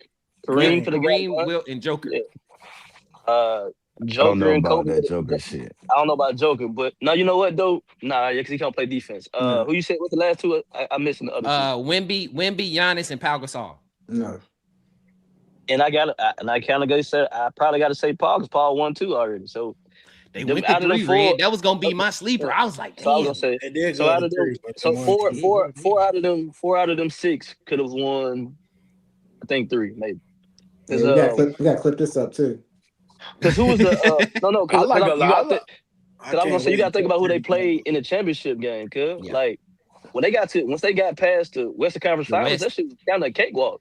Speaker 2: Kareem, Wilt, and Joker.
Speaker 6: Yeah. Joker and Kobe.
Speaker 5: That Joker shit.
Speaker 6: I don't know about Joker, but no, you know what though? Because he can't play defense. Who you said? What's the last 2? I missed the other 2.
Speaker 2: Wemby, Giannis, and Pau Gasol.
Speaker 4: No.
Speaker 6: And I kind of gotta say I probably got to say Paul because Paul won 2 already. So
Speaker 2: they went to 3 red. That was gonna be my sleeper. I was like, damn.
Speaker 6: So I was gonna say, so out of them, four out of them 6 could have won. I think 3 maybe.
Speaker 4: We gotta clip this up too.
Speaker 6: Because who was the no? Because I was gonna say you gotta think about who they played in the championship game. Like once they got past the Western Conference Finals, that shit was kind of a cakewalk.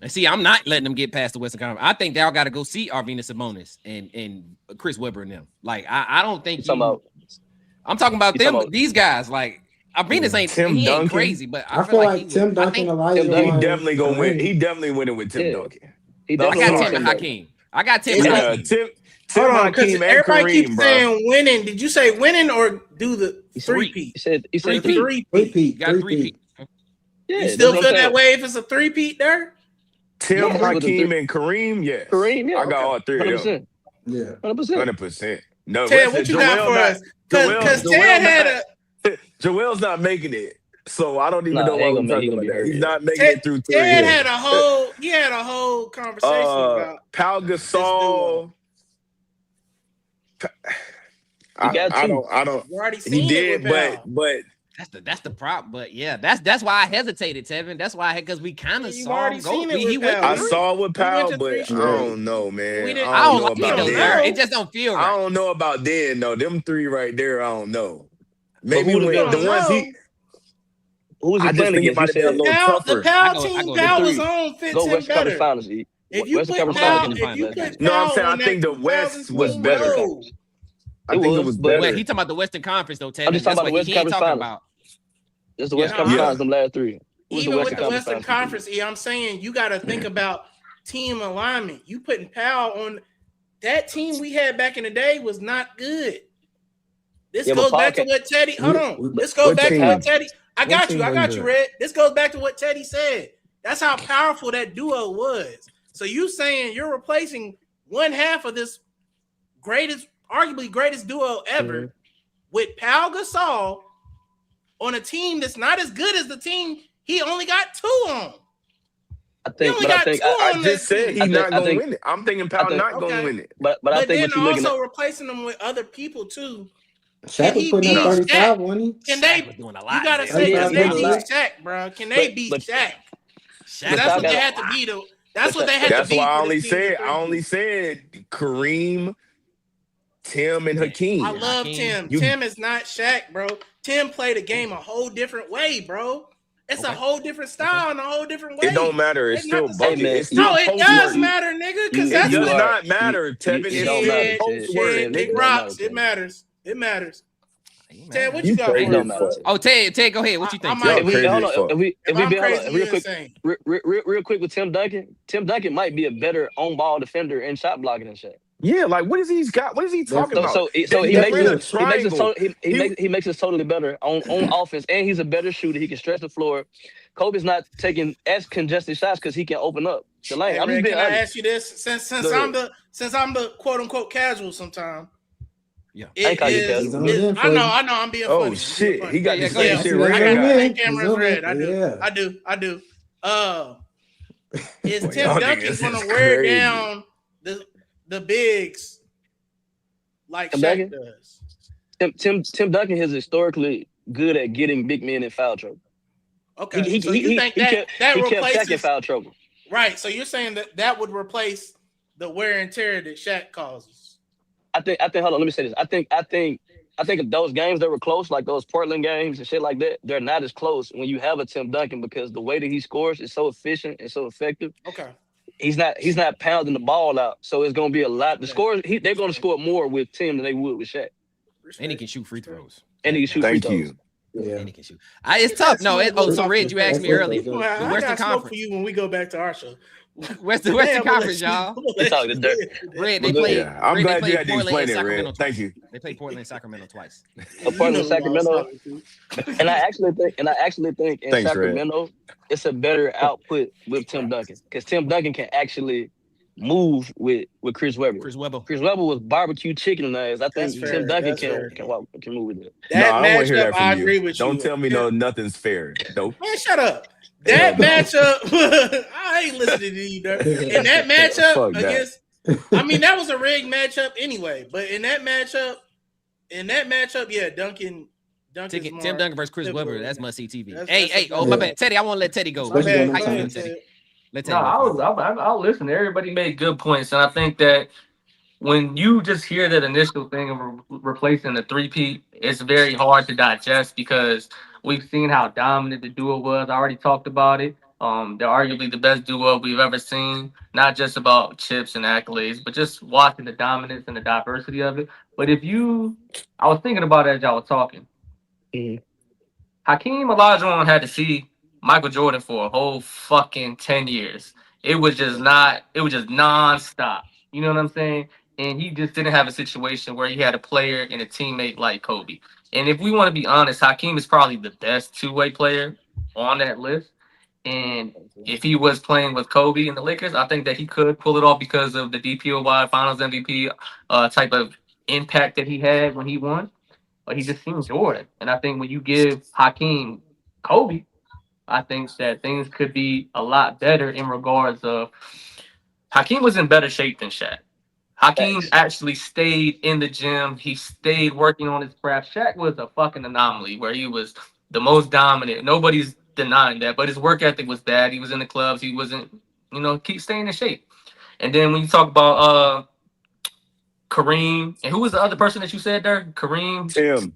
Speaker 2: And see, I'm not letting them get past the Western Conference. I think they all got to go see Arvinas Sabonis and Chris Webber and them. Like I don't think I'm talking about them. These guys, like Arvinas ain't crazy, but I feel like
Speaker 4: Tim Duncan,
Speaker 5: he definitely gonna win. He definitely winning with Tim Duncan.
Speaker 2: I got Tim and Hakeem. I got Tim.
Speaker 5: Tim, Hakeem, and
Speaker 3: everybody
Speaker 5: Kareem,
Speaker 3: keeps saying winning. Did you say winning or do the 3-peat?
Speaker 6: He said
Speaker 3: 3-peat.
Speaker 2: Got 3-peat.
Speaker 6: Yeah,
Speaker 3: you still feel that way if it's a 3-peat there?
Speaker 5: Tim, Hakeem, and Kareem, yes.
Speaker 6: Kareem, yeah.
Speaker 5: I got all 3 of them.
Speaker 4: Yeah.
Speaker 5: 100%. No,
Speaker 3: Ted, what you got for us? Because Ted had
Speaker 5: Joel's not making it. So I don't even know what I'm talking about. He's not making it through 3.
Speaker 3: Ted had a whole conversation about
Speaker 5: Pau Gasol. I don't.
Speaker 3: You already seen
Speaker 5: he did,
Speaker 3: it
Speaker 5: but
Speaker 2: that's the problem. But yeah, that's why I hesitated, Tevin. That's why because we kind of saw him go.
Speaker 5: I saw it with Pau, but I don't know, man.
Speaker 2: I don't like it though. It just don't feel right.
Speaker 5: I don't know about then though. Them 3 right there, I don't know. Maybe when the ones
Speaker 6: who was he playing against?
Speaker 3: The Pau team, Pau was on fits
Speaker 6: go
Speaker 3: him
Speaker 6: West
Speaker 3: better.
Speaker 6: Finals,
Speaker 3: if you put Pau,
Speaker 5: no, I'm saying I think the West was better. I think it was better.
Speaker 2: Wait, he talking about the Western Conference though, Ted.
Speaker 6: I'm just talking about the Western Conference Finals. That's the Western Conference Finals, them last 3.
Speaker 3: Even with the Western Conference, I'm saying you got to think about team alignment. You putting Pau on that team we had back in the day was not good. This goes back to what Teddy. Hold on. This goes back to what Teddy. I got you, Red. This goes back to what Teddy said. That's how powerful that duo was. So you saying you're replacing one half of this arguably greatest duo ever with Pau Gasol on a team that's not as good as the team he only got 2 on.
Speaker 5: I just said he's not going to win it. I'm thinking Pau not going to win it.
Speaker 6: But I think
Speaker 3: then also replacing them with other people too.
Speaker 4: Shaq was putting up 35, wasn't he?
Speaker 3: Can they? You gotta say because they beat Shaq, bro. Can they beat Shaq? That's what they had to beat. That's what they had to beat.
Speaker 5: That's why I only said Kareem, Tim, and Hakeem.
Speaker 3: I love Tim. Tim is not Shaq, bro. Tim played the game a whole different way, bro. It's a whole different style and a whole different way.
Speaker 5: It don't matter. It's still bucket. It's still
Speaker 3: no, it does matter, nigga. Because
Speaker 5: it does not matter, Tevin.
Speaker 3: It don't matter. It rocks. It matters. It matters. Ted, what you got for us?
Speaker 2: Oh, Ted, go ahead. What you think?
Speaker 6: Real quick with Tim Duncan. Tim Duncan might be a better on-ball defender and shot blocker than Shaq.
Speaker 5: Yeah, like what is he got? What is he talking about?
Speaker 6: So he makes us totally better on offense, and he's a better shooter. He can stretch the floor. Kobe's not taking as congested shots because he can open up the lane.
Speaker 3: Hey, can I ask you this? Since I'm the quote unquote casual sometimes.
Speaker 2: Yeah,
Speaker 3: I know. I'm being funny.
Speaker 5: Oh shit, he got this shit
Speaker 3: red.
Speaker 5: I got
Speaker 3: the cameras red. I do. Is Tim Duncan gonna wear down the bigs like Shaq does?
Speaker 6: Tim Duncan is historically good at getting big men in foul trouble.
Speaker 3: Okay, so you think that replaces
Speaker 6: Shaq in foul trouble?
Speaker 3: Right. So you're saying that would replace the wear and tear that Shaq causes?
Speaker 6: I think. Hold on. Let me say this. I think those games that were close, like those Portland games and shit like that, they're not as close when you have a Tim Duncan because the way that he scores is so efficient and so effective.
Speaker 3: Okay.
Speaker 6: He's not pounding the ball out, so it's going to be a lot. The scores they're going to score more with Tim than they would with Shaq.
Speaker 2: And he can shoot free throws.
Speaker 6: Thank
Speaker 5: you.
Speaker 4: Yeah.
Speaker 2: And he can shoot. It's tough. No. So Red, you asked me earlier.
Speaker 3: The Western Conference for you when we go back to our show.
Speaker 2: Western Conference, y'all. Red, they played.
Speaker 5: Yeah. I'm glad you had to explain it, Red.
Speaker 2: Twice.
Speaker 5: Thank you.
Speaker 2: They played Portland and Sacramento twice.
Speaker 6: Portland and Sacramento, and I actually think in Sacramento it's a better output with Tim Duncan because Tim Duncan can actually move with Chris Webber. Chris Webber was barbecue chicken and ass. I think Tim Duncan can move with it.
Speaker 5: I don't want to hear that from you. Don't tell me nothing's fair. Nope.
Speaker 3: Man, shut up. That matchup, I ain't listening to you, Dirk. In that matchup against, I mean, that was a rigged matchup anyway. But in that matchup, yeah, Duncan.
Speaker 2: Tim Duncan versus Chris Webber. That's must see TV. Hey, my bad, Teddy. I want to let Teddy go. How you doing, Teddy?
Speaker 8: I'll listen. Everybody made good points, and I think that when you just hear that initial thing of replacing the three-peat, it's very hard to digest because we've seen how dominant the duo was. I already talked about it. They're arguably the best duo we've ever seen, not just about chips and accolades, but just watching the dominance and the diversity of it. But I was thinking about it as y'all were talking.
Speaker 6: Mm-hmm.
Speaker 8: Hakeem Olajuwon had to see Michael Jordan for a whole fucking 10 years. It was just nonstop. You know what I'm saying? And he just didn't have a situation where he had a player and a teammate like Kobe. And if we want to be honest, Hakeem is probably the best two-way player on that list. And if he was playing with Kobe and the Lakers, I think that he could pull it off because of the DPOY Finals MVP type of impact that he had when he won. But he just seems Jordan. And I think when you give Hakeem Kobe, I think that things could be a lot better in regards of Hakeem was in better shape than Shaq. Hakeem actually stayed in the gym. He stayed working on his craft. Shaq was a fucking anomaly where he was the most dominant. Nobody's denying that, but his work ethic was bad. He was in the clubs. He wasn't, keep staying in shape. And then when you talk about Kareem, and who was the other person that you said there? Kareem?
Speaker 5: Tim,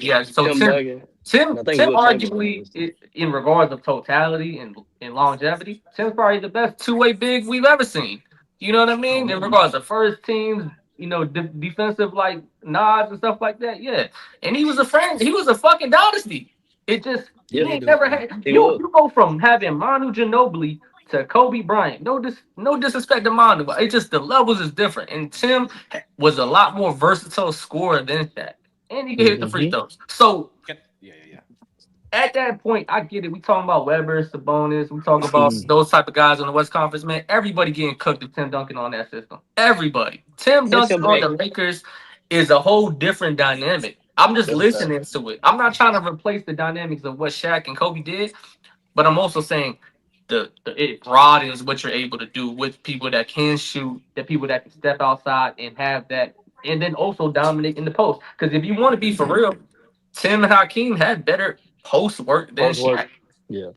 Speaker 8: yeah. So Tim arguably, in regards of totality and longevity, Tim's probably the best two-way big we've ever seen. You know what I mean? In regards to first teams, defensive like nods and stuff like that. Yeah. And he was a friend. He was a fucking dynasty. It just he ain't never had. You go from having Manu Ginobili to Kobe Bryant. No disrespect to Manu, but it's just the levels is different. And Tim was a lot more versatile scorer than Shaq. And he could hit the free throws. So at that point, I get it. We talking about Webber, Sabonis. We talk about those type of guys on the West Conference, man. Everybody getting cooked with Tim Duncan on that system. Everybody. Tim Duncan on the Lakers is a whole different dynamic. I'm just listening to it. I'm not trying to replace the dynamics of what Shaq and Kobe did, but I'm also saying it broadens what you're able to do with people that can shoot, the people that can step outside and have that, and then also dominate in the post. Because if you want to be for real, Tim and Hakeem had better post work than Shaq.
Speaker 6: Yeah.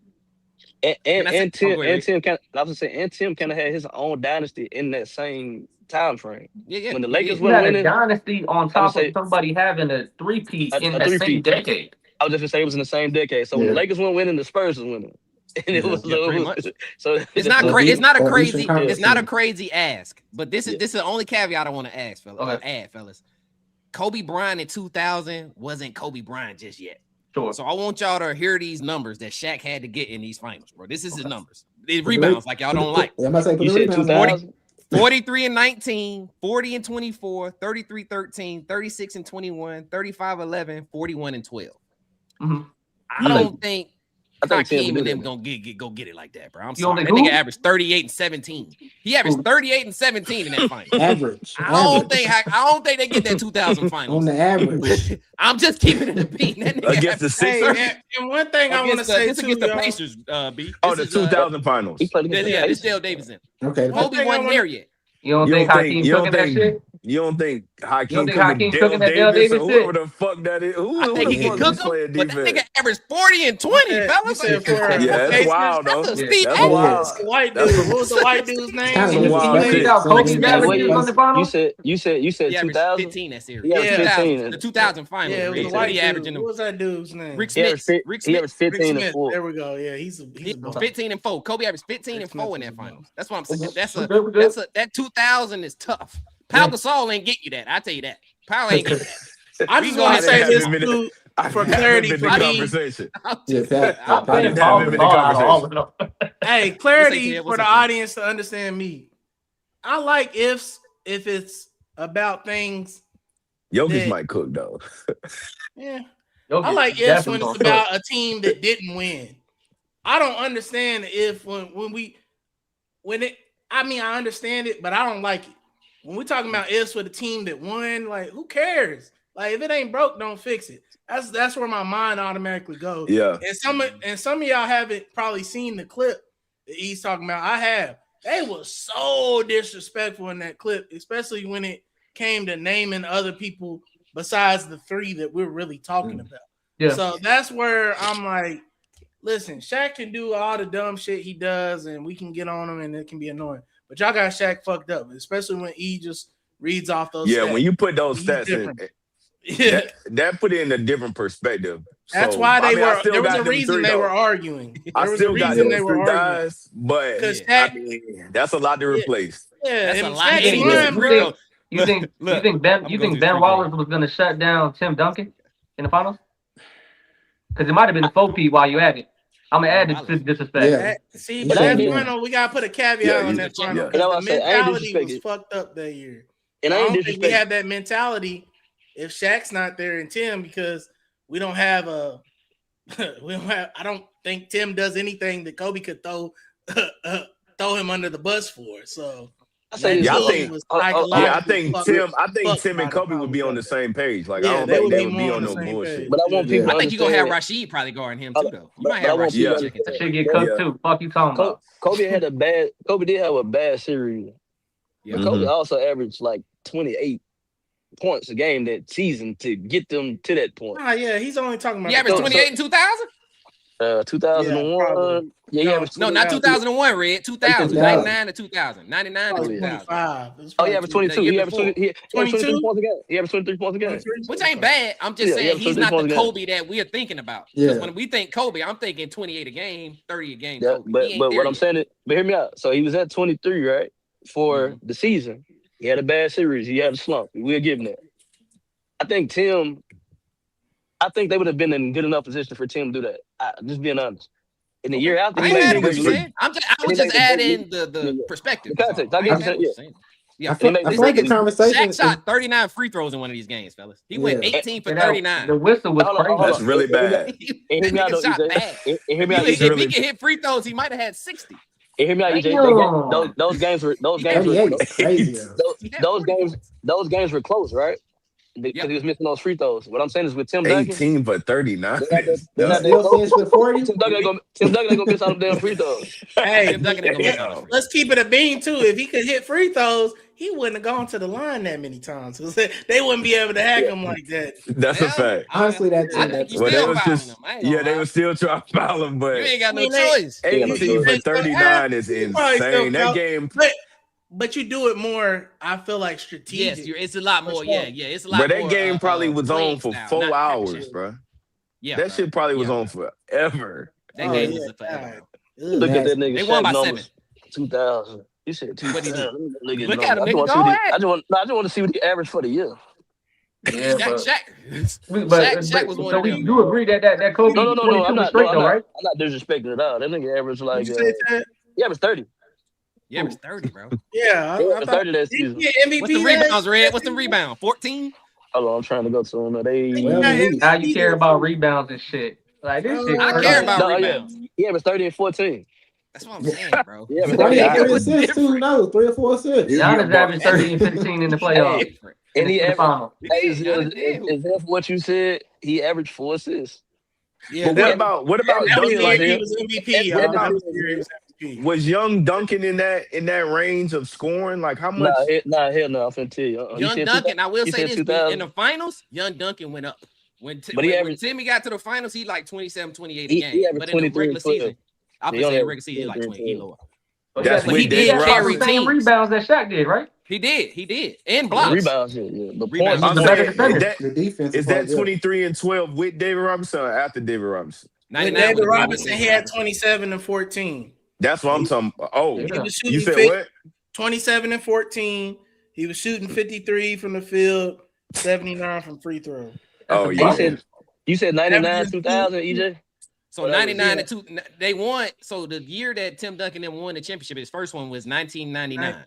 Speaker 6: And Tim kind of had his own dynasty in that same time frame.
Speaker 8: Yeah.
Speaker 6: When the Lakers
Speaker 8: were
Speaker 6: winning,
Speaker 8: a dynasty on top of somebody having a three-peat in that same decade.
Speaker 6: I was just gonna say it was in the same decade. So when the Lakers weren't winning, the Spurs was winning. And it was
Speaker 2: pretty much.
Speaker 6: So
Speaker 2: it's not crazy. It's not a crazy. It's not a crazy ask. But this is the only caveat I want to ask, fellas. Kobe Bryant in 2000 wasn't Kobe Bryant just yet.
Speaker 8: Sure.
Speaker 2: So I want y'all to hear these numbers that Shaq had to get in these finals, bro. This is his numbers. These rebounds like y'all don't like.
Speaker 4: I'm about to say
Speaker 2: 43 and 19, 40 and 24, 33 13, 36 and 21, 35 11, 41 and 12.
Speaker 8: Mm-hmm.
Speaker 2: I don't think Hakeem and them gonna get it like that, bro. I'm sorry. That nigga averaged 38 and 17. He averaged 38 and 17 in that final.
Speaker 4: Average.
Speaker 2: I don't think they get that 2000 finals.
Speaker 4: On the average.
Speaker 2: I'm just keeping it a beat.
Speaker 5: Against the Sixers.
Speaker 3: And one thing I want to say
Speaker 2: this
Speaker 3: too,
Speaker 2: against the Pacers, B.
Speaker 5: Oh, the 2000 finals.
Speaker 2: Yeah, this Dale Davidson.
Speaker 4: Okay.
Speaker 2: Kobe wasn't there yet.
Speaker 8: You don't think Hakeem cooking that shit?
Speaker 5: You don't think Hakeem
Speaker 8: cooking that Dale Davis shit?
Speaker 5: Whoever the fuck that is.
Speaker 2: I think he can cook him, but that nigga averaged 40 and 20, fellas.
Speaker 5: Yeah, that's wild, though.
Speaker 2: That's
Speaker 5: wild.
Speaker 3: White dude. What was the white dude's name?
Speaker 6: You said 2000?
Speaker 2: 15 that series.
Speaker 6: Yeah,
Speaker 2: the 2000 finals.
Speaker 3: Yeah, it was
Speaker 2: the
Speaker 3: white
Speaker 2: averaging.
Speaker 3: What was that dude's name?
Speaker 2: Rick Smith.
Speaker 6: He averaged 15 and 4.
Speaker 3: There we go. Yeah, he's
Speaker 2: 15 and 4. Kobe averaged 15 and 4 in that finals. That's what I'm saying. That 2000 is tough. Pau Gasol ain't get you that. I tell you that. Pau ain't get that.
Speaker 3: I just want to say this too, for clarity for me. Hey, clarity for the audience to understand me. I like ifs if it's about things.
Speaker 5: Jokic might cook though.
Speaker 3: Yeah, I like ifs when it's about a team that didn't win. I don't understand if I understand it, but I don't like it. When we're talking about ifs with a team that won, like who cares? Like if it ain't broke, don't fix it. That's where my mind automatically goes.
Speaker 5: Yeah.
Speaker 3: And some of y'all haven't probably seen the clip that he's talking about. I have. They were so disrespectful in that clip, especially when it came to naming other people besides the three that we're really talking about.
Speaker 8: Yeah.
Speaker 3: So that's where I'm like, listen, Shaq can do all the dumb shit he does, and we can get on him, and it can be annoying. But y'all got Shaq fucked up, especially when he just reads off those.
Speaker 5: Yeah,
Speaker 3: stats.
Speaker 5: when you put those stats in, that put it in a different perspective.
Speaker 3: That's why there was a reason they were arguing.
Speaker 5: I still got those three guys, but that's a lot to replace.
Speaker 3: Yeah,
Speaker 2: that's a lot.
Speaker 8: You think Ben Wallace was going to shut down Tim Duncan in the finals? Because it might have been 4P while you at it. I'm gonna add this to disrespect.
Speaker 3: Yeah. See, but that final, we gotta put a caveat on that final. The mentality was fucked up that year. And I don't think we have that mentality if Shaq's not there and Tim, because we don't have. I don't think Tim does anything that Kobe could throw him under the bus for. So.
Speaker 5: I think Tim and Kobe would be on the same page. Like I don't think they would be on no bullshit.
Speaker 6: But I want people.
Speaker 2: I think you're gonna have Rashid probably guarding him too, though. You might have Rashid.
Speaker 8: Should get cooked too. Fuck you talking about?
Speaker 6: Kobe did have a bad series. Yeah. But Kobe also averaged like 28 points a game that season to get them to that point.
Speaker 3: Yeah, he's only talking about.
Speaker 2: He averaged 28 in 2000.
Speaker 6: 2001.
Speaker 2: Not 2001, Red. 2000. 99 to 2000. 99 to 2000.
Speaker 6: Oh, he averaged 22. He averaged 23 points a game. He averaged 23 points a game.
Speaker 2: Which ain't bad. I'm just saying he's not the Kobe that we're thinking about. Because when we think Kobe, I'm thinking 28 a game, 30 a game.
Speaker 6: Yeah, but what I'm saying is, but hear me out. So he was at 23, right? For the season. He had a bad series. He had a slump. We'll give him that. I think they would have been in good enough position for Tim to do that. Just being honest. In the year after,
Speaker 2: I was just adding the perspective.
Speaker 4: I feel like the conversation.
Speaker 2: Shaq shot 39 free throws in one of these games, fellas. He went 18 for 39.
Speaker 8: The whistle was crazy.
Speaker 5: That's really bad.
Speaker 2: If he can hit free throws, he might have had 60.
Speaker 6: And hear me out, EJ. Those games were close, right? Because he was missing those free throws. What I'm saying is with Tim Duncan,
Speaker 5: 18 for 39.
Speaker 6: Tim Duncan ain't gonna miss all the damn free throws.
Speaker 3: Hey, let's keep it a bean too. If he could hit free throws, he wouldn't have gone to the line that many times. They wouldn't be able to hack him like that.
Speaker 5: That's a fact.
Speaker 4: Honestly,
Speaker 2: they
Speaker 5: were still trying to foul him, but
Speaker 2: you ain't got no choice.
Speaker 5: 18 for 39 is insane. That game.
Speaker 3: But you do it more, I feel like, strategic.
Speaker 2: Yes, it's a lot more. Yeah, it's a lot more.
Speaker 5: But that game probably was on for 4 hours, bro.
Speaker 2: Yeah,
Speaker 5: that shit probably was on forever.
Speaker 2: That game was forever.
Speaker 6: Look at that nigga.
Speaker 2: They won by 7.
Speaker 6: 2000. He said 2000.
Speaker 2: Look at him, nigga.
Speaker 6: I just want to see what he averaged for the year.
Speaker 8: Yeah,
Speaker 2: Shaq was one of them.
Speaker 8: You agree that Kobe?
Speaker 6: No. I'm not
Speaker 8: right?
Speaker 6: I'm not disrespecting it all. That nigga averaged like he averaged 30.
Speaker 2: He averaged 30, bro.
Speaker 3: Yeah,
Speaker 6: I 30 that season.
Speaker 3: MVP.
Speaker 2: What's the rebounds, Red? What's the rebound? 14?
Speaker 6: Hold on, I'm trying to go to him.
Speaker 8: Now you care about rebounds and shit. Like this shit.
Speaker 2: I care about rebounds.
Speaker 6: He averaged 30 and 14.
Speaker 2: That's what I'm saying, bro.
Speaker 6: Yeah,
Speaker 4: 3 assists too. No, 3 or 4 assists.
Speaker 8: Giannis averaged 30 and 15 in the playoffs.
Speaker 6: And he
Speaker 8: averaged.
Speaker 6: Is that what you said? He averaged 4 assists.
Speaker 3: Yeah.
Speaker 5: But what about Duncan?
Speaker 3: Like he was MVP.
Speaker 5: Was Young Duncan in that range of scoring? Like how much?
Speaker 6: Hell no. I'm finna tell you.
Speaker 2: Young Duncan. I will say this: in the finals, Young Duncan went up. When Timmy got to the finals, he like 27, 28 a game. But in the regular season, I would say the regular season, he like 20. He lower.
Speaker 5: That's
Speaker 2: but he did carry
Speaker 8: the same rebounds that Shaq did, right?
Speaker 2: He did, and blocks.
Speaker 6: Rebounds, yeah. The
Speaker 2: rebounds.
Speaker 4: The defense
Speaker 5: is that 23 and 12 with David Robinson or after David Robinson?
Speaker 3: With David Robinson, he had 27 and 14.
Speaker 5: That's what I'm talking about. Oh, you said what?
Speaker 3: 27 and 14. He was shooting 53 from the field, 79 from free throw.
Speaker 5: Oh, yeah.
Speaker 6: You said 99, 2000, EJ?
Speaker 2: So 99 and 2, they won. So the year that Tim Duncan won the championship, his first one was 1999.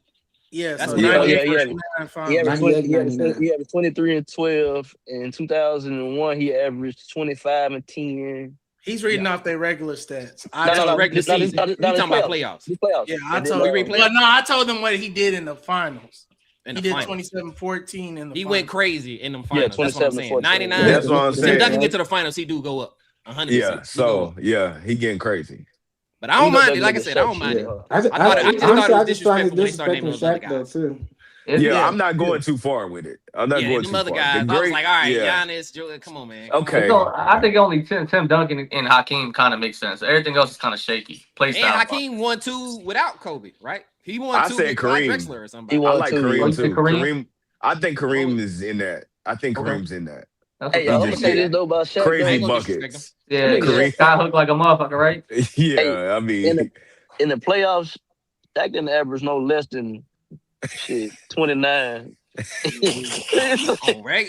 Speaker 3: Yeah,
Speaker 2: that's
Speaker 3: so
Speaker 2: he
Speaker 6: averaged 23 and 12. In 2001, he averaged 25 and 10.
Speaker 3: He's reading off their regular stats.
Speaker 2: Regular season. He's talking about playoffs.
Speaker 3: Yeah, I told them what he did in the finals. He did 27-14 in the finals.
Speaker 2: He went crazy in the finals.
Speaker 6: Yeah,
Speaker 2: that's what I'm saying. 99.
Speaker 5: That's what I'm saying.
Speaker 2: Tim Duncan get to the finals, he do go up. 100%.
Speaker 5: Yeah, so he getting crazy.
Speaker 2: But I don't mind it. Like I said, I don't mind it. I just thought it was disrespectful when they started naming those other guys.
Speaker 5: Yeah, I'm not going too far with it. I'm not going too far.
Speaker 2: Other guys, I was like, all right, Giannis, Joe, come on, man.
Speaker 5: Okay.
Speaker 8: I think only Tim Duncan and Hakeem kind of makes sense. Everything else is kind of shaky. Play style.
Speaker 2: And Hakeem won 2 without Kobe, right? He won 2 with Drexler or somebody.
Speaker 5: I like Kareem too. Kareem. I think Kareem is in that. I think Kareem's in that.
Speaker 6: Hey, I'm gonna say this though about Shaq.
Speaker 5: Crazy buckets.
Speaker 8: Yeah, Kareem hooked like a motherfucker, right?
Speaker 5: Yeah, I mean,
Speaker 6: in the playoffs, Shaq didn't average no less than 29.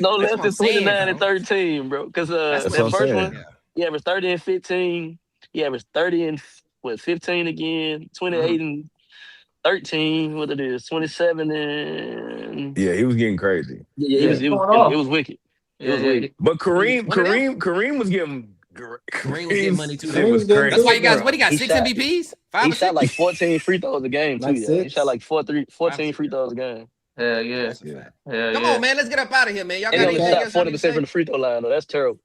Speaker 6: No less than 29 and 13, bro. Because that first one, he averaged 30 and 15. He averaged 30 and 15 again, 28 and 13. What it is, 27 and
Speaker 5: he was getting crazy.
Speaker 6: Yeah, it was wicked. It was wicked.
Speaker 5: But Kareem was getting.
Speaker 2: Kareem was getting money too.
Speaker 5: It was crazy.
Speaker 2: That's why you guys. What he got? 6 MVPs? 5
Speaker 6: He shot like 14 free throws a game too. He shot like 14 free throws a game.
Speaker 8: Yeah.
Speaker 2: Come on, man. Let's get up out of here, man. Y'all got
Speaker 6: anything else? 40% from the free throw line, though. That's terrible.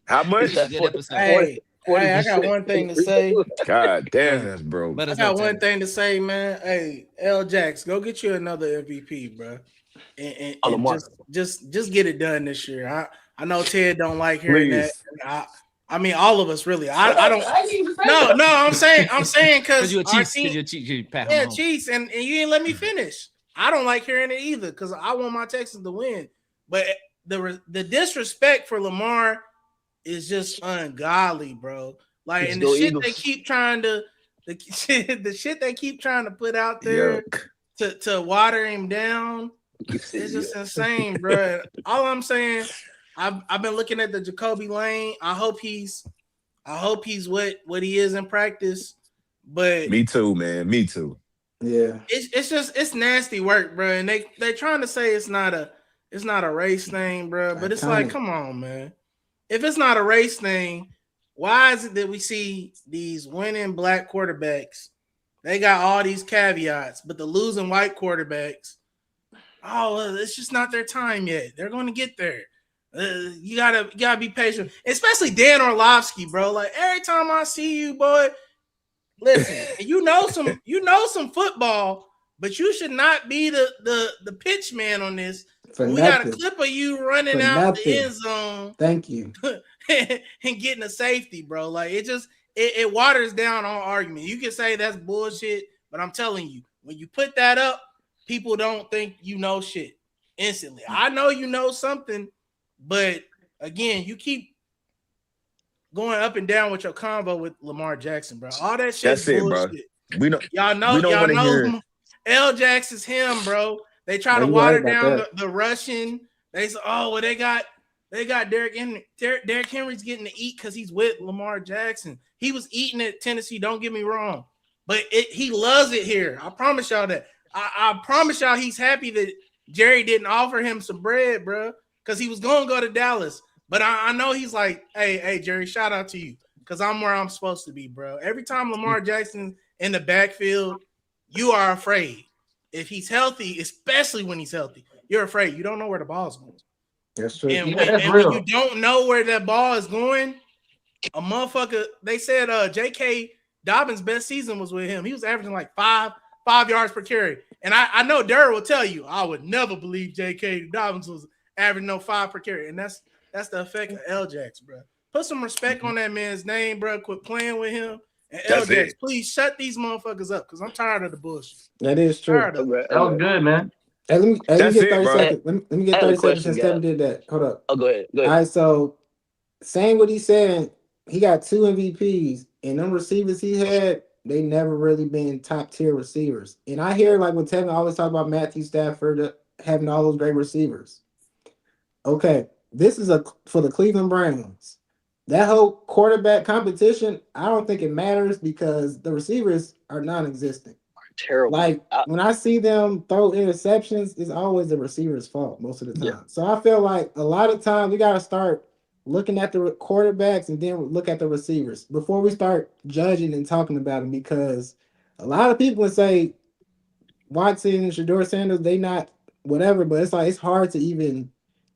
Speaker 5: How much?
Speaker 3: Hey, I got one thing to say.
Speaker 5: God damn, that's broke.
Speaker 3: I got one thing to say, man. Hey, L. Jax, go get you another MVP, bro. And just get it done this year. I know Ted don't like hearing that. I mean, all of us really. I don't. No. I'm saying because
Speaker 2: you're Chiefs.
Speaker 3: Yeah, Chiefs, and you didn't let me finish. I don't like hearing it either because I want my Texans to win. But the disrespect for Lamar is just ungodly, bro. Like, and the shit they keep trying to put out there to water him down. It's just insane, bro. All I'm saying. I've been looking at the Jacoby Lane. I hope he's what he is in practice. But
Speaker 5: me too, man. Me too.
Speaker 4: Yeah.
Speaker 3: It's nasty work, bro. And they're trying to say it's not a race thing, bro. But it's like, come on, man. If it's not a race thing, why is it that we see these winning black quarterbacks? They got all these caveats, but the losing white quarterbacks, it's just not their time yet. They're going to get there. You gotta be patient, especially Dan Orlovsky, bro. Like every time I see you, boy, listen, you know some football, but you should not be the pitch man on this. We got a clip of you running out the end zone.
Speaker 4: Thank you.
Speaker 3: And getting a safety, bro. Like it waters down our argument. You can say that's bullshit, but I'm telling you, when you put that up, people don't think you know shit instantly. I know you know something. But again, you keep going up and down with your convo with Lamar Jackson, bro. All that shit's
Speaker 5: That's it,
Speaker 3: bullshit.
Speaker 5: bro. We don't.
Speaker 3: Y'all know L. Jackson's him, bro. They try to water down the Russian. They say, oh, well, they got Derrick Henry. Derrick Henry's getting to eat because he's with Lamar Jackson. He was eating at Tennessee. Don't get me wrong, but he loves it here. I promise y'all that. I promise y'all he's happy that Jerry didn't offer him some bread, bro, because he was gonna go to Dallas. But I know he's like, hey, Jerry, shout out to you because I'm where I'm supposed to be, bro. Every time Lamar Jackson in the backfield, you are afraid. If he's healthy, especially when he's healthy, you're afraid. You don't know where the ball's going.
Speaker 4: That's true.
Speaker 3: And when you don't know where that ball is going, a motherfucker, they said J.K. Dobbins' best season was with him. He was averaging like five yards per carry. And I know Durr will tell you, I would never believe J.K. Dobbins was averaging no 5 per carry. And that's the effect of L-Jax, bro. Put some respect on that man's name, bro. Quit playing with him. And L-Jax, please shut these motherfuckers up because I'm tired of the bullshit.
Speaker 4: That is true.
Speaker 8: That was good, man.
Speaker 4: Hey, let me get 30 seconds. Let me get 30 seconds since Kevin did that. Hold up.
Speaker 6: Oh, go ahead.
Speaker 4: All right, so saying what he's saying, he got 2 MVPs, and them receivers he had, they never really been top tier receivers. And I hear like when Tevin always talk about Matthew Stafford having all those great receivers. Okay, this is for the Cleveland Browns. That whole quarterback competition, I don't think it matters because the receivers are non-existent.
Speaker 6: Terrible.
Speaker 4: Like when I see them throw interceptions, it's always the receiver's fault most of the time. Yeah. So I feel like a lot of times we got to start looking at the quarterbacks and then look at the receivers before we start judging and talking about them, because a lot of people would say Watson and Shedeur Sanders, they not whatever, but it's like it's hard to even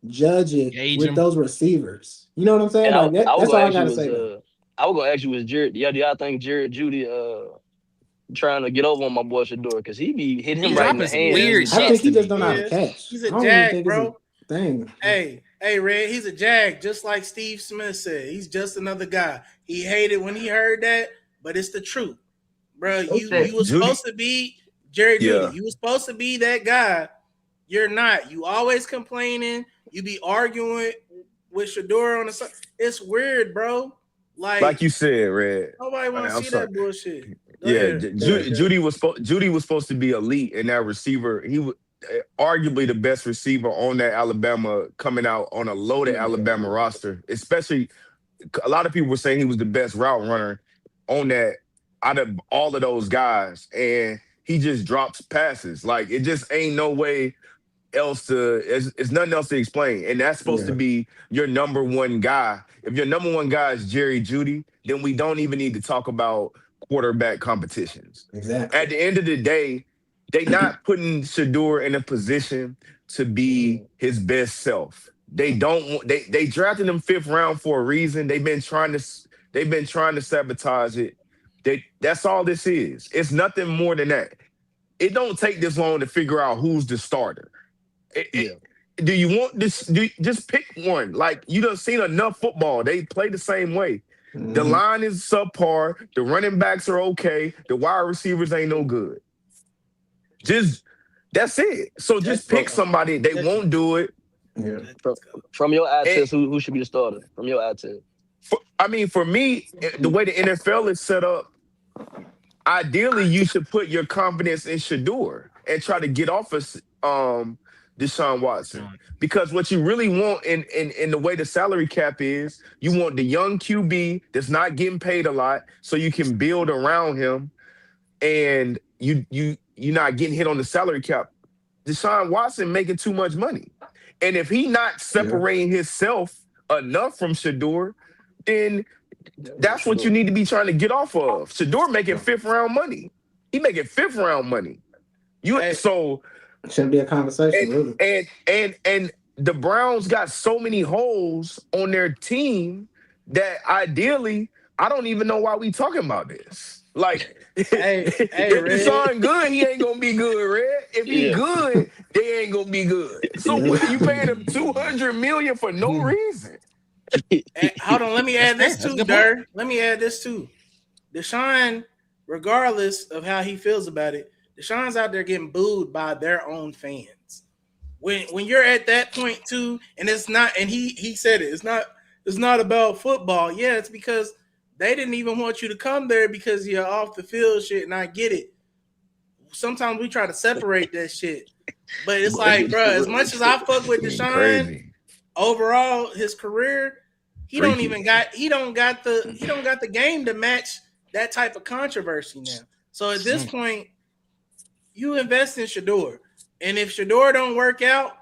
Speaker 4: judge it with those receivers. You know what I'm saying? Like that's all I gotta say.
Speaker 6: I was gonna ask you, was Jared? Yeah, do y'all think Jared Judy trying to get over on my boy Shedeur because he be hitting him right in the hand?
Speaker 2: Weird
Speaker 4: I think he just don't know how to catch.
Speaker 3: He's a jag, bro.
Speaker 4: Thing.
Speaker 3: Hey, Red, he's a jag, just like Steve Smith said. He's just another guy. He hated when he heard that, but it's the truth, bro. You was supposed to be Jerry Judy. You was supposed to be that guy. You're not. You always complaining. You be arguing with Shedeur on the side. It's weird, bro. Like
Speaker 5: you said, Red.
Speaker 3: Nobody want to see that bullshit.
Speaker 5: Judy was supposed to be elite in that receiver. He was arguably the best receiver on that Alabama, coming out on a loaded Alabama roster. Especially, a lot of people were saying he was the best route runner on that out of all of those guys, and he just drops passes. Like it just ain't no way else to. It's nothing else to explain, and that's supposed to be your number one guy. If your number one guy is Jerry Judy, then we don't even need to talk about quarterback competitions.
Speaker 4: Exactly.
Speaker 5: At the end of the day, they not putting Shedeur in a position to be his best self. They don't. They drafted him 5th round for a reason. They've been trying to sabotage it. That's all this is. It's nothing more than that. It don't take this long to figure out who's the starter. Do you want this? Just pick one. Like, you done seen enough football. They play the same way. Mm-hmm. The line is subpar. The running backs are okay. The wide receivers ain't no good. That's it. So just pick somebody. They won't do it.
Speaker 4: Yeah.
Speaker 6: From your eye test, who should be the starter? From your eye test.
Speaker 5: For me, the way the NFL is set up, ideally you should put your confidence in Shedeur and try to get off of Deshaun Watson. Because what you really want in the way the salary cap is, you want the young QB that's not getting paid a lot so you can build around him, and you're not getting hit on the salary cap. Deshaun Watson making too much money. And if he not separating himself enough from Shedeur, then that's what you need to be trying to get off of. Shedeur making 5th round money. He making 5th round money. So
Speaker 4: shouldn't be a conversation, really.
Speaker 5: And the Browns got so many holes on their team that ideally, I don't even know why we talking about this. Like, if Deshaun good, he ain't gonna be good, Red. If he good, they ain't gonna be good. So what, you paying him $200 million for no reason?
Speaker 3: Hold on, let me add this too, Durr. Let me add this too. Deshaun, regardless of how he feels about it, Deshaun's out there getting booed by their own fans. When you're at that point too, and it's not, and he said it, it's it's not about football. Yeah, it's because they didn't even want you to come there because you're off the field shit, and I get it. Sometimes we try to separate that shit. But it's like, bro, as much as I fuck with Deshaun, overall his career, he don't got the game to match that type of controversy now. So at this point, you invest in Shedeur. And if Shedeur don't work out,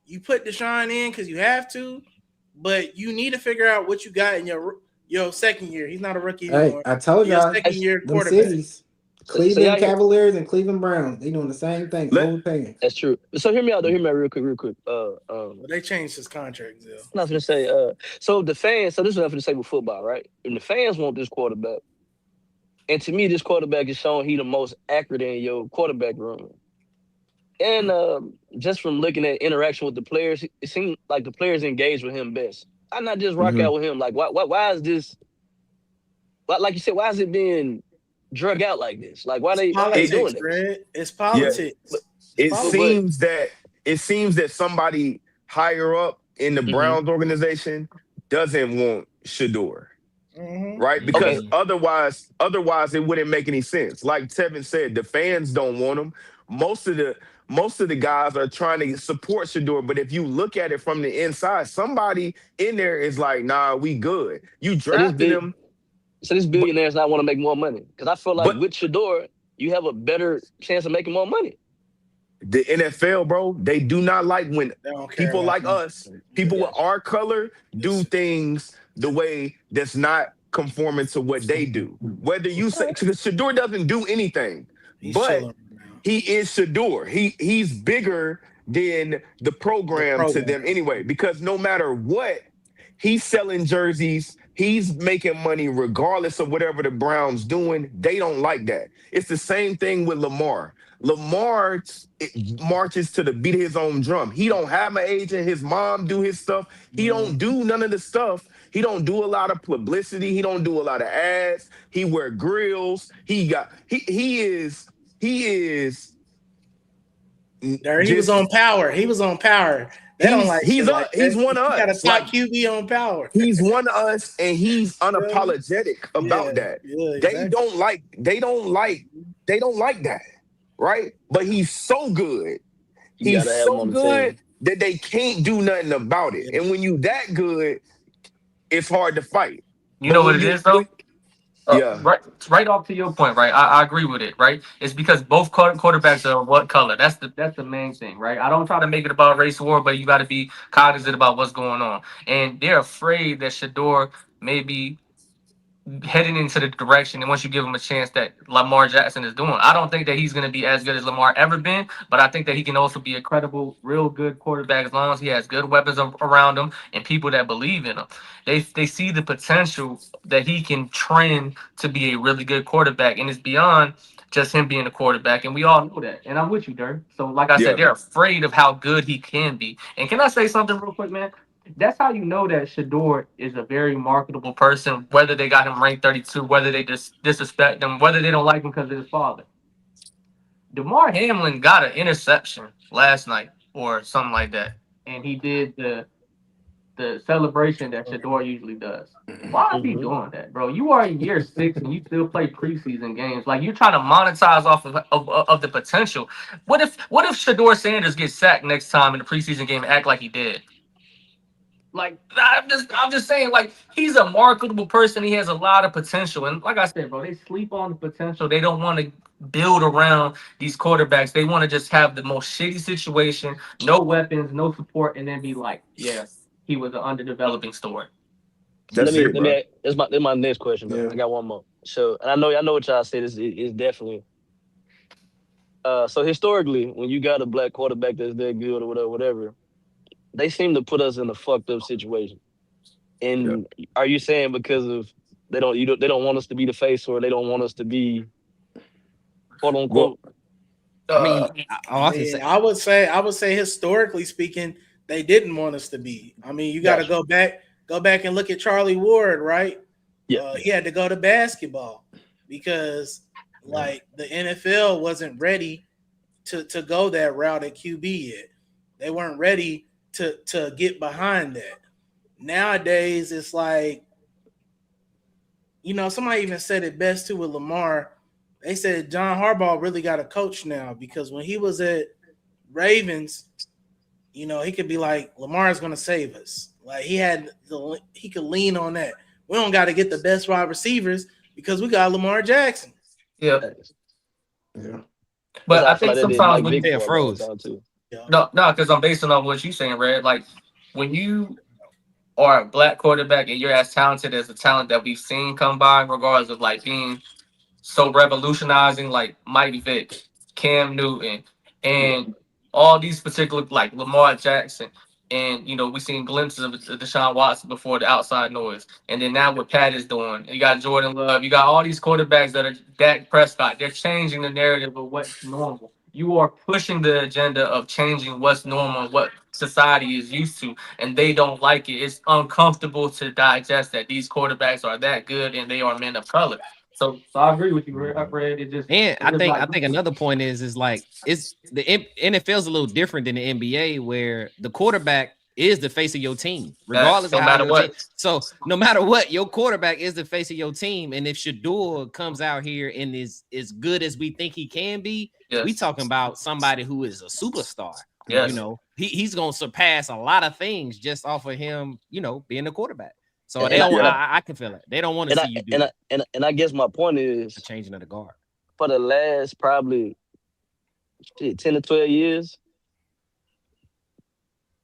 Speaker 3: you put Deshaun in because you have to, but you need to figure out what you got in your second year. He's not a rookie anymore.
Speaker 4: I told y'all,
Speaker 3: second year
Speaker 4: them
Speaker 3: quarterback.
Speaker 4: cities. Cleveland Cavaliers and Cleveland Browns. They doing the same thing.
Speaker 6: That's true. So hear me out though. Hear me out real quick.
Speaker 3: Well, they changed his contract, Zil.
Speaker 6: I was gonna say, so the fans, so this is what I'm gonna say with football, right? And the fans want this quarterback. And to me, this quarterback is showing he the most accurate in your quarterback room. And just from looking at interaction with the players, it seems like the players engage with him best. I not just rock out with him. Like, why is this? Like you said, why is it being drug out like this? Like, why they doing it?
Speaker 3: It's politics.
Speaker 5: Yeah. It seems that somebody higher up in the Browns organization doesn't want Shedeur. Right? Because otherwise it wouldn't make any sense. Like Tevin said, the fans don't want him. Most of the guys are trying to support Shedeur, but if you look at it from the inside, somebody in there is like, nah, we good. You drafted him.
Speaker 6: So this billionaires not want to make more money. Because I feel like with Shedeur, you have a better chance of making more money.
Speaker 5: The NFL, bro, they do not like when people like us, people with our color, do things the way that's not conforming to what they do. Whether you say, because Shedeur doesn't do anything, but he is Shedeur. He's bigger than the program to them anyway, because no matter what, he's selling jerseys, he's making money regardless of whatever the Browns doing. They don't like that. It's the same thing with Lamar. Lamar marches to the beat of his own drum. He don't have an agent. His mom do his stuff. He don't do none of the stuff. He don't do a lot of publicity. He don't do a lot of ads. He wear grills. He is.
Speaker 3: There, he was on power. He was on power. They don't like
Speaker 5: he's one of us.
Speaker 3: He got a top QB on power.
Speaker 5: He's one of us, and he's unapologetic about that.
Speaker 3: Yeah, exactly.
Speaker 5: They don't like that, right? But he's so good. He's so good that they can't do nothing about it. And when you that good, it's hard to fight.
Speaker 8: You know what it is, though? Right off to your point, right? I agree with it, right? It's because both quarterbacks are what color. That's the main thing, right? I don't try to make it about race war, but you got to be cognizant about what's going on. And they're afraid that Shedeur may be heading into the direction, and once you give him a chance, that Lamar Jackson is doing. I don't think that he's going to be as good as Lamar ever been, but I think that he can also be a credible, real good quarterback as long as he has good weapons around him and people that believe in him. They see the potential that he can train to be a really good quarterback, and it's beyond just him being a quarterback, and we all know that. And I'm with you, Dirk. So like I said, they're afraid of how good he can be. And can I say something real quick, man? That's how you know that Shedeur is a very marketable person, whether they got him ranked 32, whether they just disrespect him, whether they don't like him because of his father. Damar Hamlin got an interception last night or something like that, and he did the celebration that Shedeur usually does. Why is he doing that, bro? You are in year 6 and you still play preseason games. Like, you're trying to monetize off of the potential. What if Shedeur Sanders gets sacked next time in the preseason game and act like he did? Like, I'm just saying, like, he's a marketable person. He has a lot of potential. And like I said, bro, they sleep on the potential. They don't want to build around these quarterbacks. They want to just have the most shitty situation, no weapons, no support, and then be like, yes, he was an underdeveloping story.
Speaker 6: That's my next question, bro. I got one more. So, and I know what y'all said is definitely. So historically, when you got a black quarterback that's that good or whatever, they seem to put us in a fucked up situation. And are you saying because of they don't want us to be the face, or they don't want us to be quote unquote?
Speaker 3: I would say historically speaking, they didn't want us to be. I mean, you got to go back and look at Charlie Ward, right? Yeah, he had to go to basketball because like the NFL wasn't ready to go that route at QB yet. They weren't ready to get behind that. nowadays it's like, somebody even said it best too with Lamar. They said John Harbaugh really got a coach now, because when he was at Ravens, he could be like, Lamar's going to save us. Like he could lean on that. We don't got to get the best wide receivers because we got Lamar Jackson.
Speaker 8: Yeah. But I think sometimes when
Speaker 2: you froze.
Speaker 8: No, because I'm basing on what you're saying, Red. Like when you are a black quarterback and you're as talented as the talent that we've seen come by, regardless of like being so revolutionizing, like Mike Vick, Cam Newton, and all these particular like Lamar Jackson, and we seen glimpses of Deshaun Watson before the outside noise, and then now what Pat is doing, you got Jordan Love, you got all these quarterbacks that are Dak Prescott. They're changing the narrative of what's normal. You are pushing the agenda of changing what's normal, what society is used to, and they don't like it. It's uncomfortable to digest that these quarterbacks are that good and they are men of color. So I agree with you, Red.
Speaker 2: I think another point is like it's the NFL is a little different than the NBA, where the quarterback is the face of your team, regardless of how So no matter what, your quarterback is the face of your team. And if Shedeur comes out here and is as good as we think he can be, we talking about somebody who is a superstar.
Speaker 8: Yes.
Speaker 2: He's gonna surpass a lot of things just off of him, being a quarterback. So they don't. I can feel it. They don't want to see you do that.
Speaker 6: And I guess my point is
Speaker 2: the changing of the guard
Speaker 6: for the last probably 10 to 12 years.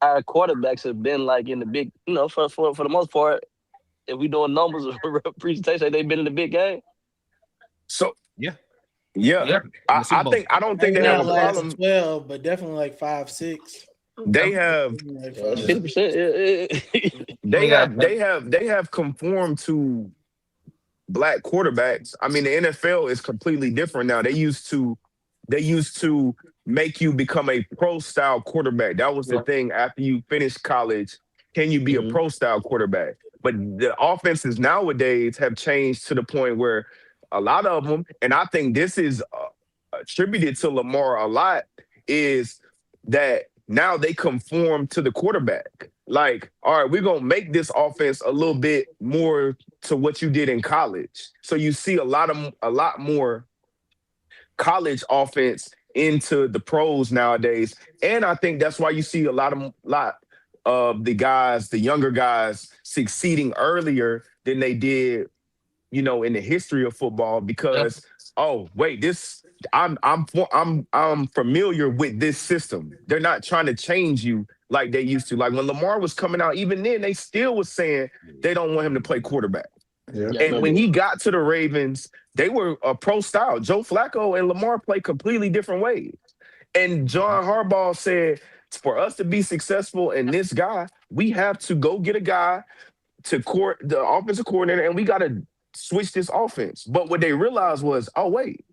Speaker 6: Our quarterbacks have been like in the big, for the most part, if we doing numbers or presentation, they've been in the big game.
Speaker 5: So
Speaker 2: yeah.
Speaker 5: I don't think they have a problem.
Speaker 3: 12, but definitely like 5, 6.
Speaker 5: They have
Speaker 6: 50%.
Speaker 5: They have conformed to black quarterbacks. I mean, the NFL is completely different now. They used to make you become a pro style quarterback. That was the thing. After you finish college, can you be a pro style quarterback? But the offenses nowadays have changed to the point where a lot of them, and I think this is attributed to Lamar a lot, is that now they conform to the quarterback. Like, all right, we're going to make this offense a little bit more to what you did in college. So you see a lot more college offense into the pros nowadays. And I think that's why you see a lot of the younger guys succeeding earlier than they did, in the history of football, because I'm familiar with this system. They're not trying to change you like they used to. Like when Lamar was coming out, even then they still was saying they don't want him to play quarterback. And when he got to the Ravens, they were a pro style. Joe Flacco and Lamar play completely different ways. And John Harbaugh said, for us to be successful in this guy, we have to go get a guy to court the offensive coordinator, and we got to switch this offense. But what they realized was, oh, wait,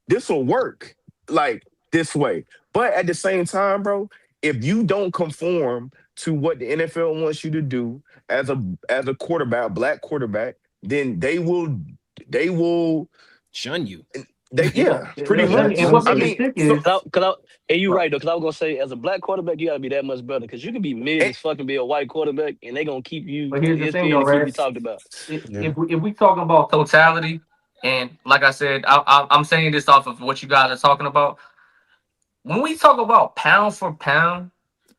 Speaker 5: this will work like this way. But at the same time, bro, if you don't conform to what the NFL wants you to do as a quarterback, black quarterback, then they will
Speaker 2: shun you.
Speaker 5: Pretty much.
Speaker 6: And you're right though, because I was gonna say, as a black quarterback, you gotta be that much better, because you can be mid as fucking be a white quarterback, and they gonna keep you.
Speaker 8: But here's the thing, though, Red.
Speaker 6: We talked about.
Speaker 8: If we talking about totality, and like I said, I'm saying this off of what you guys are talking about. When we talk about pound for pound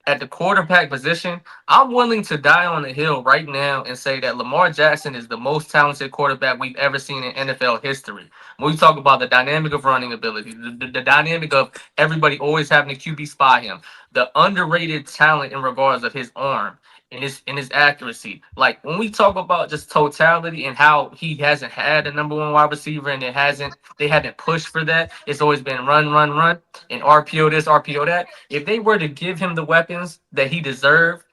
Speaker 8: at the quarterback position, I'm willing to die on the hill right now and say that Lamar Jackson is the most talented quarterback we've ever seen in NFL history. When we talk about the dynamic of running ability, the dynamic of everybody always having a QB spy him, the underrated talent in regards of his arm and his accuracy. Like when we talk about just totality and how he hasn't had a number one wide receiver and they haven't pushed for that. It's always been run, and RPO this, RPO that. If they were to give him the weapons that he deserved,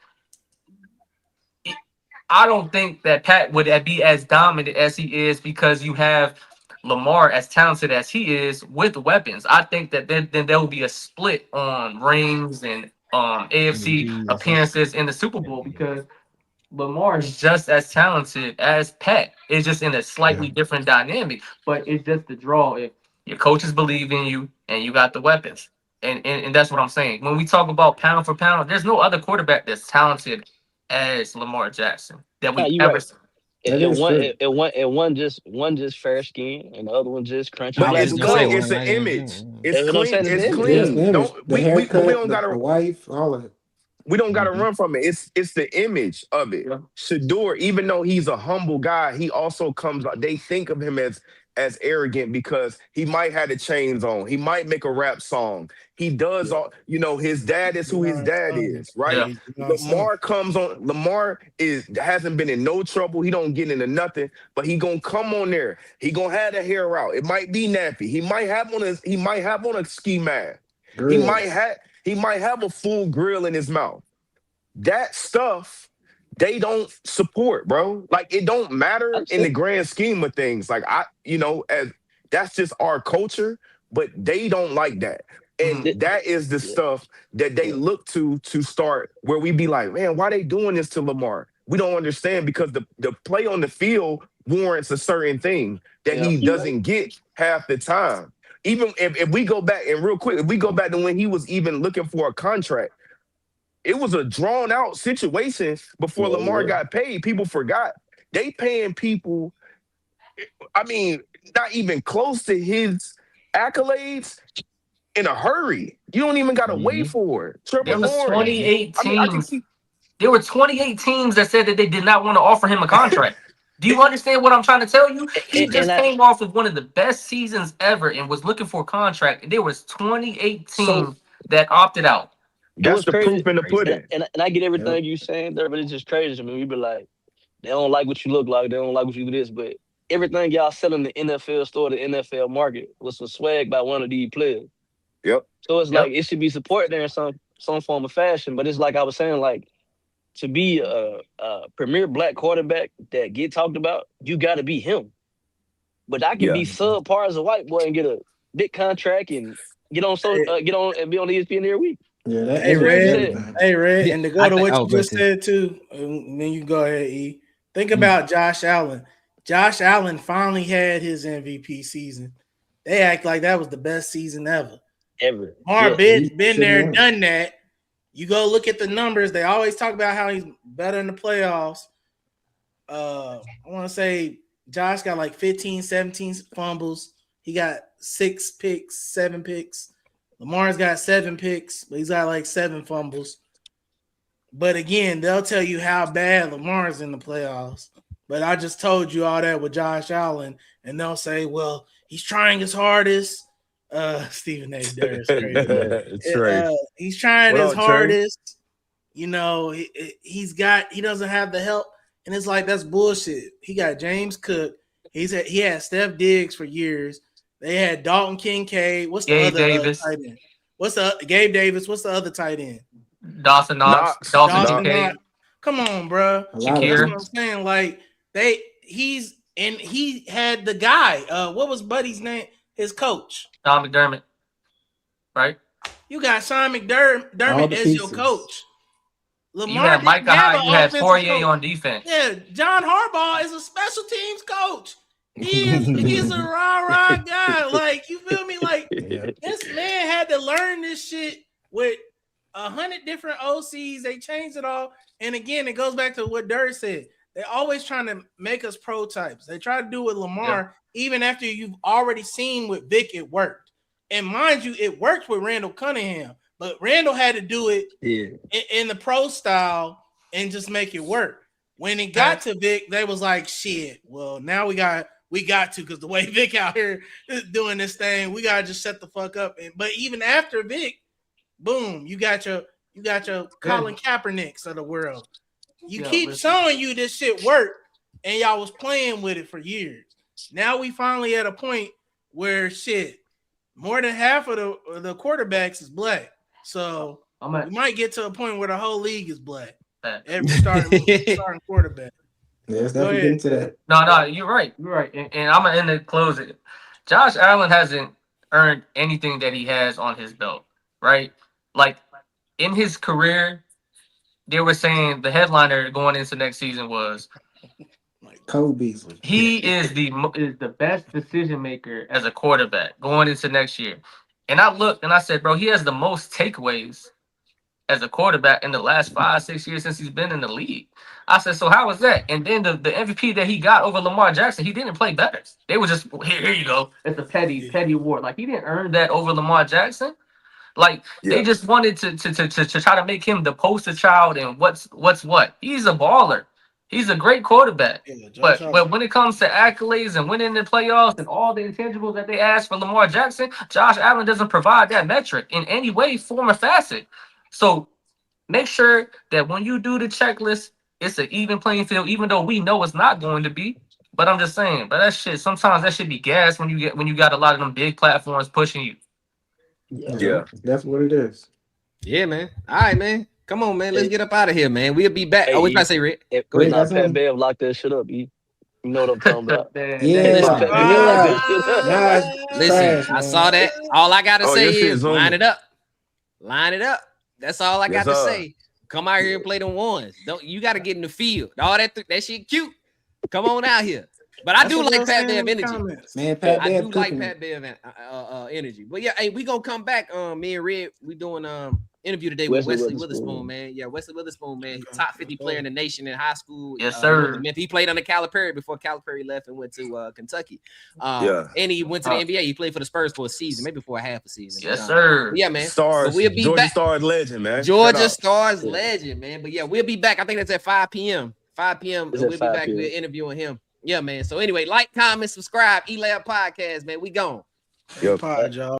Speaker 8: I don't think that Pat would be as dominant as he is, because you have Lamar as talented as he is with weapons. I think that then there will be a split on rings and AFC appearances in the Super Bowl, because Lamar is just as talented as Pat. It's just in a slightly different dynamic, but it's just the draw. If your coaches believe in you and you got the weapons, and that's what I'm saying. When we talk about pound for pound, there's no other quarterback that's talented as Lamar Jackson that we ever seen.
Speaker 6: One just fair skin, and the other one just crunchy.
Speaker 5: But
Speaker 6: black
Speaker 5: it's clean. It's an image. It's clean. It's clean.
Speaker 4: The haircut, the wife, all of it.
Speaker 5: We don't gotta run from it. It's the image of it. Yeah. Shedeur, even though he's a humble guy, he also comes. They think of him as arrogant because he might have the chains on. He might make a rap song. He does all. His dad is who his dad is, right? Yeah. Lamar comes on. Lamar hasn't been in no trouble. He don't get into nothing, but he gonna come on there. He gonna have the hair out. It might be nappy. He might have on a ski mask. Grill. He might have a full grill in his mouth. That stuff they don't support, bro. Like, it don't matter in the grand scheme of things. Like, as that's just our culture, but they don't like that. And that is the stuff that they look to start where we be like, man, why they doing this to Lamar? We don't understand because the play on the field warrants a certain thing that he doesn't get half the time. Even if we go back, and real quick, if we go back to when he was even looking for a contract, it was a drawn out situation before Lamar got paid. People forgot. They paying people, I mean, not even close to his accolades in a hurry. You don't even got to wait for it.
Speaker 8: There was 28 teams. There were 28 teams that said that they did not want to offer him a contract. Do you understand what I'm trying to tell you? He just came off of one of the best seasons ever and was looking for a contract. And there was 28 teams that opted out.
Speaker 5: That's the proof in the pudding.
Speaker 6: And I get everything you saying there, but it's just crazy. I mean, we be like, they don't like what you look like. They don't like what you do this. But everything y'all sell in the NFL store, the NFL market, was some swag by one of these players.
Speaker 5: Yep.
Speaker 6: So it's like it should be supported there in some form of fashion. But it's like I was saying, like, to be a premier black quarterback that get talked about, you got to be him. But I can be subpar as a white boy and get a big contract and get on and be on ESPN every week.
Speaker 3: Yeah, hey Red, and to go to what you just said too, and then you go ahead, E. Think about Josh Allen. Josh Allen finally had his MVP season. They act like that was the best season ever. Lamar been there, done that. You go look at the numbers. They always talk about how he's better in the playoffs. I want to say Josh got like 15, 17 fumbles. He got 6 picks, 7 picks. Lamar's got 7 picks, but he's got like 7 fumbles. But again, they'll tell you how bad Lamar's in the playoffs. But I just told you all that with Josh Allen, and they'll say, well, he's trying his hardest. Stephen A. Durr is crazy. He's trying his hardest. You know, he doesn't have the help, and it's like that's bullshit. He got James Cook. He had Steph Diggs for years. They had Dalton Kincaid. What's the
Speaker 8: Gabe
Speaker 3: other
Speaker 8: Davis?
Speaker 3: Tight end? Gabe Davis? What's the other tight end?
Speaker 8: Dawson Knox. Dawson Kincaid.
Speaker 3: Come on, bro.
Speaker 8: Shakir.
Speaker 3: That's what I'm saying. Like he had the guy. What was Buddy's name? His coach.
Speaker 8: Sean McDermott. Right?
Speaker 3: You got Sean McDermott as your coach. Lamar,
Speaker 8: you had Micah Hyde. You had Fourier on defense.
Speaker 3: Yeah, John Harbaugh is a special teams coach. He's a rah-rah guy. Like, you feel me? Like, this man had to learn this shit with 100 different OCs. They changed it all. And again, it goes back to what Durr said. They're always trying to make us pro types. They try to do with Lamar, even after you've already seen with Vic it worked. And mind you, it worked with Randall Cunningham. But Randall had to do it in the pro style and just make it work. When it got to Vic, they was like, shit, well, now we got to, because the way Vic out here is doing this thing, we got to just shut the fuck up. But even after Vic, boom, you got your Colin Kaepernicks of the world. You keep showing you this shit work, and y'all was playing with it for years. Now we finally at a point where more than half of the quarterbacks is black. So we might get to a point where the whole league is black. Every starting quarterback.
Speaker 4: Yeah, let's definitely get into that.
Speaker 8: No, you're right. You're right. And I'm going to end the closing. Josh Allen hasn't earned anything that he has on his belt, right? Like, in his career, they were saying the headliner going into next season was
Speaker 4: Cole Beasley.
Speaker 8: He is the best decision maker as a quarterback going into next year. And I looked and I said, bro, he has the most takeaways as a quarterback in the last 5-6 years since he's been in the league. I said, so how was that? And then the MVP that he got over Lamar Jackson, he didn't play better. They were just, here you go. It's a petty award. Like, he didn't earn that over Lamar Jackson. Like, they just wanted to try to make him the poster child and what's what. He's a baller. He's a great quarterback. But when it comes to accolades and winning the playoffs and all the intangibles that they ask for Lamar Jackson, Josh Allen doesn't provide that metric in any way, form, or facet. So make sure that when you do the checklist, it's an even playing field, even though we know it's not going to be. But I'm just saying, but that shit, sometimes that should be gas when you got a lot of them big platforms pushing you.
Speaker 4: Yeah, that's what it is.
Speaker 2: Yeah, man. All right, man. Come on, man. Let's get up out of here, man. We'll be back. Oh, we trying to say, Rick.
Speaker 6: Go ahead. Pat Bev lock that shit up. You know what I'm talking about.
Speaker 2: Listen, I saw that. All I gotta say is line it up. Line it up. That's all I got to say. Come out here and play them ones. You got to get in the field. All that shit cute. Come on out here. But I do like Pat Bev energy.
Speaker 4: Man, Pat Bev
Speaker 2: I do like Pat Bev energy. But yeah, hey, we gonna come back. Me and Red, we doing interview today with Wesley Witherspoon, man. Yeah, Wesley Witherspoon, man. Top 50 player in the nation in high school.
Speaker 8: Yes, sir.
Speaker 2: He played under Calipari before Calipari left and went to Kentucky. And he went to the NBA. He played for the Spurs for a season, maybe for a half a season.
Speaker 8: Yes, sir.
Speaker 2: Yeah, man.
Speaker 5: Stars.
Speaker 2: So we'll be
Speaker 5: Georgia
Speaker 2: back.
Speaker 5: Stars legend, man.
Speaker 2: Georgia Stars legend, man. But yeah, we'll be back. I think that's at 5 p.m. 5 p.m. We'll be back. We're interviewing him. Yeah, man. So anyway, like, comment, subscribe, E-Lab Podcast, man. We gone.
Speaker 5: Yo,
Speaker 3: Pod, y'all.